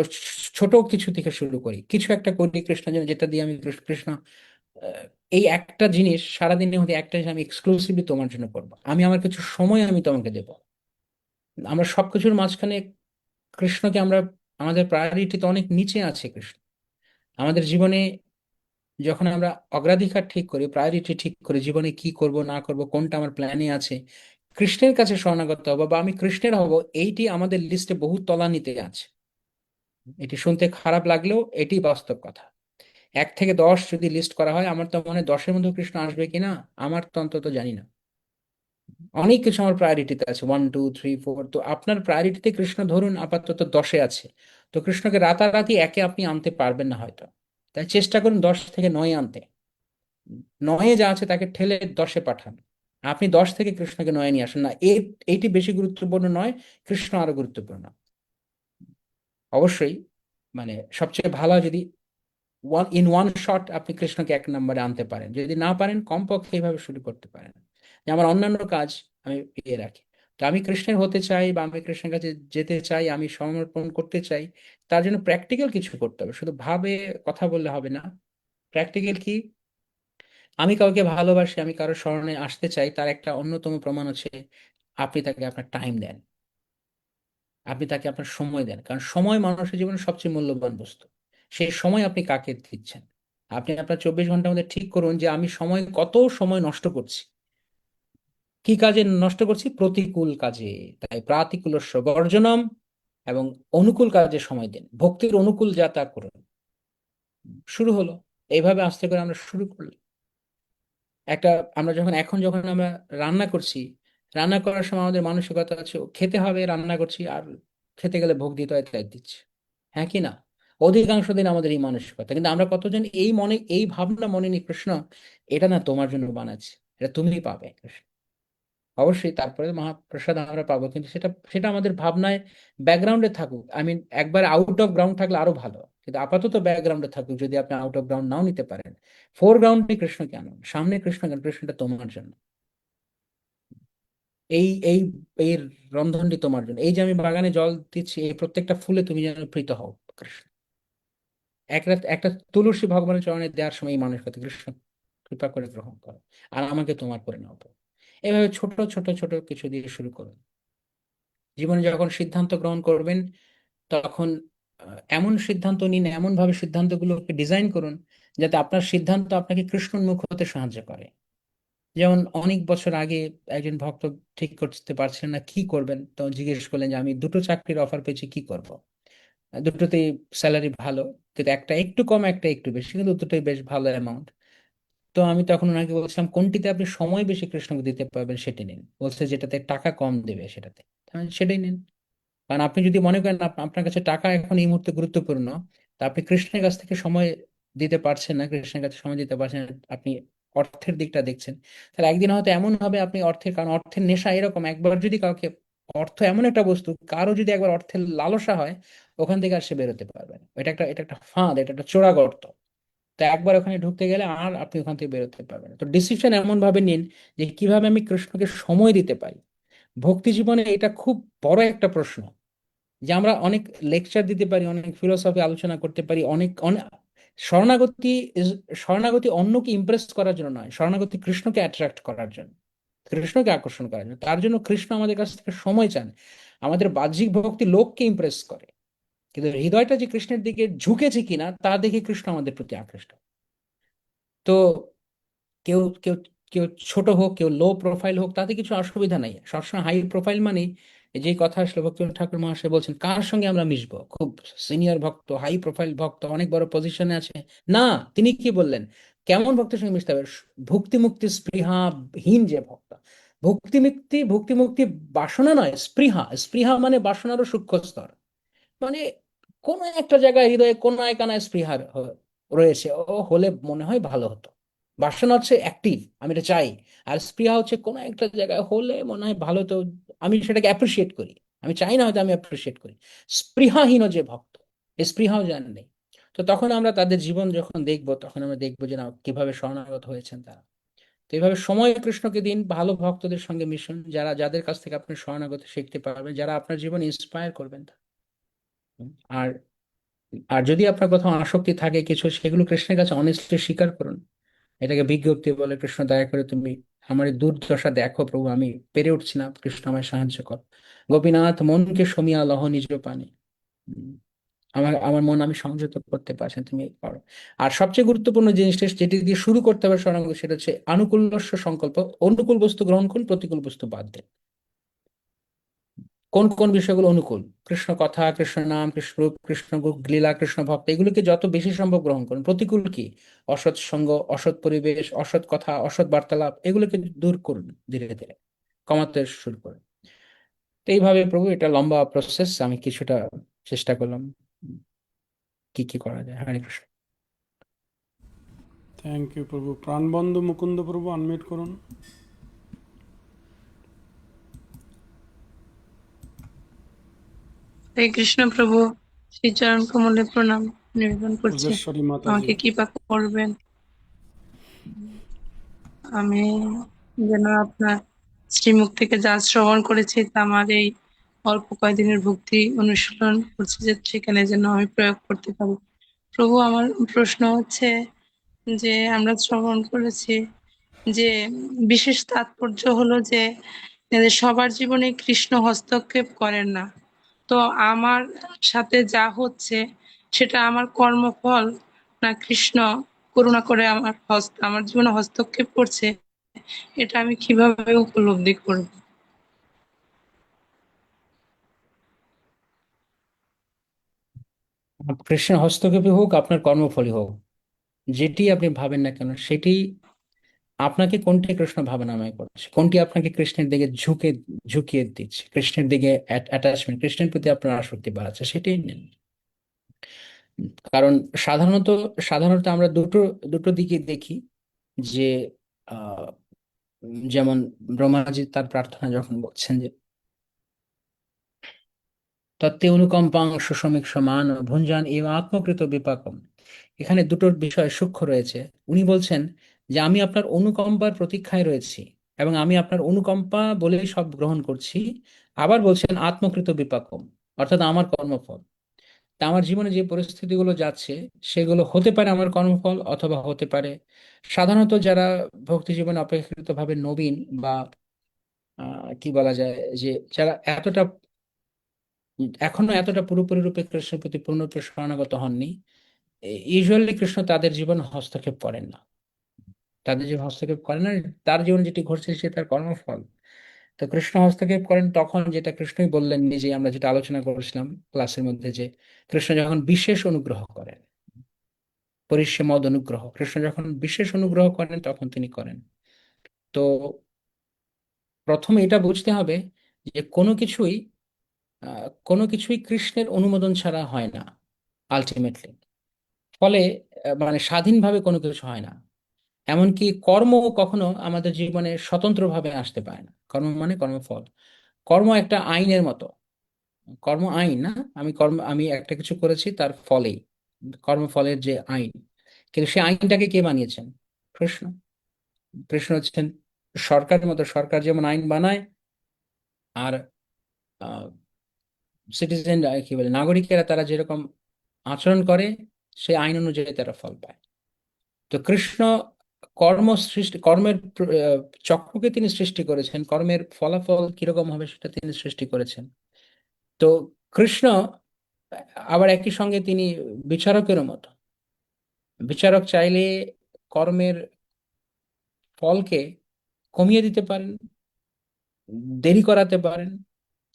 [SPEAKER 1] ছোট কিছু থেকে শুরু করি, কিছু একটা করি কৃষ্ণ জন্য, যেটা দিয়ে আমি কৃষ্ণ আহ, এই একটা জিনিস সারাদিনের মধ্যে একটা জিনিস আমি এক্সক্লুসিভলি তোমার জন্য করবো, আমি আমার কিছু সময় আমি তোমাকে দেবো। আমরা সবকিছুর মাঝখানে কৃষ্ণকে আমরা, আমাদের প্রায়োরিটি তো অনেক নিচে আছে কৃষ্ণ আমাদের জীবনে। যখন আমরা অগ্রাধিকার ঠিক করি, প্রায়োরিটি ঠিক করি, জীবনে কি করব না করব, কোনটা আমার প্ল্যানে আছে, কৃষ্ণের কাছে শরণাগত হবো বা আমি কৃষ্ণের হব, এইটি আমাদের লিস্টে বহু তলানিতে আছে। এটি শুনতে খারাপ লাগলেও এটি বাস্তব কথা। 1 থেকে 10 যদি লিস্ট করা হয়, আমার তো মনে হয় 10-এর মধ্যে কৃষ্ণ আসবে কিনা, আমার তো অন্তত জানি না। অনেক কিছু আমার প্রায়োরিটিতে আছে, 1 2 3 4। তো আপনার প্রায়োরিটিতে কৃষ্ণ ধরুন আপাতত 10-এ আছে। তো কৃষ্ণকে রাতারাতি একে আপনি আনতে পারবেন না হয়তো, তাই চেষ্টা করুন 10 থেকে 9 আনতে। 9-এ যা আছে তাকে ঠেলে 10-এ পাঠান। আপনি 10 থেকে কৃষ্ণকে 9-এ নিয়ে আসেন না, এইটি বেশি গুরুত্বপূর্ণ নয়, কৃষ্ণ আরো গুরুত্বপূর্ণ। অবশ্যই মানে সবচেয়ে ভালো হয় যদি ওয়ান শট আপনি কৃষ্ণকে 1 নম্বরে আনতে পারেন, যদি না পারেন কমপক্ষে এইভাবে শুরু করতে পারেন যে আমার অন্যান্য কাজ আমি ইয়ে রাখি। তো আমি কৃষ্ণের হতে চাই বা আমি কৃষ্ণের কাছে যেতে চাই, আমি সমর্পণ করতে চাই, তার জন্য প্র্যাকটিক্যাল কিছু করতে হবে, শুধু ভাবে কথা বললে হবে না। প্র্যাকটিক্যাল কি, আমি কাউকে ভালোবাসি, আমি কারো স্মরণে আসতে চাই, তার একটা অন্যতম প্রমাণ হচ্ছে আপনি তাকে আপনার টাইম দেন, আপনি তাকে আপনার সময় দেন, কারণ সময় মানুষের জীবনে সবচেয়ে মূল্যবান বস্তু। সেই সময় আপনি কাকে দিচ্ছেন, আপনি আপনার 24 ঘন্টার মধ্যে ঠিক করুন যে আমি সময়, কত সময় নষ্ট করছি, কি কাজে নষ্ট করছি, প্রতিকূল কাজে। তাই প্রাতিকূল্য বর্জনম, এবং অনুকূল কাজে সময় দিন, ভক্তির অনুকূল যা তা করুন। শুরু হলো এইভাবে আস্তে করে আমরা শুরু করলাম একটা, আমরা যখন এখন যখন আমরা রান্না করছি, রান্না করার সময় আমাদের মানসিকতা আছে খেতে হবে, রান্না করছি আর খেতে গেলে ভোগ দিতে হয় তাই দিচ্ছি। হ্যাঁ কি না, অধিকাংশ দিন আমাদের এই মানসিকতা, কিন্তু আমরা কতজন এই মনে, এই ভাবনা মনে নি কৃষ্ণ এটা না তোমার জন্য বানাচ্ছি, এটা তুমি পাবে কৃষ্ণ। অবশ্যই তারপরে মহাপ্রসাদ আমরা পাবো, কিন্তু সেটা সেটা আমাদের ভাবনায় ব্যাকগ্রাউন্ডে থাকুক। আই মিন একবার আউট অফ গ্রাউন্ড থাকলে আরো ভালো, কিন্তু আপাতত ব্যাকগ্রাউন্ডে থাকুক। যদি আপনি আউট অফ গ্রাউন্ড নাও নিতে পারেন, ফোরগ্রাউন্ডে কৃষ্ণ কেন, সামনে কৃষ্ণ কেন, কৃষ্ণটা তোমার জন্য। এই এই এই রন্ধনটি তোমার জন্য, এই যে আমি বাগানে জল দিচ্ছি, এই প্রত্যেকটা ফুলে তুমি যেন প্রীত হও কৃষ্ণ। একটা একটা তুলসী ভগবানের চরণে দেওয়ার সময় এই মানসিকতা, কৃষ্ণ কৃপা করে গ্রহণ করো, আর আমাকে তোমার করে নাও প্রভু। এভাবে ছোট ছোট ছোট কিছু দিয়ে শুরু করুন। জীবনে যখন সিদ্ধান্ত গ্রহণ করবেন, তখন এমন সিদ্ধান্ত নিন, এমন ভাবে সিদ্ধান্তগুলোকে ডিজাইন করুন যাতে আপনার সিদ্ধান্ত আপনাকে কৃষ্ণোন্মুখ হতে সাহায্য করে। যেমন অনেক বছর আগে একজন ভক্ত ঠিক করতে পারছিলেন না কি করবেন, তো জিজ্ঞেস করলেন যে আমি দুটো চাকরির অফার পেয়েছি, কি করব। দুটোতেই স্যালারি ভালো, কিন্তু একটা একটু কম একটা একটু বেশি, কিন্তু দুটোই বেশ ভালো অ্যামাউন্ট। তো আমি তখন ওনাকে বলছিলাম কোনটিতে আপনি সময় বেশি কৃষ্ণকে দিতে পারবেন সেটি নিন। বলছে যেটাতে টাকা কম দেবে সেটাতে। তাহলে সেটাই নিন। কারণ আপনি যদি মনে করেন আপনার কাছে টাকা এখন এই মুহূর্তে গুরুত্বপূর্ণ, তা আপনি কৃষ্ণের কাছ থেকে সময় দিতে পারছেন না, কৃষ্ণের কাছে সময় দিতে পারছেন না, আপনি অর্থের দিকটা দেখছেন, তাহলে একদিন হয়তো এমন হবে আপনি অর্থের, কারণ অর্থের নেশা এরকম, একবার যদি কাউকে, অর্থ এমন একটা বস্তু, কারো যদি একবার অর্থের লালসা হয়, ওখান থেকে আর সে বেরোতে পারবে না। এটা একটা ফাঁদ, এটা একটা চোরা গর্ত। তো একবার ওখানে ঢুকতে গেলে আর আপনি ওখান থেকে বেরোতে পারবেন না। তো ডিসিশন এমন ভাবে নিন যে কিভাবে আমি কৃষ্ণকে সময় দিতে পারি। ভক্তি জীবনে এটা খুব বড় একটা প্রশ্ন, যে আমরা অনেক লেকচার দিতে পারি, অনেক ফিলোসফি আলোচনা করতে পারি, অনেক অনেক শরণাগতি শরণাগতি অন্যকে ইমপ্রেস করার জন্য নয়, শরণাগতি কৃষ্ণকে অ্যাট্রাক্ট করার জন্য, কৃষ্ণকে আকর্ষণ করার জন্য। তার জন্য কৃষ্ণ আমাদের কাছ থেকে সময় চান। আমাদের বাহ্যিক ভক্তি লোককে ইমপ্রেস করে, কিন্তু হৃদয়টা যে কৃষ্ণের দিকে ঝুঁকেছে কিনা তা দেখে কৃষ্ণ আমাদের প্রতি আকৃষ্ট। তো কেউ কেউ কেউ ছোট হোক, কেউ লো প্রোফাইল হোক, তাতে কিছু অসুবিধা নাই। সবসময় হাই প্রোফাইল মানে যে কথা আসলে ভক্তিনাথ ঠাকুর মহাশয় বলছেন, কার সঙ্গে আমরা মিশবো, খুব সিনিয়র ভক্ত, হাই প্রোফাইল ভক্ত, অনেক বড় পজিশনে আছে, না। তিনি কি বললেন, কেমন ভক্তের সঙ্গে মিশতে হবে? ভক্তি মুক্তি স্পৃহাহীন যে ভক্ত। ভক্তি মুক্তি বাসনা নয়, স্পৃহা। স্পৃহা মানে বাসনারও সূক্ষ্ম স্তর। মানে কোন একটা জায়গায় হৃদয়ে কোনায় কানায় স্পৃহা রয়েছে, ও হলে মনে হয় ভালো হতো। বাসনা হচ্ছে অ্যাক্টিভ, আমি এটা চাই। আর স্পৃহা হচ্ছে কোন একটা জায়গায় হলে মনে হয় ভালো তো, আমি সেটাকে অ্যাপ্রিসিয়েট করি। আমি চাই না হয়তো, আমি অ্যাপ্রিসিয়েট করি। স্পৃহাহীন যে ভক্ত, এই স্পৃহাও জান নেই। তো তখন আমরা তাদের জীবন যখন দেখবো, তখন আমরা দেখবো যে না, কিভাবে শরণাগত হয়েছেন তারা। তো এইভাবে সময় কৃষ্ণকে দিন, ভালো ভক্তদের সঙ্গে মিশুন, যাদের কাছ থেকে আপনি শরণাগত শিখতে পারবেন, যারা আপনার জীবন ইন্সপায়ার করবেন। আর আর যদি আপনার কোথাও আসক্তি থাকে কিছু, সেগুলো কৃষ্ণের কাছে অনেস্টলি স্বীকার করুন। এটাকে বিজ্ঞপ্তি বলে, কৃষ্ণ দয়া করে তুমি আমার এই দুর্দশা দেখো প্রভু, আমি পেরে উঠছি না, কৃষ্ণ আমায় সাহায্য কর। গোপীনাথ মনকে সমিয়া লহ নিজ পানে। উম, আমার আমার মন আমি সংযত করতে পারছি না, তুমি করো। আর সবচেয়ে গুরুত্বপূর্ণ জিনিসটা যেটি দিয়ে শুরু করতে হবে শরণাগতি, সেটা হচ্ছে আনুকূল্যস্য সংকল্প। অনুকূল বস্তু গ্রহণ করুন, প্রতিকূল বস্তু বাদ দিন। কোন কোন বিষয়গুলো অনুকূল? কৃষ্ণ কথা, কৃষ্ণ নাম, কৃষ্ণ রূপ, কৃষ্ণ লীলা, কৃষ্ণ ভক্ত, এগুলোকে যত বেশি সম্ভব গ্রহণ করুন। প্রতিকূল কি? অসৎ সঙ্গ, অসৎ পরিবেশ, অসৎ কথা, অসৎ বার্তালাপ, এগুলোকে দূর করুন ধীরে ধীরে, কমাতে শুরু করুন। তো এইভাবে প্রভু, এটা লম্বা প্রসেস, আমি কিছুটা চেষ্টা করলাম কি কি করা যায়। হরে কৃষ্ণ।
[SPEAKER 2] থ্যাংক ইউ প্রভু। প্রাণবন্ধু মুকুন্দ প্রভু, আনমিউট করুন।
[SPEAKER 5] হরে কৃষ্ণ প্রভু, শ্রী চরণ কমলে প্রণাম নিবেদন করছি।
[SPEAKER 2] যোগেশ্বরী মাতাজি।
[SPEAKER 5] আমাকে কৃপা করবেন, আমি যেন আপনার শ্রীমুখ থেকে যা শ্রবণ করেছি তা আমার এই অল্প কয়েকদিনের ভক্তি অনুশীলন করছি, যে সেখানে যেন আমি প্রয়োগ করতে পারি। প্রভু, আমার প্রশ্ন হচ্ছে যে আমরা শ্রবণ করেছি যে বিশেষ তাৎপর্য হলো যে সবার জীবনে কৃষ্ণ হস্তক্ষেপ করেন না। তো আমার সাথে যা হচ্ছে সেটা আমার কর্মফল, না কৃষ্ণ করুণা করে আমার জীবনে হস্তক্ষেপ করছে, এটা আমি কিভাবে উপলব্ধি করব?
[SPEAKER 1] কৃষ্ণের হস্তক্ষেপই হোক, আপনার কর্মফলই হোক, যেটি আপনি ভাবেন না কেন, সেটি আপনাকে, কোনটি কৃষ্ণ ভাবনাময় করছে, কোনটি আপনাকে কৃষ্ণের দিকে ঝুঁকিয়ে দিচ্ছে, কৃষ্ণের দিকে অ্যাটাচমেন্ট, কৃষ্ণের প্রতি আপনার আসক্তি বাড়াচ্ছে, সেটাই নেন। কারণ সাধারণত সাধারণত আমরা দুটো দুটো দিকে দেখি, যে আহ যেমন ব্রহ্মাজি তার প্রার্থনা যখন বলছেন যে তত্ত্বে অনুকম্পাং সুষমিক সমান ভুঞ্জান এব আত্মকৃত বিপাকম, এখানে দুটোর বিষয় সূক্ষ্ম রয়েছে। উনি বলছেন যে আমি আপনার অনুকম্পার প্রতীক্ষায় রয়েছি, এবং আমি আপনার অনুকম্পা বলেই সব গ্রহণ করছি। আবার বলছেন আত্মকৃত বিপাকম, অর্থাৎ আমার কর্মফল। তা আমার জীবনে যে পরিস্থিতিগুলো যাচ্ছে সেগুলো হতে পারে আমার কর্মফল, অথবা হতে পারে সাধারণত যারা ভক্তি জীবনে অপেক্ষাকৃতভাবে নবীন, বা কি বলা যায়, যে যারা এখনো এতটা পুরোপুরি রূপে কৃষ্ণের প্রতি পূর্ণরূপে শরণাগত হননি, ইউজুয়ালি কৃষ্ণ তাদের জীবন হস্তক্ষেপ করেন না। তাদের যে হস্তক্ষেপ করেন না, তার জীবনে যেটি ঘটছে সে তার কর্মফল। তো কৃষ্ণ হস্তক্ষেপ করেন তখন, যেটা কৃষ্ণই বললেন নিজে, আমরা যেটা আলোচনা করেছিলাম ক্লাসের মধ্যে, যে কৃষ্ণ যখন বিশেষ অনুগ্রহ করেন, পরিসীমদ অনুগ্রহ, কৃষ্ণ যখন বিশেষ অনুগ্রহ করেন তখন তিনি করেন। তো প্রথমে এটা বুঝতে হবে যে কোনো কিছুই কৃষ্ণের অনুমোদন ছাড়া হয় না আলটিমেটলি। ফলে মানে স্বাধীনভাবে কোনো কিছু হয় না। এমনকি কর্ম কখনো আমাদের জীবনে স্বতন্ত্রভাবে আসতে পারে না। কর্ম মানে কর্মফল। কর্ম একটা আইনের মতো। কর্ম আইন না, আমি একটা কিছু করেছি তার ফলেই, কর্মফলের যে আইন। কিন্তু সেই আইনটাকে কে বানিয়েছেন? কৃষ্ণ। কৃষ্ণ হচ্ছেন সরকারের মতো। সরকার যেমন আইন বানায়, আর সিটিজেন, কি বলে, নাগরিকেরা তারা যেরকম আচরণ করে, সেই আইন অনুযায়ী তারা ফল পায়। তো কৃষ্ণ কর্মের চক্রকে তিনি সৃষ্টি করেছেন, কর্মের ফলাফল কিরকম হবে সেটা তিনি সৃষ্টি করেছেন। তো কৃষ্ণ আবার একই সঙ্গে তিনি বিচারকেরও মতো। বিচারক চাইলে কর্মের ফলকে কমিয়ে দিতে পারেন, দেরি করাতে পারেন,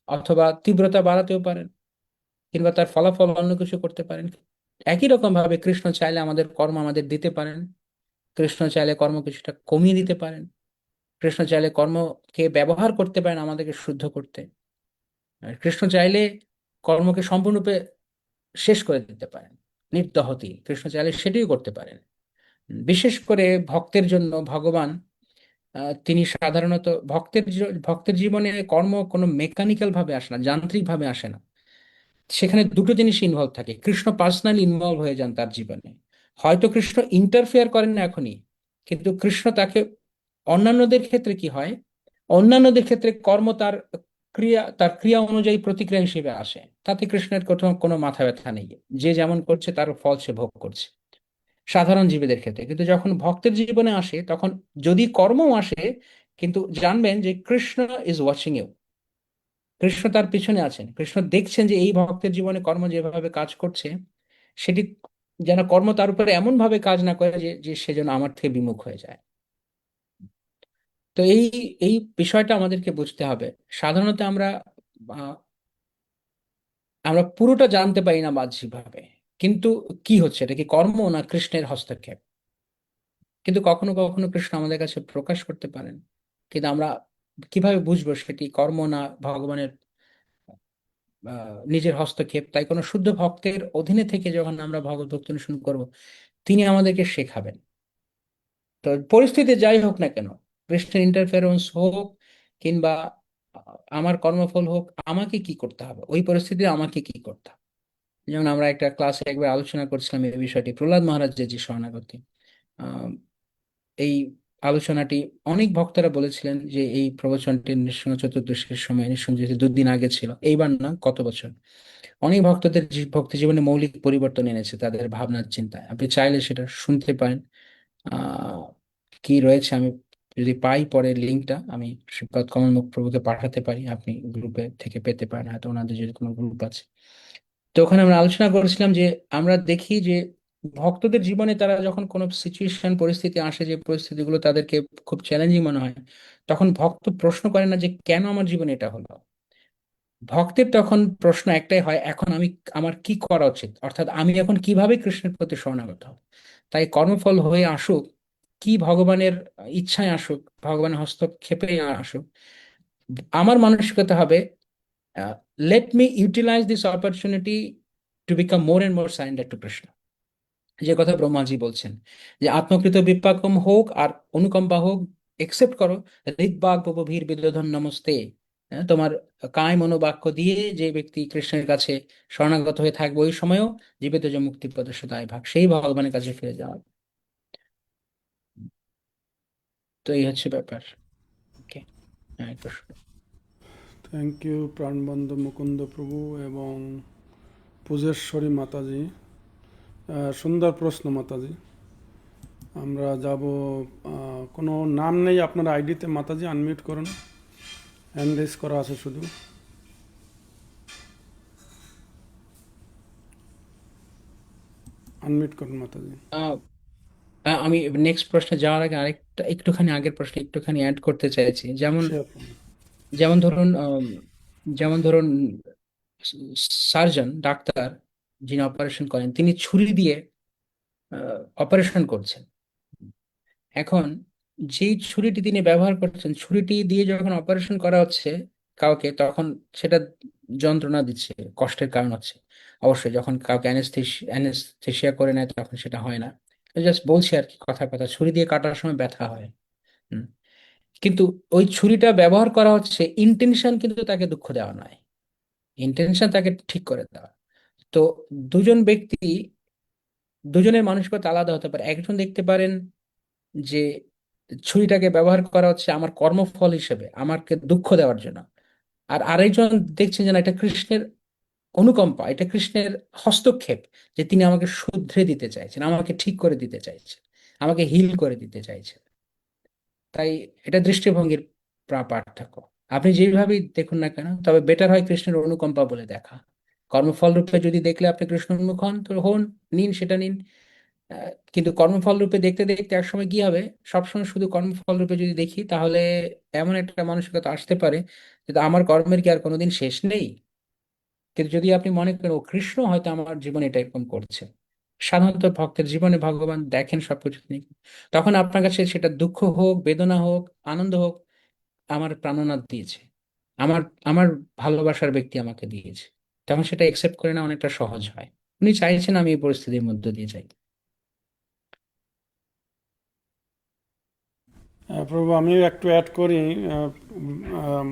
[SPEAKER 1] অথবা তীব্রতা বাড়াতেও পারেন, কিংবা তার ফলাফল অন্য কিছু করতে পারেন। একই রকম ভাবে কৃষ্ণ চাইলে আমাদের কর্ম আমাদের দিতে পারেন। কৃষ্ণ চাইলে কর্ম কিছুটা কমিয়ে দিতে পারেন। কৃষ্ণ চাইলে কর্মকে ব্যবহার করতে পারেন আমাদেরকে শুদ্ধ করতে। আর কৃষ্ণ চাইলে কর্মকে সম্পূর্ণরূপে শেষ করে দিতে পারেন, নির্দহতি। কৃষ্ণ চাইলে সেটাই করতে পারেন। বিশেষ করে ভক্তের জন্য ভগবান, তিনি সাধারণত ভক্তের জীবনে কর্ম কোনো মেকানিক্যাল ভাবে আসে না, যান্ত্রিক ভাবে আসে না। সেখানে দুটো জিনিস ইনভলভ থাকে। কৃষ্ণ পার্সোনালি ইনভলভ হয়ে যান তার জীবনে। হয়তো কৃষ্ণ ইন্টারফেয়ার করেন না এখনই, কিন্তু কৃষ্ণ তাকে, অন্যান্যদের ক্ষেত্রে কি হয়, অন্যান্যদের ক্ষেত্রে কর্ম তার ক্রিয়া অনুযায়ী প্রতিক্রিয়া হিসেবে আসে, তাতে কৃষ্ণের কোথাও কোনো মাথা ব্যথা নেই। যে যেমন করছে তার ফল সে ভোগ করছে, সাধারণ জীবেদের ক্ষেত্রে। কিন্তু যখন ভক্তের জীবনে আসে তখন, যদি কর্মও আসে, কিন্তু জানবেন যে Krishna is watching you. Krishna তার পিছনে আছেন। কৃষ্ণ দেখছেন যে এই ভক্তের জীবনে কর্ম যেভাবে কাজ করছে, সেটি যেন কর্ম তার উপরে এমন ভাবে কাজ না করে যে যে সে যেন আমার থেকে বিমুখ হয়ে যায়। তো এই এই বিষয়টা আমাদেরকে বুঝতে হবে। সাধারণত আহ, আমরা পুরোটা জানতে পারি না বাহ্যিকভাবে, কিন্তু কি হচ্ছে, এটা কি কর্ম না কৃষ্ণের হস্তক্ষেপ? কিন্তু কখনো কখনো কৃষ্ণ আমাদের কাছে প্রকাশ করতে পারেন, কিন্তু আমরা কিভাবে বুঝবো সেটি কর্ম না ভগবানের নিজের হস্তক্ষেপ? তাই কোনো শুদ্ধ ভক্তের অধীনে থেকে যখন আমরা ভগবত ভক্তি অনুসরণ করবো, তিনি আমাদেরকে শেখাবেন। তো পরিস্থিতি যাই হোক না কেন, কৃষ্ণের ইন্টারফেরেন্স হোক কিংবা আমার কর্মফল হোক, আমাকে কি করতে হবে, ওই পরিস্থিতিতে আমাকে কি করতে হবে। যেমন আমরা একটা ক্লাসে একবার আলোচনা করছিলাম এই বিষয়টি, প্রহ্লাদ মহারাজের যে শরণাগতি। আহ, এই আলোচনাটি অনেক ভক্তরা বলেছিলেন যে এই প্রবচনটি নৃসিংহ চতুর্দশীর সময়, নৃসিংহ চতুর্দশী 2 দিন আগে ছিল, এইবার না, কত বছর। অনেক ভক্তদের ভক্তি জীবনে মৌলিক পরিবর্তন এনেছে তাদের ভাবনার চিন্তায়। আপনি চাইলে সেটা শুনতে পারেন। আহ কি রয়েছে, আমি যদি পাই পরে লিঙ্কটা আমি শ্রীপাদ কমল মুখ প্রভুকে পাঠাতে পারি, আপনি গ্রুপে থেকে পেতে পারেন, হয়তো ওনাদের যদি কোনো গ্রুপ আছে। তো ওখানে আমরা আলোচনা করেছিলাম যে আমরা দেখি যে ভক্তদের জীবনে তারা যখন কোনো সিচুয়েশন, পরিস্থিতি আসে, যে পরিস্থিতিগুলো তাদেরকে খুব চ্যালেঞ্জিং মনে হয়, তখন ভক্ত প্রশ্ন করে না যে কেন আমার জীবনে এটা হলো। ভক্তের তখন প্রশ্ন একটাই হয়, এখন আমার কি করা উচিত, অর্থাৎ আমি এখন কিভাবে কৃষ্ণের প্রতি শরণাগত হব। তাই কর্মফল হয়ে আসুক, কি ভগবানের ইচ্ছায় আসুক, ভগবানের হস্তক্ষেপে আসুক, আমার মানসিকতা হবে, let me utilise this opportunity to become more and more surrender to Krishna. যে কথা ব্রহ্মাজি বলছেন, যে আত্মকৃত বিপাকম হোক আর অনুকম্পা হোক, একসেপ্ট করো। হৃদবাগ উপভীর বিদোধন নমস্তে। তোমার কায় মনোবাক্য দিয়ে যে ব্যক্তি কৃষ্ণের কাছে শরণাগত হয়ে থাকবে, ওই সময়ও জীবিত যে মুক্তি প্রদর্শিত দায় ভাগ, সেই ভগবানের কাছে ফিরে যাওয়া। তো এই হচ্ছে ব্যাপার। ওকে, হ্যাঁ, প্রশ্ন।
[SPEAKER 2] থ্যাংক ইউ প্রাণবন্ধ মুকুন্দ প্রভু এবং পূজেশ্বরী মাতাজি, সুন্দর প্রশ্ন মাতাজি। আমরা যাব, কোনো নাম নেই আপনার আইডিতে মাতাজি, আনমিউট করুন, হ্যান্ড রেজ করা আছে শুধু। আনমিউট করুন মাতাজি।
[SPEAKER 1] আহ, আমি নেক্সট প্রশ্নে যাওয়ার আগে আরেকটা একটুখানি আগের প্রশ্নে একটুখানি অ্যাড করতে চাইছি। যেমন
[SPEAKER 2] শেয়ার করুন।
[SPEAKER 1] যেমন ধরুন যেমন ধরুন সার্জন ডাক্তার যিনি অপারেশন করেন তিনি ছুরি দিয়ে অপারেশন করছেন। এখন যেই ছুরিটি তিনি ব্যবহার করছেন, ছুরিটি দিয়ে যখন অপারেশন করা হচ্ছে কাউকে, তখন সেটা যন্ত্রণা দিচ্ছে, কষ্টের কারণ হচ্ছে। অবশ্যই যখন কাউকে অ্যানেস্থেসিয়া করে নেয় তখন সেটা হয় না। জাস্ট বলছি আর কি, কথা কথা, ছুরি দিয়ে কাটার সময় ব্যথা হয়। হুম। কিন্তু ওই ছুরিটা ব্যবহার করা হচ্ছে, ইন্টেনশন কিন্তু তাকে দুঃখ দেওয়া নয়, ইন্টেনশন তাকে ঠিক করে দেওয়া। তো দুজন ব্যক্তি, দুজনের মানসিকতা আলাদা হতে পারে। একজন দেখতে পারেন যে ছুরিটাকে ব্যবহার করা হচ্ছে আমার কর্মফল হিসেবে, আমাকে দুঃখ দেওয়ার জন্য। আর আরেকজন দেখছেন যে না, এটা কৃষ্ণের অনুকম্পা, এটা কৃষ্ণের হস্তক্ষেপ, যে তিনি আমাকে শুধরে দিতে চাইছেন, আমাকে ঠিক করে দিতে চাইছেন, আমাকে হিল করে দিতে চাইছেন। তাই এটা দৃষ্টিভঙ্গির পার্থক্য। আপনি যেভাবেই দেখুন না কেন, তবে বেটার হয় কৃষ্ণের অনুকম্পা বলে দেখা। কর্মফল রূপে যদি দেখলে আপনি কৃষ্ণ উন্মুখ হন, তো হন, নিন, সেটা নিন। কিন্তু কর্মফল রূপে দেখতে দেখতে একসময় কি হবে, সবসময় শুধু কর্মফল রূপে যদি দেখি, তাহলে এমন একটা মানসিকতা আসতে পারে যে আমার কর্মের কি আর কোনোদিন শেষ নেই। কিন্তু যদি আপনি মনে করেন ও কৃষ্ণ হয়তো আমার জীবনে এটা এরকম করছে, সাধারণত ভক্তের জীবনে ভগবান দেখেন সবকিছু তিনি, তখন আপনার কাছে সেটা দুঃখ হোক, বেদনা হোক, আনন্দ হোক, আমার প্রাণনাথ দিয়েছে, আমার আমার ভালোবাসার ব্যক্তি আমাকে দিয়েছে, তখন সেটা একসেপ্ট করে না অনেকটা সহজ হয়। উনি চাইছেন আমি এই পরিস্থিতির মধ্যে দিয়ে যাই।
[SPEAKER 2] প্রভু, আমি একটু অ্যাড করি। আম,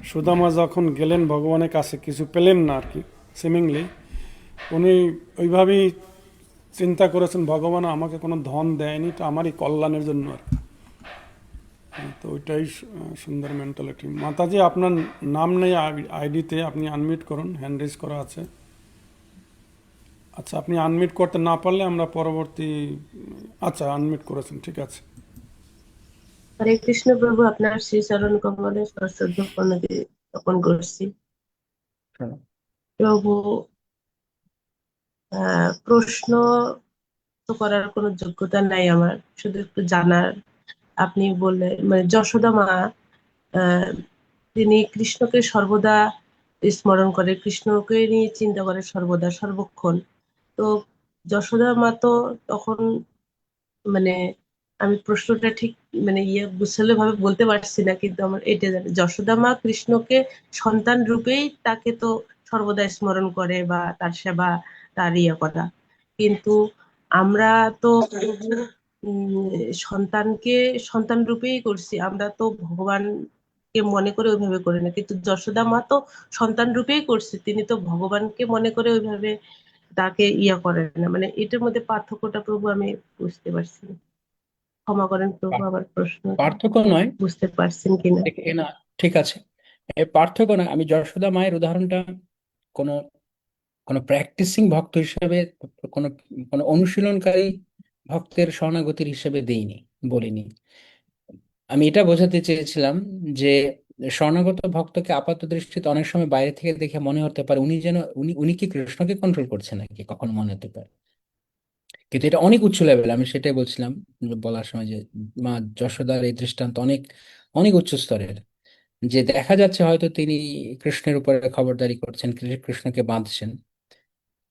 [SPEAKER 2] সুদামা যখন গেলেন ভগবানের কাছে, কিছু পেলেন না আর কি, সিমিংলি উনি ওইভাবেই চিন্তা করেছেন ভগবান আমাকে কোনো ধন দেয়নি, তো আমারই কল্যাণের জন্য আর কি। তো ওইটাই সুন্দর মেন্টালিটি। মাতাজি, আপনার নাম নেই আইডিতে, আপনি আনমিউট করুন, হ্যান্ড রেজ করা আছে। আচ্ছা, আপনি আনমিউট করতে না পারলে আমরা পরবর্তী, আচ্ছা আনমিউট করেছেন, ঠিক আছে।
[SPEAKER 6] হরে কৃষ্ণ প্রভু, আপনার শ্রী চরণ কমলে সশ্রদ্ধ প্রণতি জ্ঞাপন করছি। প্রভু, প্রশ্ন তো করার কোনো যোগ্যতা নাই আমার, শুধু একটু জানার। আপনি বললেন মানে যশোদা মা, আহ, তিনি কৃষ্ণকে সর্বদা স্মরণ করে, কৃষ্ণকে নিয়ে চিন্তা করে সর্বদা সর্বক্ষণ। তো যশোদা মা তো তখন মানে, আমি প্রশ্নটা ঠিক মানে গুছালো ভাবে বলতে পারছি না, কিন্তু আমার এটা জানি যশোদা মা কৃষ্ণকে সন্তান রূপেই তাকে তো সর্বদা স্মরণ করে বা তার সেবা, তার করা। কিন্তু আমরা তো সন্তানকে সন্তান রূপেই করছি, আমরা তো ভগবানকে মনে করে ওইভাবে করি না। কিন্তু যশোদা মা তো সন্তান রূপেই করছে, তিনি তো ভগবানকে মনে করে ওইভাবে তাকে করেন না। মানে এটার মধ্যে পার্থক্যটা প্রভু আমি বুঝতে পারছি না। ক্ষমা করেন প্রভু, আবার প্রশ্নটা
[SPEAKER 1] পার্থক্য নয়,
[SPEAKER 6] বুঝতে পারছেন কিনা।
[SPEAKER 1] না, ঠিক আছে। এ পার্থক্য নয়। আমি যশোদা মায়ের উদাহরণটা কোনো কোনো প্র্যাকটিসিং ভক্ত হিসেবে, কোনো কোনো অনুশীলনকারী ভক্তের শরণাগতির হিসেবে দেইনি, বলিনি। আমি এটা বোঝাতে চেয়েছিলাম যে শরণাগত ভক্তকে আপাত দৃষ্টিতে অনেক সময় বাইরে থেকে দেখে মনে হতে পারে উনি যেন উনি উনি কি কৃষ্ণকে কন্ট্রোল করছে নাকি, কখনো মনে হতে পারে। কিন্তু এটা অনেক উচ্চ লেভেল, আমি সেটাই বলছিলাম বলার সময়, যে মা যশোদার এই দৃষ্টান্ত অনেক অনেক উচ্চ স্তরের। যে দেখা যাচ্ছে হয়তো তিনি কৃষ্ণের উপরে খবরদারি করছেন, কৃষ্ণকে বাঁধছেন,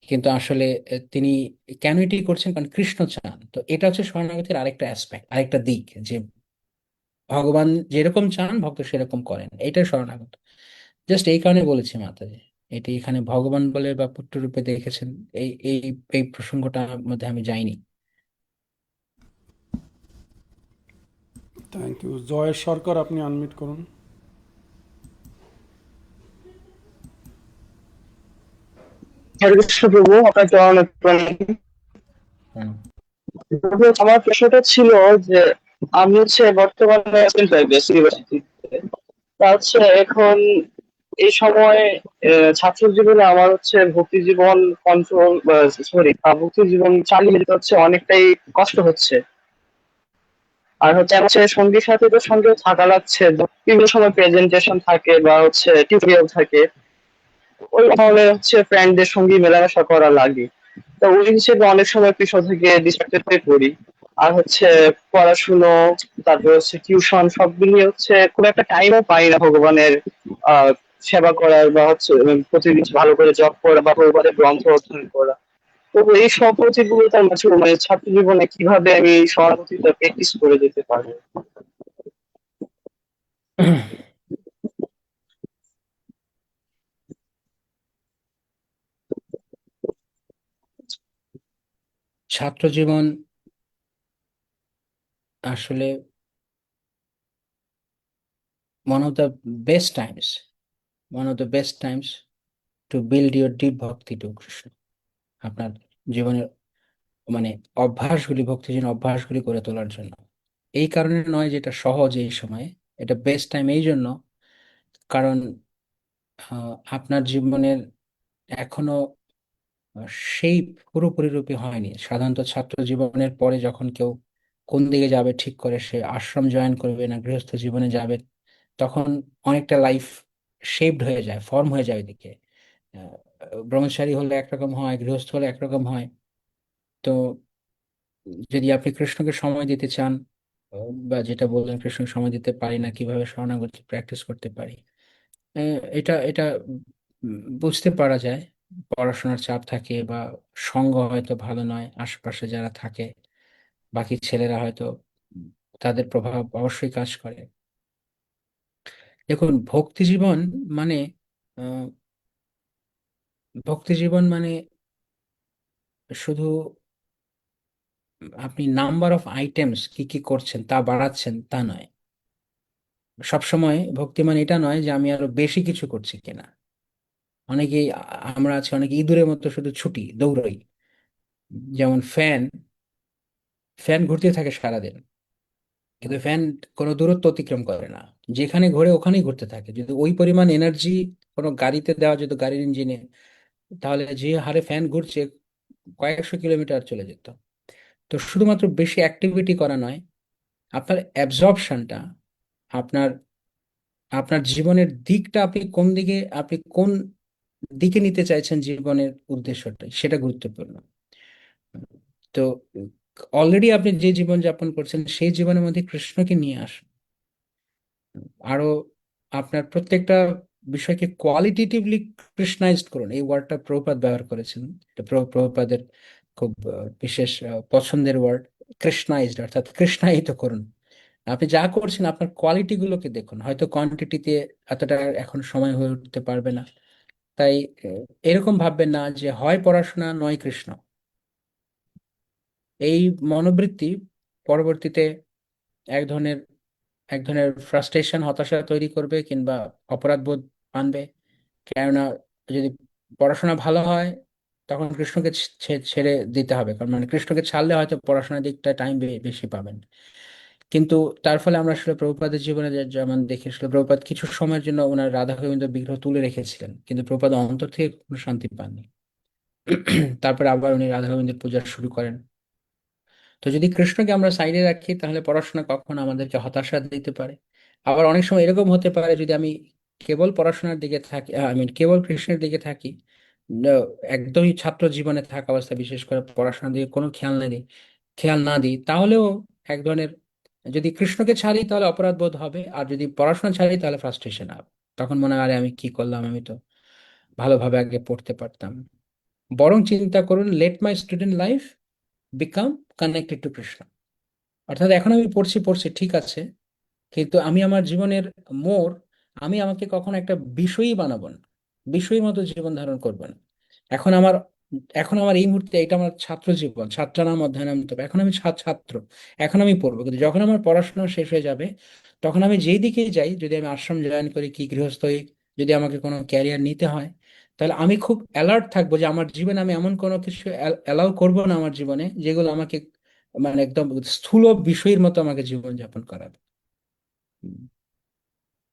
[SPEAKER 1] কিন্তু আসলে তিনি কেন এটি করছেন, কারণ কৃষ্ণ চান। তো এটা হচ্ছে শরণাগতির আরেকটা অ্যাসপেক্ট, আরেকটা দিক, যে ভগবান যেরকম চান ভক্ত সেরকম করেন, এইটা শরণাগত। জাস্ট এই কারণে বলেছি মাতাজি, এটি এখানে ভগবান বলে বা পুত্র রূপে দেখেছেন, এই এই এই প্রসঙ্গটার মধ্যে আমি যাইনি।
[SPEAKER 2] Thank you. জয়ের সরকার, আপনি আনমিউট করুন।
[SPEAKER 7] হরে কৃষ্ণ প্রভু, আপনাকে অনেক প্রণাম।
[SPEAKER 1] হুম।
[SPEAKER 7] প্রভু, আমার প্রশ্নটা ছিল যে আমি বর্তমানে ইউনিভার্সিটি তা এখন এই সময় ছাত্র জীবনে আমার হচ্ছে ভক্তি জীবন কন্ট্রোল, সরি, ভক্তি জীবন চালিয়ে যেতে হচ্ছে অনেকটাই কষ্ট হচ্ছে। আর হচ্ছে সঙ্গীর সাথে তো সঙ্গে থাকা লাগছে, বিভিন্ন সময় প্রেজেন্টেশন থাকে বা হচ্ছে টিউটোরিয়াল থাকে, ওই ধরনের হচ্ছে ফ্রেন্ডদের সঙ্গে মেলামেশা করা লাগে। তো ওই হিসেবে অনেক সময় পিছন থেকে ডিস্ট্রাক্টেড হয়ে পড়ি। আর হচ্ছে পড়াশুনো, তারপর হচ্ছে টিউশন, সব মিলিয়ে হচ্ছে খুব একটা টাইমও পাই না ভগবানের আহ সেবা করার বা হচ্ছে প্রতিদিন ভালো করে জব করা বা ভগবানের গ্রন্থ অধ্যয়ন করা। তো এই সব প্রতিকূলতার মাঝে মানে ছাত্র জীবনে কিভাবে আমি সহানুভূতিটা প্র্যাকটিস করে যেতে পারবো?
[SPEAKER 1] ছাত্র জীবন আসলে one of the best times, one of the best times to build your deep bhakti to Krishna. আপনার জীবনের মানে অভ্যাসগুলি, ভক্তিজীবন অভ্যাসগুলি করে তোলার জন্য। এই কারণে নয় যে এটা সহজ এই সময়ে, এটা বেস্ট টাইম এই জন্য কারণ আপনার জীবনের এখনো সেই পুরোপুরি রূপে হয়নি। সাধারণত ছাত্র জীবনের পরে যখন কেউ কোন দিকে যাবে ঠিক করে, সে আশ্রম জয়েন করবে না গৃহস্থ জীবনে যাবে, তখন অনেকটা লাইফ শেপড হয়ে যায়, ফর্ম হয়ে যায় ওইদিকে। আহ, ব্রহ্মচারী হলে একরকম হয়, গৃহস্থ হলে একরকম হয়। তো যদি আপনি কৃষ্ণকে সময় দিতে চান, বা যেটা বললেন কৃষ্ণকে সময় দিতে পারি না, কিভাবে শরণাগতি প্র্যাকটিস করতে পারি, এটা এটা বুঝতে পারা যায়। পড়াশোনার চাপ থাকে বা সঙ্গ হয়তো ভালো নয়, আশেপাশে যারা থাকে বাকি ছেলেরা হয়তো উম, তাদের প্রভাব অবশ্যই কাজ করে। দেখুন, ভক্তি জীবন মানে আহ, ভক্তি জীবন মানে শুধু আপনি নাম্বার অফ আইটেমস কি কি করছেন তা বাড়াচ্ছেন তা নয়। সবসময় ভক্তি মানে এটা নয় যে আমি আরো বেশি কিছু করছি কিনা। অনেকেই আমরা আছি অনেকে ইঁদুরের মতো শুধু ছুটি দৌড়াই। যেমন ফ্যান, ফ্যান ঘুরতে থাকে সারাদিন, কিন্তু ফ্যান কোনো দূরত্ব অতিক্রম করে না। যেখানে ঘোরে ওখানেই ঘুরতে থাকে। যদি ওই পরিমাণ এনার্জি কোনো গাড়িতে দেওয়া যেত, গাড়ির ইঞ্জিনে, তাহলে যে হারে ফ্যান ঘুরছে কয়েকশো কিলোমিটার চলে যেত। তো শুধুমাত্র বেশি অ্যাক্টিভিটি করা নয়, আপনার অ্যাবজর্পশনটা, আপনার আপনার জীবনের দিকটা, আপনি কোন দিকে নিতে চাইছেন জীবনের উদ্দেশ্যটাই, সেটা গুরুত্বপূর্ণ। তো অলরেডি আপনি যে জীবন যাপন করছেন সেই জীবনের মধ্যে কৃষ্ণকে নিয়ে আসুন। আরো আপনার প্রত্যেকটা বিষয়কে কোয়ালিটেটিভলি কৃষ্ণাইজড করুন। এই ওয়ার্ডটা প্রভুপাদ ব্যবহার করেছেন, এটা প্রভুপাদের খুব বিশেষ পছন্দের ওয়ার্ড। কৃষ্ণাইজড অর্থাৎ কৃষ্ণায়িত করুন। আপনি যা করছেন আপনার কোয়ালিটি গুলোকে দেখুন। হয়তো কোয়ান্টিটিতে এতটা এখন সময় হয়ে উঠতে পারবে না, তাই এরকম ভাববেন না যে হয় পড়াশোনা নয় কৃষ্ণ। এই মনোবৃত্তি পরবর্তীতে এক ধরনের এক ধরনের ফ্রাস্ট্রেশন, হতাশা তৈরি করবে, কিংবা অপরাধ বোধ আনবে। কেননা যদি পড়াশোনা ভালো হয় তখন কৃষ্ণকে ছেড়ে দিতে হবে, কারণ মানে কৃষ্ণকে ছাড়লে হয়তো পড়াশোনার দিকটা টাইম বেশি পাবেন। কিন্তু তার ফলে আমরা আসলে প্রভুপাদের জীবনে যেমন দেখি, আসলে প্রভুপাদ কিছু সময়ের জন্য ওনার রাধা গোবিন্দ বিগ্রহ তুলে রেখেছিলেন, কিন্তু প্রভুপাদ অন্তর থেকে কোনো শান্তি পাননি। তারপরে আবার উনি রাধা গোবিন্দের পূজা শুরু করেন। তো যদি কৃষ্ণকে আমরা সাইডে রাখি তাহলে পড়াশোনা কখনো আমাদেরকে হতাশা দিতে পারে। আবার অনেক সময় এরকম হতে পারে, যদি আমি কেবল পড়াশোনার দিকে থাকি, কেবল কৃষ্ণের দিকে থাকি, ন- একদমই ছাত্র জীবনে থাকা অবস্থা, বিশেষ করে পড়াশোনার দিকে কোনো খেয়াল না দিই, তাহলেও এক ধরনের, যদি কৃষ্ণকে ছাড়ি তাহলে অপরাধ বোধ হবে, আর যদি পড়াশোনা ছাড়ি তাহলে ফ্রাস্ট্রেশন হবে। তখন মনে হয় আরে আমি কি করলাম, আমি তো ভালোভাবে আগে পড়তে পারতাম। বরং চিন্তা করুন, late my student life become connected to Krishna. অর্থাৎ এখন আমি পড়ছি পড়ছি ঠিক আছে, কিন্তু আমি আমার জীবনের মোড়, আমি আমাকে কখনো একটা বিষয়ই বানাবো না, বিষয়ী মতো জীবন ধারণ করবো না। এখন আমার এখন আমার এই মুহূর্তে এটা আমার ছাত্র জীবন, ছাত্রানাম অধ্যয়নাম তবে, এখন আমি ছাত্র, এখন আমি পড়বো। কিন্তু যখন আমার পড়াশোনা শেষ হয়ে যাবে, তখন আমি যেই দিকেই যাই, যদি আমি আশ্রম জয়েন করি কি গৃহস্থ হই, যদি আমাকে কোনো ক্যারিয়ার নিতে হয়, তাহলে আমি খুব অ্যালার্ট থাকবো যে আমার জীবনে আমি এমন কোনো কিছু অ্যালাউ করবো না আমার জীবনে যেগুলো আমাকে মানে একদম স্থূল বিষয়ের মতো আমাকে জীবন যাপন করাবে।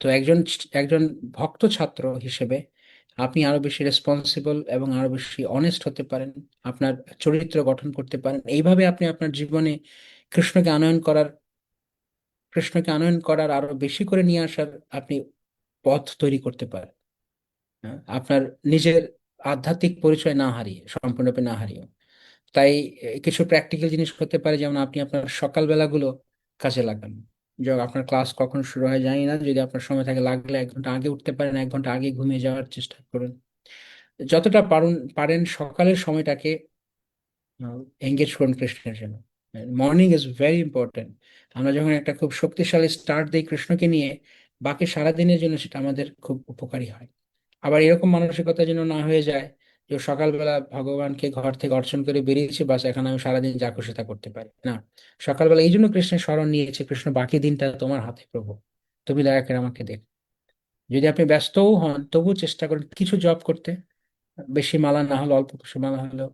[SPEAKER 1] তো একজন ভক্ত ছাত্র হিসেবে আপনি আরো বেশি রেসপন্সিবল এবং আরো বেশি অনেস্ট হতে পারেন, আপনার চরিত্র গঠন করতে পারেন। এইভাবে আপনি আপনার জীবনে কৃষ্ণকে আনয়ন করার কৃষ্ণকে আনয়ন করার আরো বেশি করে নিয়ে আসার আপনি পথ তৈরি করতে পারেন। হ্যাঁ, আপনার নিজের আধ্যাত্মিক পরিচয় না হারিয়ে, সম্পূর্ণরূপে না হারিয়ে। তাই কিছু প্র্যাকটিক্যাল জিনিস হতে পারে, যেমন আপনি আপনার সকালবেলাগুলো কাজে লাগান। যখন আপনার ক্লাস কখন শুরু হয় জানি না, যদি আপনার সময় থাকে লাগলে 1 ঘন্টা আগে উঠতে পারেন, 1 ঘন্টা আগে ঘুমিয়ে যাওয়ার চেষ্টা করুন। যতটা পারেন সকালের সময়টাকে এঙ্গেজ করুন কৃষ্ণের জন্য। Morning is very important. আমরা যখন একটা খুব শক্তিশালী স্টার্ট দিই কৃষ্ণকে নিয়ে, বাকি সারাদিনের জন্য সেটা আমাদের খুব উপকারী হয়। আবার এরকম মানসিকতা যেন না হয়ে যায় যে সকালবেলা ভগবানকে ঘর থেকে অর্চন করে বেরিয়েছি, বাস এখন আমি সারাদিন যা খুশি তা করতে পারি না। সকালবেলা এই জন্য কৃষ্ণের স্মরণ নিয়েছে, কৃষ্ণ বাকি দিনটা তোমার হাতে প্রভু, তুমি দয়া করে আমাকে দেখ। যদি আপনি ব্যস্তও হন তবুও চেষ্টা করুন কিছু জব করতে, বেশি মালা না হলে অল্প কিছু মালা হলেও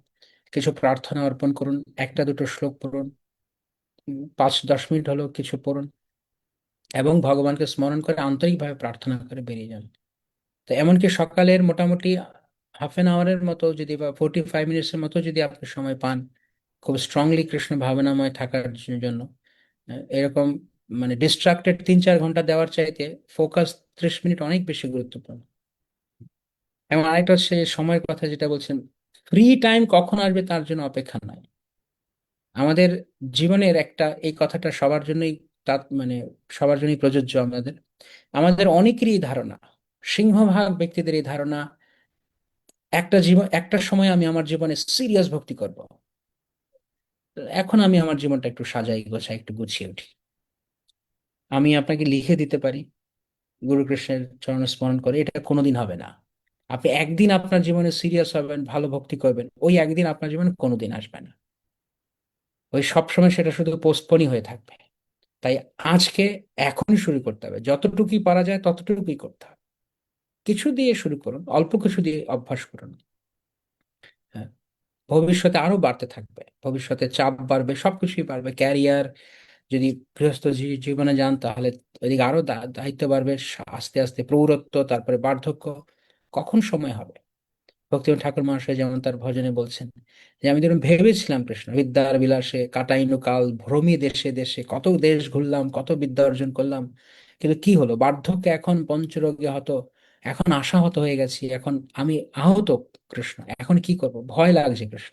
[SPEAKER 1] কিছু প্রার্থনা অর্পণ করুন, একটা দুটো শ্লোক পড়ুন, 5-10 মিনিট হলেও কিছু পড়ুন, এবং ভগবানকে স্মরণ করে আন্তরিকভাবে প্রার্থনা করে বেরিয়ে যান। তো এমনকি সকালের মোটামুটি হাফ 1 আওয়ারের মতো যদি, বা 45 মিনিটসের মতো যদি আপনি সময় পান খুব স্ট্রংলি কৃষ্ণ ভাবনাময় থাকার জন্য, এরকম মানে ডিস্ট্রাক্টেড 3-4 ঘন্টা দেওয়ার চাইতে ফোকাস 30 মিনিট অনেক বেশি গুরুত্বপূর্ণ। এবং আরেকটা হচ্ছে সময়ের কথা যেটা বলছেন, ফ্রি টাইম কখন আসবে তার জন্য অপেক্ষা নাই। আমাদের জীবনের একটা এই কথাটা সবার জন্যই, তা মানে সবার জন্যই প্রযোজ্য। আমাদের আমাদের অনেকেরই ধারণা, সিংহভাগ ব্যক্তিদের এই ধারণা, একটা সময় আমি আমার জীবনে সিরিয়াস ভক্তি করব, এখন আমি আমার জীবনটা একটু সাজাই গোছাই একটু গুছিয়ে উঠি। আমি আপনাকে লিখে দিতে পারি, গুরু কৃষ্ণের চরণ স্মরণ করে এটা কোনোদিন হবে না। আপনি একদিন আপনার জীবনে সিরিয়াস হবেন, ভালো ভক্তি করবেন, ওই একদিন আপনার জীবনে কোনোদিন আসবে না। ওই সবসময় সেটা শুধু পোস্টপনই হয়ে থাকবে। তাই আজকে এখনই শুরু করতে হবে, যতটুকুই পারা যায় ততটুকুই করতে হবে। কিছু দিয়ে শুরু করুন, অল্প কিছু দিয়ে অভ্যাস করুন। হ্যাঁ, ভবিষ্যতে আরো বাড়তে থাকবে, ভবিষ্যতে চাপ বাড়বে, সবকিছুই বাড়বে। ক্যারিয়ার যদি গৃহস্থ জীবনে যান তাহলে ওইদিকে আরো দায়িত্ব বাড়বে, আস্তে আস্তে প্রৌঢ়ত্ব, তারপরে বার্ধক্য, কখন সময় হবে। ভক্তিনাথ ঠাকুর মহাশয় যেমন তার ভজনে বলছেন যে আমি ধরুন ভেবেছিলাম কৃষ্ণ বিদ্যার বিলাসে কাটাইনু কাল ভ্রমি দেশে দেশে, কত দেশ ঘুরলাম, কত বিদ্যা অর্জন করলাম, কিন্তু কি হলো, বার্ধক্যে এখন পঞ্চরোগে হত, এখন আশাহত হয়ে গেছি, এখন আমি আহত কৃষ্ণ, এখন কি করব, ভয় লাগছে কৃষ্ণ।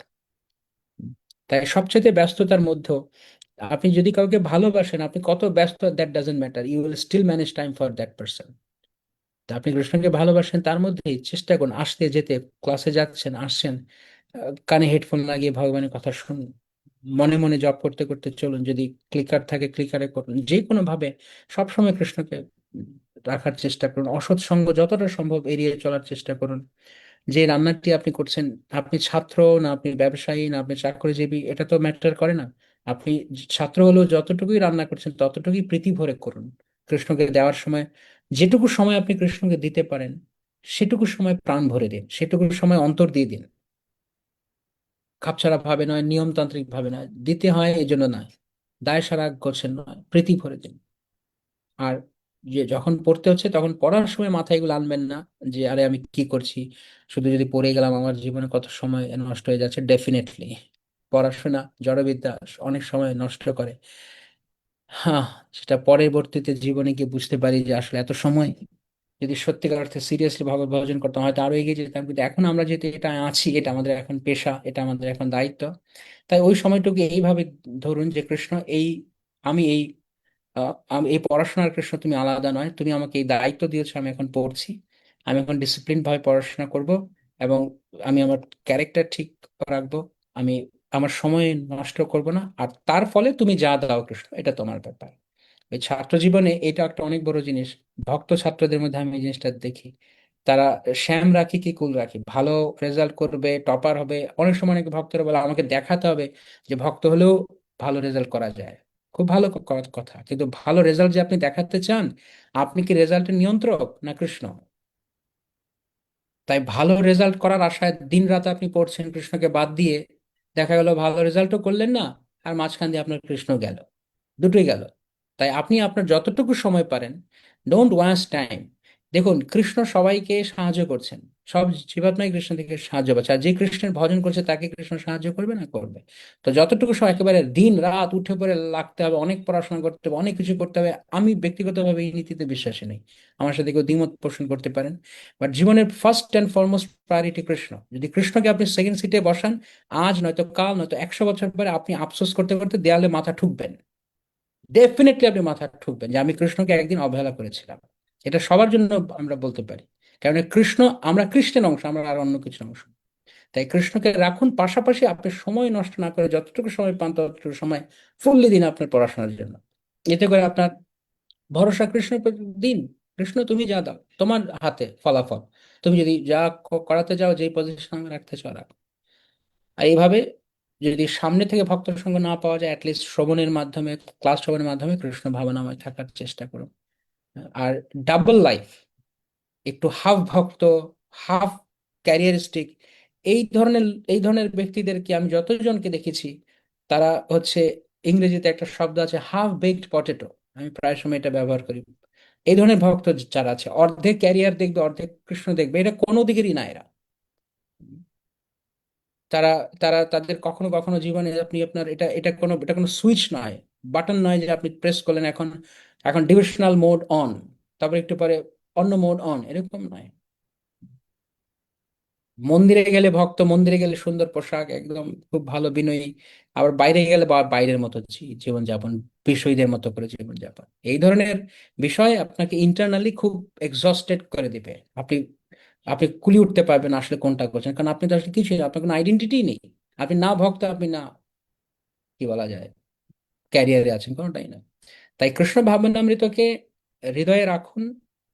[SPEAKER 1] তাই সবচেয়ে ব্যস্ততার মধ্যেও আপনি যদি কাউকে ভালোবাসেন, আপনি কত ব্যস্ত that doesn't matter, you will still manage time for that person. তা আপনি কৃষ্ণকে ভালোবাসেন তার মধ্যেই চেষ্টা করুন আসতে যেতে, ক্লাসে যাচ্ছেন আসছেন, কানে হেডফোন লাগিয়ে ভগবানের কথা শুনুন, মনে মনে জপ করতে করতে চলুন, যদি ক্লিকার থাকে ক্লিকারে করুন, যে কোনো ভাবে সবসময় কৃষ্ণকে উম, রাখার চেষ্টা করুন। অসৎ সঙ্গ যতটা সম্ভব এড়িয়ে চলার চেষ্টা করুন। যে রান্নাটি আপনি করছেন, আপনি ছাত্র না আপনি ব্যবসায়ী না আপনি চাকরিজীবী, এটা তো ম্যাটার করে না। আপনি ছাত্র হলেও যতটুকুই রান্না করছেন ততটুকুই প্রীতি ভরে করুন। কৃষ্ণকে দেওয়ার সময় যেটুকু সময় আপনি কৃষ্ণকে দিতে পারেন সেটুকু সময় প্রাণ ভরে দিন, সেটুকু সময় অন্তর দিয়ে দিন। খাপছাড়া ভাবে নয়, নিয়মতান্ত্রিক ভাবে নয়, দিতে হয় এই জন্য নয়, দায় সারা গোছের নয়, প্রীতি ভরে দিন। আর যে যখন পড়তে হচ্ছে তখন পড়ার সময় মাথায় এগুলো আনবেন না যে আরে আমি কি করছি, শুধু যদি পড়ে গেলাম আমার জীবনে কত সময় নষ্ট হয়ে যাচ্ছে। ডেফিনেটলি পড়াশোনা জড়বিদ্যা অনেক সময় নষ্ট করে। হ্যাঁ, সেটা পরবর্তীতে জীবনে গিয়ে বুঝতে পারি যে আসলে এত সময় যদি সত্যিকার অর্থে সিরিয়াসলি ভগবত ভজন করতাম হয়তো আরো এগিয়ে যেতাম। কিন্তু এখন আমরা যেহেতু এটা আছি, এটা আমাদের এখন পেশা, এটা আমাদের এখন দায়িত্ব, তাই ওই সময়টুকু এইভাবে ধরুন যে কৃষ্ণ এই আমি এই আমি এই পড়াশোনার কৃষ্ণ তুমি আলাদা নয়, তুমি আমাকে এই দায়িত্ব দিয়েছো, আমি এখন পড়ছি, আমি এখন ডিসিপ্লিন ভাবে পড়াশোনা করব, এবং আমি আমার ক্যারেক্টার ঠিক রাখবো, আমি আমার সময় নষ্ট করব না, আর তার ফলে তুমি যা দাও কৃষ্ণ এটা তোমার ব্যাপার। ওই ছাত্র জীবনে এটা একটা অনেক বড় জিনিস। ভক্ত ছাত্রদের মধ্যে আমি এই জিনিসটা দেখি, তারা শ্যাম রাখি কি কুল রাখি, ভালো রেজাল্ট করবে, টপার হবে, অনেক সময় অনেক ভক্তরা বলে আমাকে দেখাতে হবে যে ভক্ত হলেও ভালো রেজাল্ট করা যায়। খুব ভালো কথা, কিন্তু ভালো রেজাল্ট যে আপনি দেখাতে চান, আপনি কি রেজাল্টের নিয়ন্ত্রক না কৃষ্ণ? তাই ভালো রেজাল্ট করার আশায় দিন রাত আপনি পড়ছেন কৃষ্ণকে বাদ দিয়ে, দেখা গেল ভালো রেজাল্টও করলেন না, আর মাঝখান দিয়ে আপনার কৃষ্ণ গেল, দুটোই গেল। তাই আপনি আপনার যতটুকু সময় পারেন ডোন্ট ওয়াস্ট টাইম। দেখুন, কৃষ্ণ সবাইকে সাহায্য করছেন, সব জীবাত্মাই কৃষ্ণ থেকে সাহায্য পাচ্ছে, আর যে কৃষ্ণের ভজন করছে তাকে কৃষ্ণ সাহায্য করবে না, করবে। তো যতটুকু সময় একেবারে দিন রাত উঠে পড়ে লাগতে হবে, অনেক পড়াশোনা করতে হবে, অনেক কিছু করতে হবে, আমি ব্যক্তিগতভাবে এই নীতিতে বিশ্বাসী নেই। আমার সাথে কেউ দ্বিমত পোষণ করতে পারেন, বাট জীবনের first and foremost priority Krishna. যদি কৃষ্ণকে আপনি সেকেন্ড সিটে বসান, আজ নয়তো কাল নয়তো 100 বছর পরে আপনি আফসোস করতে করতে দেয়ালে মাথা ঠুকবেন। ডেফিনেটলি আপনি মাথা ঠুকবেন যে আমি কৃষ্ণকে একদিন অবহেলা করেছিলাম। এটা সবার জন্য আমরা বলতে পারি, কারণ কৃষ্ণ, আমরা কৃষ্ণের অংশ, আমরা আর অন্য কিছু অংশ না। তাই কৃষ্ণকে রাখুন পাশাপাশি, আপনি সময় নষ্ট না করে যতটুকু সময় পান ততটুকু সময় ফুললি দিন আপনার পড়াশোনার জন্য। এতে করে আপনার ভরসা কৃষ্ণের প্রতি দিন। কৃষ্ণ, তুমি যা দাও তোমার হাতে ফলাফল, তুমি যদি যা করাতে চাও, যেই পজিশন রাখতে চাও রাখো। আর এইভাবে যদি সামনে থেকে ভক্তের সঙ্গ না পাওয়া যায়, অ্যাটলিস্ট শ্রবণের মাধ্যমে, ক্লাস শ্রবণের মাধ্যমে কৃষ্ণ ভাবনাময় থাকার চেষ্টা করুন। আর ডাবল লাইফ, একটু হাফ ভক্ত, হাফ ক্যারিয়ারিস্টিক, এই ধরনের ব্যক্তিদেরকে আমি যতজনকে দেখেছি, তারা হচ্ছে, ইংরেজিতে একটা শব্দ আছে হাফ বেকড পটেটো, আমি প্রায় সময় এটা ব্যবহার করি। এই ধরনের ভক্ত যারা আছে, অর্ধেক ক্যারিয়ার দেখবে অর্ধেক কৃষ্ণ দেখবে, এটা কোনো দিকেরই না এরা। তারা তারা তাদের কখনো কখনো জীবনে আপনি আপনার, এটা কোনো সুইচ নয়, বাটন নয় যে আপনি প্রেস করলেন, এখন এখন ডিভিশনাল মোড অন, তারপর একটু পরে অন্য মোড অন, এরকম নয়। মন্দিরে গেলে ভক্ত, মন্দিরে গেলে সুন্দর পোশাক, একদম খুব ভালো বিনয়ী, আবার বাইরে গেলে বাইরের মতো জীবনযাপন, বিষয়ীদের মতো করে জীবনযাপন। এই ধরনের বিষয় আপনাকে ইন্টারনালি খুব এক্সস্টেড করে দিবে। আপনি আপনি কুলি উঠতে পারবেন না আসলে কোনটা করছেন, কারণ আপনি তো আসলে কিছু, আপনার কোনো আইডেন্টিটি নেই। আপনি না ভক্ত, আপনি না, কি বলা যায়, ক্যারিয়ারে আছেন, কোনোটাই না। তাই কৃষ্ণ ভাবনামৃতকে হৃদয়ে রাখুন,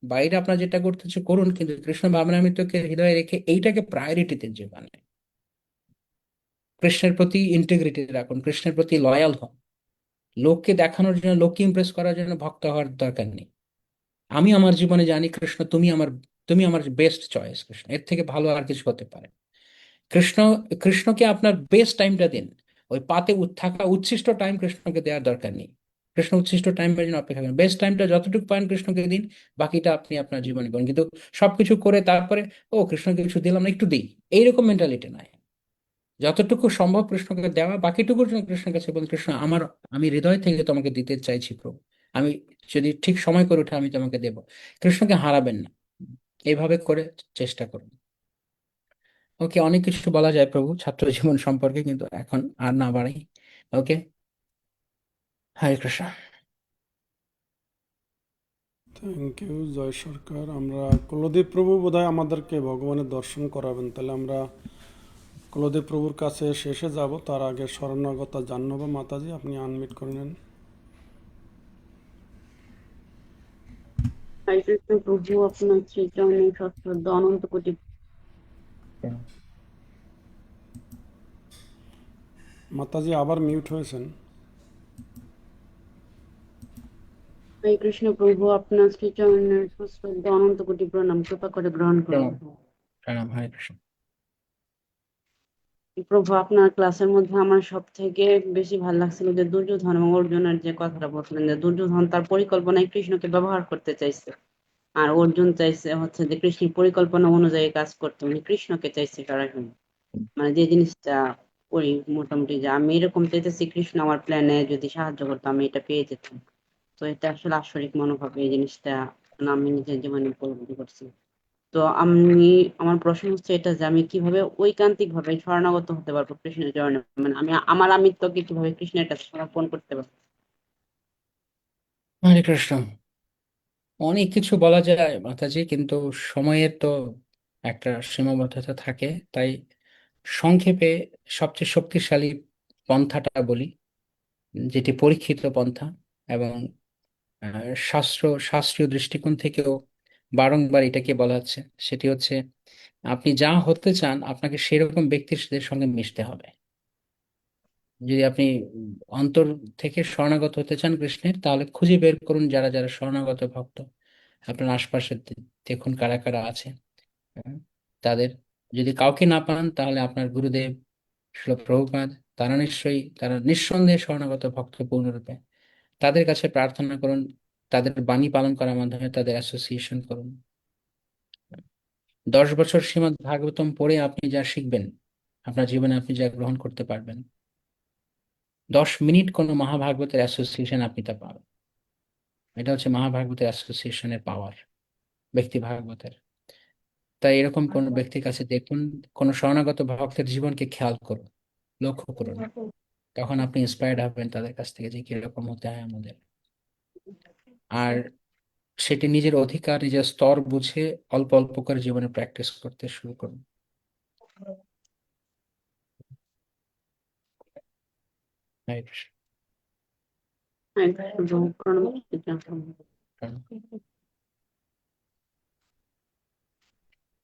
[SPEAKER 1] বাইরে আপনার যেটা করতেছে করুন, কিন্তু কৃষ্ণ ভাবনামৃতকে হৃদয়ে রেখে এইটাকে প্রায়োরিটিতে জীবনে, কৃষ্ণের প্রতি ইন্টিগ্রিটি রাখুন, কৃষ্ণের প্রতি লয়াল হন। লোককে দেখানোর জন্য, লোককে ইমপ্রেস করার জন্য ভক্ত হওয়ার দরকার নেই। আমি আমার জীবনে জানি কৃষ্ণ, তুমি আমার বেস্ট চয়েস কৃষ্ণ, এর থেকে ভালো আর কিছু হতে পারে না। কৃষ্ণ, কৃষ্ণকে আপনার বেস্ট টাইমটা দিন। ওই পাতে থাকা উচ্ছিষ্ট টাইম কৃষ্ণকে দেওয়ার দরকার নেই। কৃষ্ণ উচ্ছিষ্ট টাইমের জন্য অপেক্ষা করেন, বেস্ট টাইমটা যতটুকু পান কৃষ্ণকে দিন, বাকিটা আপনি আপনার জীবনে করেন। কিন্তু সবকিছু করে তারপরে, ও কৃষ্ণকে কিছু দিলাম না, একটু দিই, এইরকম মেন্টালিটি নাই। যতটুকু সম্ভব কৃষ্ণকে দেওয়া, বাকিটুকুর জন্য কৃষ্ণের কাছে বলুন, কৃষ্ণ আমি হৃদয় থেকে তোমাকে দিতে চাইছি প্রভু, আমি যদি ঠিক সময় করে উঠে আমি তোমাকে দেব। কৃষ্ণকে হারাবেন না, এইভাবে করে চেষ্টা করুন। ওকে, অনেক কিছু বলা যায় প্রভু ছাত্র জীবন সম্পর্কে, কিন্তু এখন আর না বাড়াই। ওকে, হরে কৃষ্ণ।
[SPEAKER 2] থ্যাংক ইউ জয় সরকার। আমরা কুলদীপ প্রভু বোধহয় আমাদেরকে ভগবানের দর্শন করাবেন, তাহলে আমরা কুলদীপ প্রভুর কাছে শেষে যাব। তার আগে শরণাগতা জাহ্নব মাতাজি, আপনি আনমিট করে নেন।
[SPEAKER 8] হরে কৃষ্ণ প্রভু, আপনার শ্রীচরণে সশ্রদ্ধ অনন্ত কোটি
[SPEAKER 2] মাতাজি আবার মিউট হয়েছেন।
[SPEAKER 8] হরে কৃষ্ণ প্রভু, আপনার শ্রীচরণের সশ্রদ্ধ অনন্ত কোটি প্রণাম, কৃপা করে গ্রহণ করুন।
[SPEAKER 1] প্রণাম, প্রণাম, হরে কৃষ্ণ।
[SPEAKER 8] প্রভু, আপনার ক্লাসের মধ্যে আমার সব থেকে বেশি ভালো লাগছিল যে দুর্যোধন এবং অর্জুনের যে কথাটা বলছিলেন, যে দুর্যোধন তার পরিকল্পনায় কৃষ্ণকে ব্যবহার করতে চাইছে, আর অর্জুন চাইছে হচ্ছে যে কৃষ্ণের পরিকল্পনা অনুযায়ী কাজ করতে, মানে কৃষ্ণকে চাইছে সরাসরি। মানে যে জিনিসটা করি মোটামুটি, যে আমি এরকম চাইতেছি কৃষ্ণ আমার প্ল্যানে যদি সাহায্য করতো আমি এটা পেয়ে যেতাম। তো এটা আসলে আশ্বরিক মনোভাব, এই জিনিসটা আমি নিজের জীবনে উপলব্ধি করছি। তো আমার প্রশ্ন হচ্ছে এটা, যে আমি কিভাবে ঐকান্তিক ভাবে শরণাগত হতে পারবো কৃষ্ণের চরণে, মানে আমি আমার আমিত্বকে কিভাবে কৃষ্ণের কাছে সমর্পণ করতে পারবো।
[SPEAKER 1] হরে কৃষ্ণ। অনেক কিছু বলা যায় মাতাজি, কিন্তু সময়ের তো একটা সীমাবদ্ধতা থাকে। তাই সংক্ষেপে সবচেয়ে শক্তিশালী পন্থাটা বলি, যেটি পরীক্ষিত পন্থা, এবং শাস্ত্রীয় দৃষ্টিকোণ থেকেও বারংবার এটাকে বলা হচ্ছে। সেটি হচ্ছে, আপনি যা হতে চান আপনাকে সেরকম ব্যক্তির সঙ্গে মিশতে হবে। যদি আপনি অন্তর থেকে শরণাগত হতে চান কৃষ্ণের, তাহলে খুঁজে বের করুন যারা যারা শরণাগত ভক্ত আপনার আশপাশে, দেখুন কারা কারা আছে। হ্যাঁ, তাদের যদি কাউকে না পান, তাহলে আপনার গুরুদেব শিল প্রভুপাদ, তারা নিঃসন্দেহে শরণাগত ভক্ত পূর্ণরূপে। তাদের কাছে প্রার্থনা করুন, তাদের বাণী পালন করার মাধ্যমে তাদের অ্যাসোসিয়েশন করুন। 10 বছর শ্রীমদ্ ভাগবতম পড়ে আপনি যা শিখবেন, আপনার জীবনে আপনি যা গ্রহণ করতে পারবেন, 10 মিনিট কোনো মহাভাগবতের অ্যাসোসিয়েশন আপনি তা পাবেন। এটা হচ্ছে মহাভাগবতের অ্যাসোসিয়েশনের পাওয়ার, ব্যক্তি ভাগবতের। তাই এরকম কোন ব্যক্তির কাছে দেখুন, কোন শরণাগত ভক্তের জীবনকে খেয়াল করুন, লক্ষ্য করুন, তখন আপনি ইন্সপায়ার্ড হবেন তাদের কাছ থেকে যে কিরকম হতে হয় আমাদের। আর সেটি নিজের অধিকার, নিজের স্তর বুঝে অল্প অল্প করে জীবনে প্র্যাকটিস করতে শুরু করুন। হরে কৃষ্ণ।
[SPEAKER 8] হ্যাঁ, প্রণাম প্রণাম।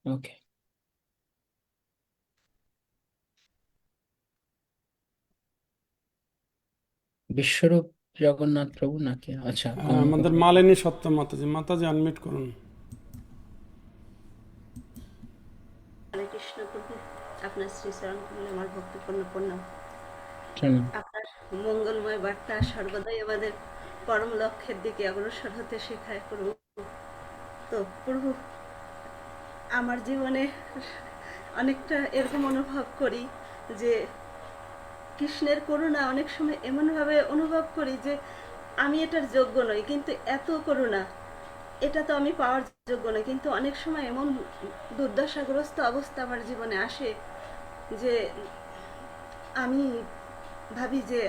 [SPEAKER 1] ওকে, বিশ্বরূপ জগন্নাথ প্রভু নাকি? আচ্ছা,
[SPEAKER 2] আমাদের মালিনী সত্য মাতাজি, মাতাজি আনমিট করুন।
[SPEAKER 9] হরে কৃষ্ণ প্রভু, আপনার শ্রীচরণ কমলে আমার ভক্তিপূর্ণ প্রণাম।
[SPEAKER 1] শোনো।
[SPEAKER 9] আপনার মঙ্গলময় বার্তা সর্বদাই আমাদের পরম লক্ষ্যের দিকে অগ্রসর হতে শেখায় প্রভু। তো প্রভু, আমার জীবনে অনেকটা এরকম অনুভব করি যে কৃষ্ণের করুণা অনেক সময় এমনভাবে অনুভব করি যে আমি এটার যোগ্য নই, কিন্তু এত করুণা, এটা তো আমি পাওয়ার যোগ্য নই। কিন্তু অনেক সময় এমন দুর্দশাগ্রস্ত অবস্থা আমার জীবনে আসে যে আমি ভাবি যে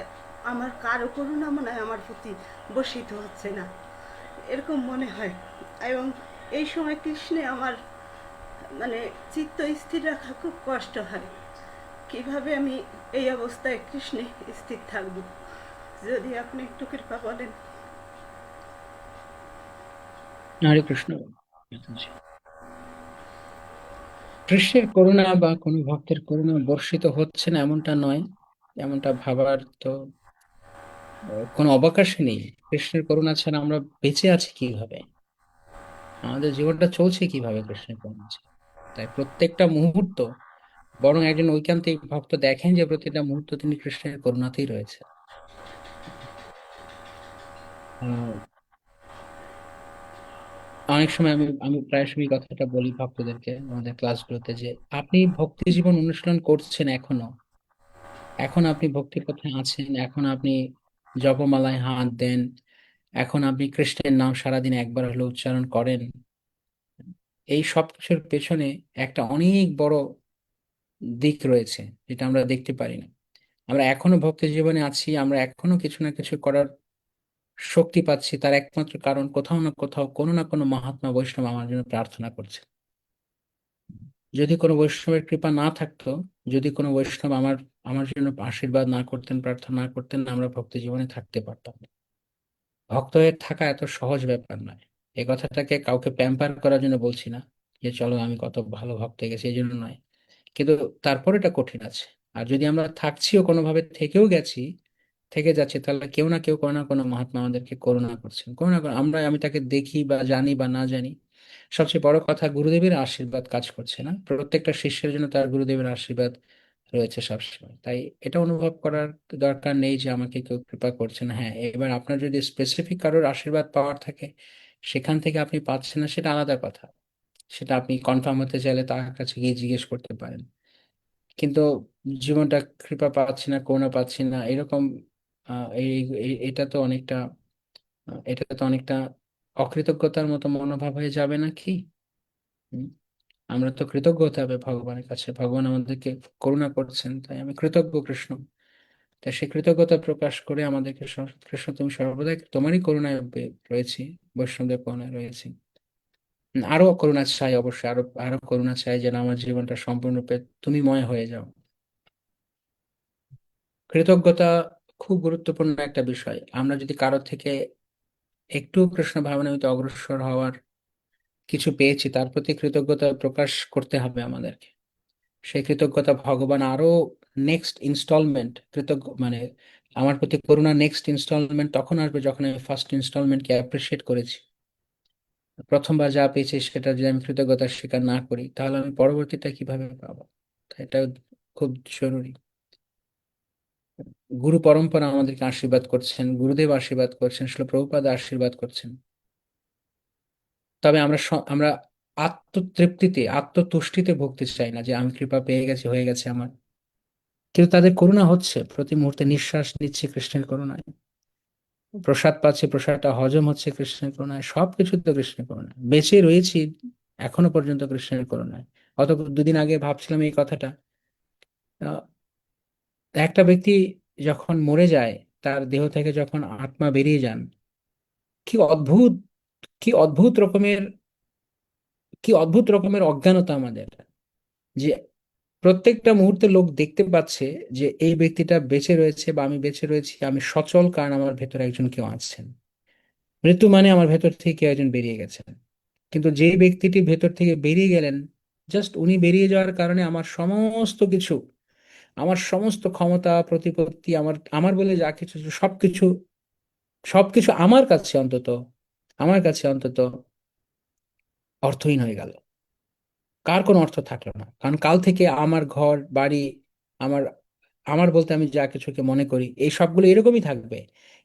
[SPEAKER 9] আমার কারো করুণা মনে হয় আমার প্রতি বর্ষিত হচ্ছে না, এরকম মনে হয়। এবং এই সময় কৃষ্ণে আমার মানে চিত্ত স্থির রাখা খুব কষ্ট হয়। কিভাবে আমি এই অবস্থায় কৃষ্ণে স্থির থাকব, যদি আপনি একটু কৃপা বলেন।
[SPEAKER 1] হরে কৃষ্ণ। কৃষ্ণের করুণা বা কোনো ভক্তের করুণা বর্ষিত হচ্ছে না এমনটা নয়, এমনটা ভাবার তো কোনো অবকাশই নেই। কৃষ্ণের করুণা ছাড়া আমরা বেঁচে আছি কিভাবে, আমাদের জীবনটা চলছে কিভাবে কৃষ্ণের করুণা ছাড়া? তাই প্রত্যেকটা মুহূর্ত, বরং একজন ঐকান্তিক ভক্ত দেখেন যে প্রতিটা মুহূর্ত তিনি কৃষ্ণের করুণাতেই রয়েছে। আহ, অনেক সময় আমি আমি প্রায় সময় কথাটা বলি ভক্তদেরকে আমাদের ক্লাসগুলোতে, যে আপনি ভক্তি জীবন অনুশীলন করছেন এখনো, এখন আপনি ভক্তির পথে আছেন, এখন আপনি জপমালায় হাত দেন, এখন আপনি কৃষ্ণের নাম সারাদিন একবার হলেও উচ্চারণ করেন, এই সব কিছুর পেছনে একটা অনেক বড় দিক রয়েছে যেটা আমরা দেখতে পারি না। আমরা এখনো ভক্তি জীবনে আছি, আমরা এখনো কিছু না কিছু করার শক্তি পাচ্ছি, তার একমাত্র কারণ কোথাও না কোথাও কোনো না কোনো মহাত্মা বৈষ্ণব আমার জন্য প্রার্থনা করছে। যদি কোনো বৈষ্ণবের কৃপা না থাকতো, যদি কোনো বৈষ্ণব আমার আমার জন্য আশীর্বাদ না করতেন, প্রার্থনা না করতেন, আমরা ভক্তি জীবনে থাকতে পারতাম না। ভক্ত হয়ে থাকা এত সহজ ব্যাপার নয়। এই কথাটাকে কাউকে প্যাম্পার করার জন্য বলছি না, যে চলো আমি কত ভালো ভক্ত হয়ে গেছি, এই জন্য নয়। কিন্তু তারপর এটা কঠিন আছে। আর যদি আমরা থাকছিও, কোনোভাবে থেকেও গেছি, থেকে যাচ্ছে, তাহলে কেউ না কেউ কোনো না কোনো মহাত্মা আমাদেরকে করুণা করছেন, কোনো না কোনো, আমি তাকে দেখি বা জানি বা না জানি। সবচেয়ে বড় কথা, গুরুদেবের আশীর্বাদ কাজ করছে না, প্রত্যেকটা শিষ্যের জন্য তার গুরুদেবের আশীর্বাদ রয়েছে সবসময়। তাই এটা অনুভব করার দরকার নেই যে আমাকে কেউ কৃপা করছে না। হ্যাঁ, এবার আপনার যদি স্পেসিফিক কারোর আশীর্বাদ পাওয়ার থাকে, সেখান থেকে আপনি পাচ্ছেন না, সেটা আলাদা কথা। সেটা আপনি কনফার্ম হতে চাইলে তার কাছে গিয়ে জিজ্ঞেস করতে পারেন। কিন্তু জীবনটা কৃপা পাচ্ছি না, করুণা পাচ্ছি না, এরকম এটা তো অনেকটা, এটা তো অনেকটা অকৃতজ্ঞতার মতো মনোভাব হয়ে যাবে নাকি? হুম? আমরা তো কৃতজ্ঞ হতে হবে ভগবানের কাছে, ভগবান আমাদেরকে করুণা করছেন, তাই আমি কৃতজ্ঞ কৃষ্ণ। তাই সেই কৃতজ্ঞতা প্রকাশ করে আমাদেরকে কৃষ্ণ তুমি সর্বদাই তোমারই করুণায় রয়েছি, বৈষ্ণবদের করুণায় রয়েছি। আরো করুণা চাই, অবশ্যই আরো আরো করুণা চাই, যেন আমার জীবনটা সম্পূর্ণরূপে তুমিময় হয়ে যাও। কৃতজ্ঞতা খুব গুরুত্বপূর্ণ একটা বিষয়। আমরা যদি কারো থেকে একটু কৃষ্ণ ভাবনামিত অগ্রসর হওয়ার কিছু পেয়েছি, তার প্রতি কৃতজ্ঞতা প্রকাশ করতে হবে আমাদেরকে। সেই কৃতজ্ঞতা ভগবান আরো নেক্সট ইনস্টলমেন্ট, কৃতজ্ঞ মানে আমার প্রতি করুণা নেক্সট ইনস্টলমেন্ট তখন আসবে যখন আমি ফার্স্ট ইনস্টলমেন্টকে অ্যাপ্রিসিয়েট করেছি। প্রথমবার যা পেয়েছি সেটা যদি আমি কৃতজ্ঞতা স্বীকার না করি, তাহলে আমি পরবর্তীটা কিভাবে পাবো? তাই এটা খুব জরুরি। গুরু পরম্পরা আমাদেরকে আশীর্বাদ করছেন, গুরুদেব আশীর্বাদ করছেন, শিল প্রভুপাদ আশীর্বাদ করছেন। তবে আমরা আত্মতৃপ্তিতে আত্মতুষ্টিতে ভুগতে চাই না যে আমি কৃপা পেয়ে গেছি, হয়ে গেছে আমার। কিন্তু তাদের করুণা হচ্ছে, প্রতি মুহূর্তে নিঃশ্বাস নিচ্ছে কৃষ্ণের করুণায়, প্রসাদ পাচ্ছে, প্রসাদটা হজম হচ্ছে কৃষ্ণের করুণায়, সবকিছু তো কৃষ্ণের করুণায়, বেঁচে রয়েছি এখনো পর্যন্ত কৃষ্ণের করুণায়। অত দুদিন আগে ভাবছিলাম এই কথাটা। আহ, একটা ব্যক্তি যখন মরে যায়, তার দেহ থেকে যখন আত্মা বেরিয়ে যান, কি অদ্ভুত, কি অদ্ভুত রকমের কি অদ্ভুত রকমের অজ্ঞানতা আমাদের, যে প্রত্যেকটা মুহূর্তে লোক দেখতে পাচ্ছে যে এই ব্যক্তিটা বেঁচে রয়েছে বা আমি বেঁচে রয়েছি, আমি সচল, কারণ আমার ভেতরে একজন কেউ আছেন। মৃত্যু মানে আমার ভেতর থেকে কেউ একজন বেরিয়ে গেছেন। কিন্তু যেই ব্যক্তিটি ভেতর থেকে বেরিয়ে গেলেন, জাস্ট উনি বেরিয়ে যাওয়ার কারণে আমার সমস্ত কিছু, আমার সমস্ত ক্ষমতা প্রতিপত্তি, আমার আমার বলে যা কিছু ছিল, সবকিছু সবকিছু আমার কাছে অন্তত অর্থহীন হয়ে গেল। কার কোনো অর্থ থাকলো না, কারণ কাল থেকে আমার ঘর বাড়ি, আমার আমার বলতে আমি যা কিছুকে মনে করি, এই সবগুলো এরকমই থাকবে।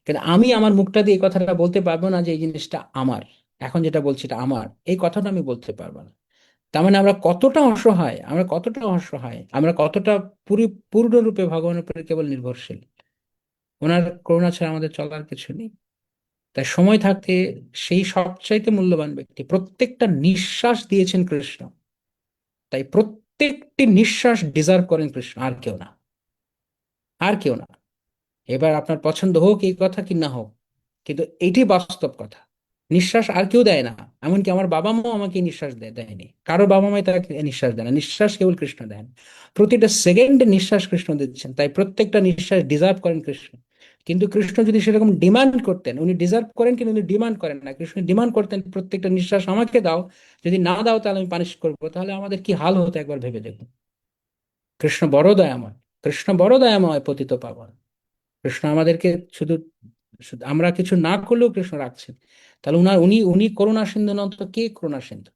[SPEAKER 1] কিন্তু আমি আমার মুখটা দিয়ে এই কথাটা বলতে পারবো না যে এই জিনিসটা আমার, এখন যেটা বলছি এটা আমার, এই কথাটা আমি বলতে পারবো না। তার মানে আমরা কতটা পূর্ণরূপে ভগবানের উপরে কেবল নির্ভরশীল। ওনার করুণা ছাড়া আমাদের চলার কিছু নেই। তাই সময় থাকতে সেই সবচাইতে মূল্যবান ব্যক্তি, প্রত্যেকটা নিঃশ্বাস দিয়েছেন কৃষ্ণ, তাই প্রত্যেকটি নিঃশ্বাস ডিজার্ভ করেন কৃষ্ণ, আর কেউ না, আর কেউ না। এবার আপনার পছন্দ হোক এই কথা কি না হোক, কিন্তু এটি বাস্তব কথা। নিঃশ্বাস আর কেউ দেয় না। এমনকি আমার বাবা মাও আমাকে নিঃশ্বাস দেয়নি, কারো বাবা মাই তাকে নিঃশ্বাস দেয় না, নিঃশ্বাস কেবল কৃষ্ণ দেন। প্রতিটা সেকেন্ডে নিঃশ্বাস কৃষ্ণ দিচ্ছেন, তাই প্রত্যেকটা নিঃশ্বাস ডিজার্ভ করেন কৃষ্ণ। কিন্তু কৃষ্ণ যদি সেরকম ডিমান্ড করতেন, উনি ডিজার্ভ করেন কিন্তু উনি ডিমান্ড করেন না। কৃষ্ণ ডিমান্ড করতেন প্রত্যেকটা নিঃশ্বাস আমাকে দাও, যদি না দাও তাহলে আমি পানিশ করবো, তাহলে আমাদের কি হাল হতো একবার ভেবে দেখুন। কৃষ্ণ বড় দয়াময়, কৃষ্ণ বড় দয়াময়, পতিত পাবন। কৃষ্ণ আমাদেরকে শুধু শুধু আমরা কিছু না করলেও কৃষ্ণ রাখছেন। তাহলে উনি উনি করুণা সিন্ধু নন তো কে করুণা সিন্ধু?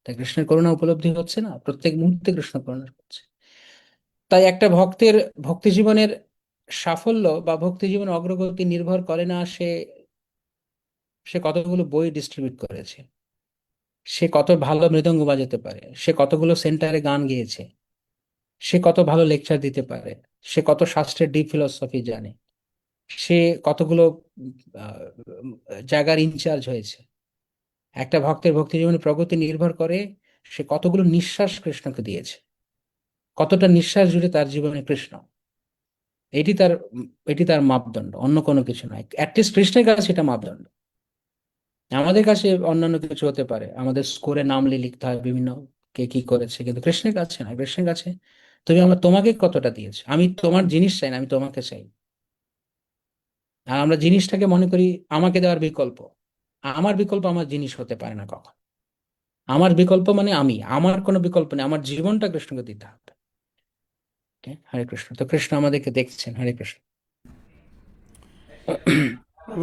[SPEAKER 1] তাই কৃষ্ণের করুণা উপলব্ধি হচ্ছে না, প্রত্যেক মুহূর্তে কৃষ্ণ করুণা করছে। তাই একটা ভক্তের ভক্তি জীবনের সাফল্য বা ভক্তি জীবনের অগ্রগতি নির্ভর করে না সে সে কতগুলো বই ডিস্ট্রিবিউট করেছে, সে কত ভালো মৃদঙ্গ বাজাতে পারে, সে কতগুলো সেন্টারে গান গেয়েছে, সে কত ভালো লেকচার দিতে পারে, সে কত শাস্ত্রের ডিপ ফিলসফি জানে, সে কতগুলো আহ, জায়গার ইনচার্জ হয়েছে। একটা ভক্তের ভক্তি জীবনে প্রগতি নির্ভর করে সে কতগুলো নিঃশ্বাস কৃষ্ণকে দিয়েছে, কতটা নিঃশ্বাস জুড়ে তার জীবনে কৃষ্ণ। এটি তার এটি তার মাপদণ্ড, অন্য কোনো কিছু নয়। অ্যাটলিস্ট কৃষ্ণের কাছে এটা মাপদণ্ড। আমাদের কাছে অন্যান্য কিছু হতে পারে, আমাদের স্কোরে নাম লিখতে হয় বিভিন্ন, কে কি করেছে, কিন্তু কৃষ্ণের কাছে না। কৃষ্ণের কাছে তোমাকে কতটা দিয়েছে, আমি তোমার জিনিস চাই না, আমি তোমাকে চাই। আর আমরা জিনিসটাকে মনে করি আমাকে দেওয়ার বিকল্প। আমার বিকল্প আমার জিনিস হতে পারে না কখন। আমার বিকল্প মানে আমার কোনো বিকল্প নেই, আমার জীবনটা কৃষ্ণকে দিতে হবে। Okay? হরে কৃষ্ণ। তো কৃষ্ণ আমাদেরকে দেখছেন। হরে কৃষ্ণ।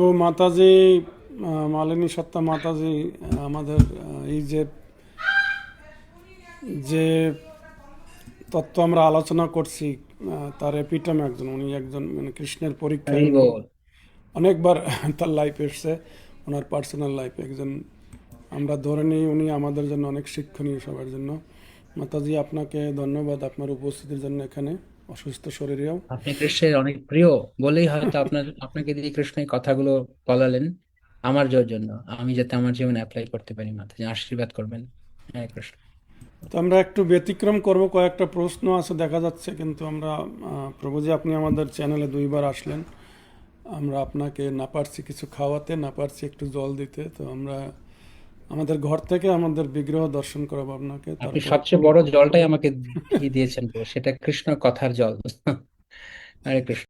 [SPEAKER 2] ও মাতাজি, মালিনী সত্তা মাতাজি, আমাদের এই যে যে তত্ত্ব আমরা আলোচনা করছি, তার এপিটম একজন, উনি একজন মানে কৃষ্ণের পরীক্ষায়
[SPEAKER 1] হরি বল।
[SPEAKER 2] অনেকবার তার লাইফ এসছে, ওনার পার্সোনাল লাইফে একজন, আমরা ধরে নিই উনি আমাদের জন্য অনেক শিক্ষণীয় সবার জন্য। মাতাজি আপনাকে ধন্যবাদ আপনার উপস্থিতির জন্য এখানে, অসুস্থ শরীরেও।
[SPEAKER 1] আপনি কৃষ্ণের অনেক প্রিয় বলেই হয়তো আপনাকে দিয়ে কৃষ্ণ এই কথাগুলো বলালেন আমার জন্য, আমি যাতে আমার জীবনে অ্যাপ্লাই করতে পারি। মাতাজি আশীর্বাদ করবেন। হরে কৃষ্ণ।
[SPEAKER 2] তো আমরা একটু ব্যতিক্রম করব, কয়েকটা প্রশ্ন আছে দেখা যাচ্ছে, কিন্তু আমরা প্রভুজি আপনি আমাদের চ্যানেলে 2বার আসলেন, আমরা আপনাকে না পারছি কিছু খাওয়াতে, না পারছি একটু জল দিতে, তো আমরা আমাদের ঘর থেকে আমাদের বিগ্রহ দর্শন করাবো আপনাকে,
[SPEAKER 1] আপনি
[SPEAKER 2] তারপর
[SPEAKER 1] সবচেয়ে বড় জলটাই আমাকে দিয়ে দিয়েছেন, সেটা কৃষ্ণ কথার জল। হরে কৃষ্ণ।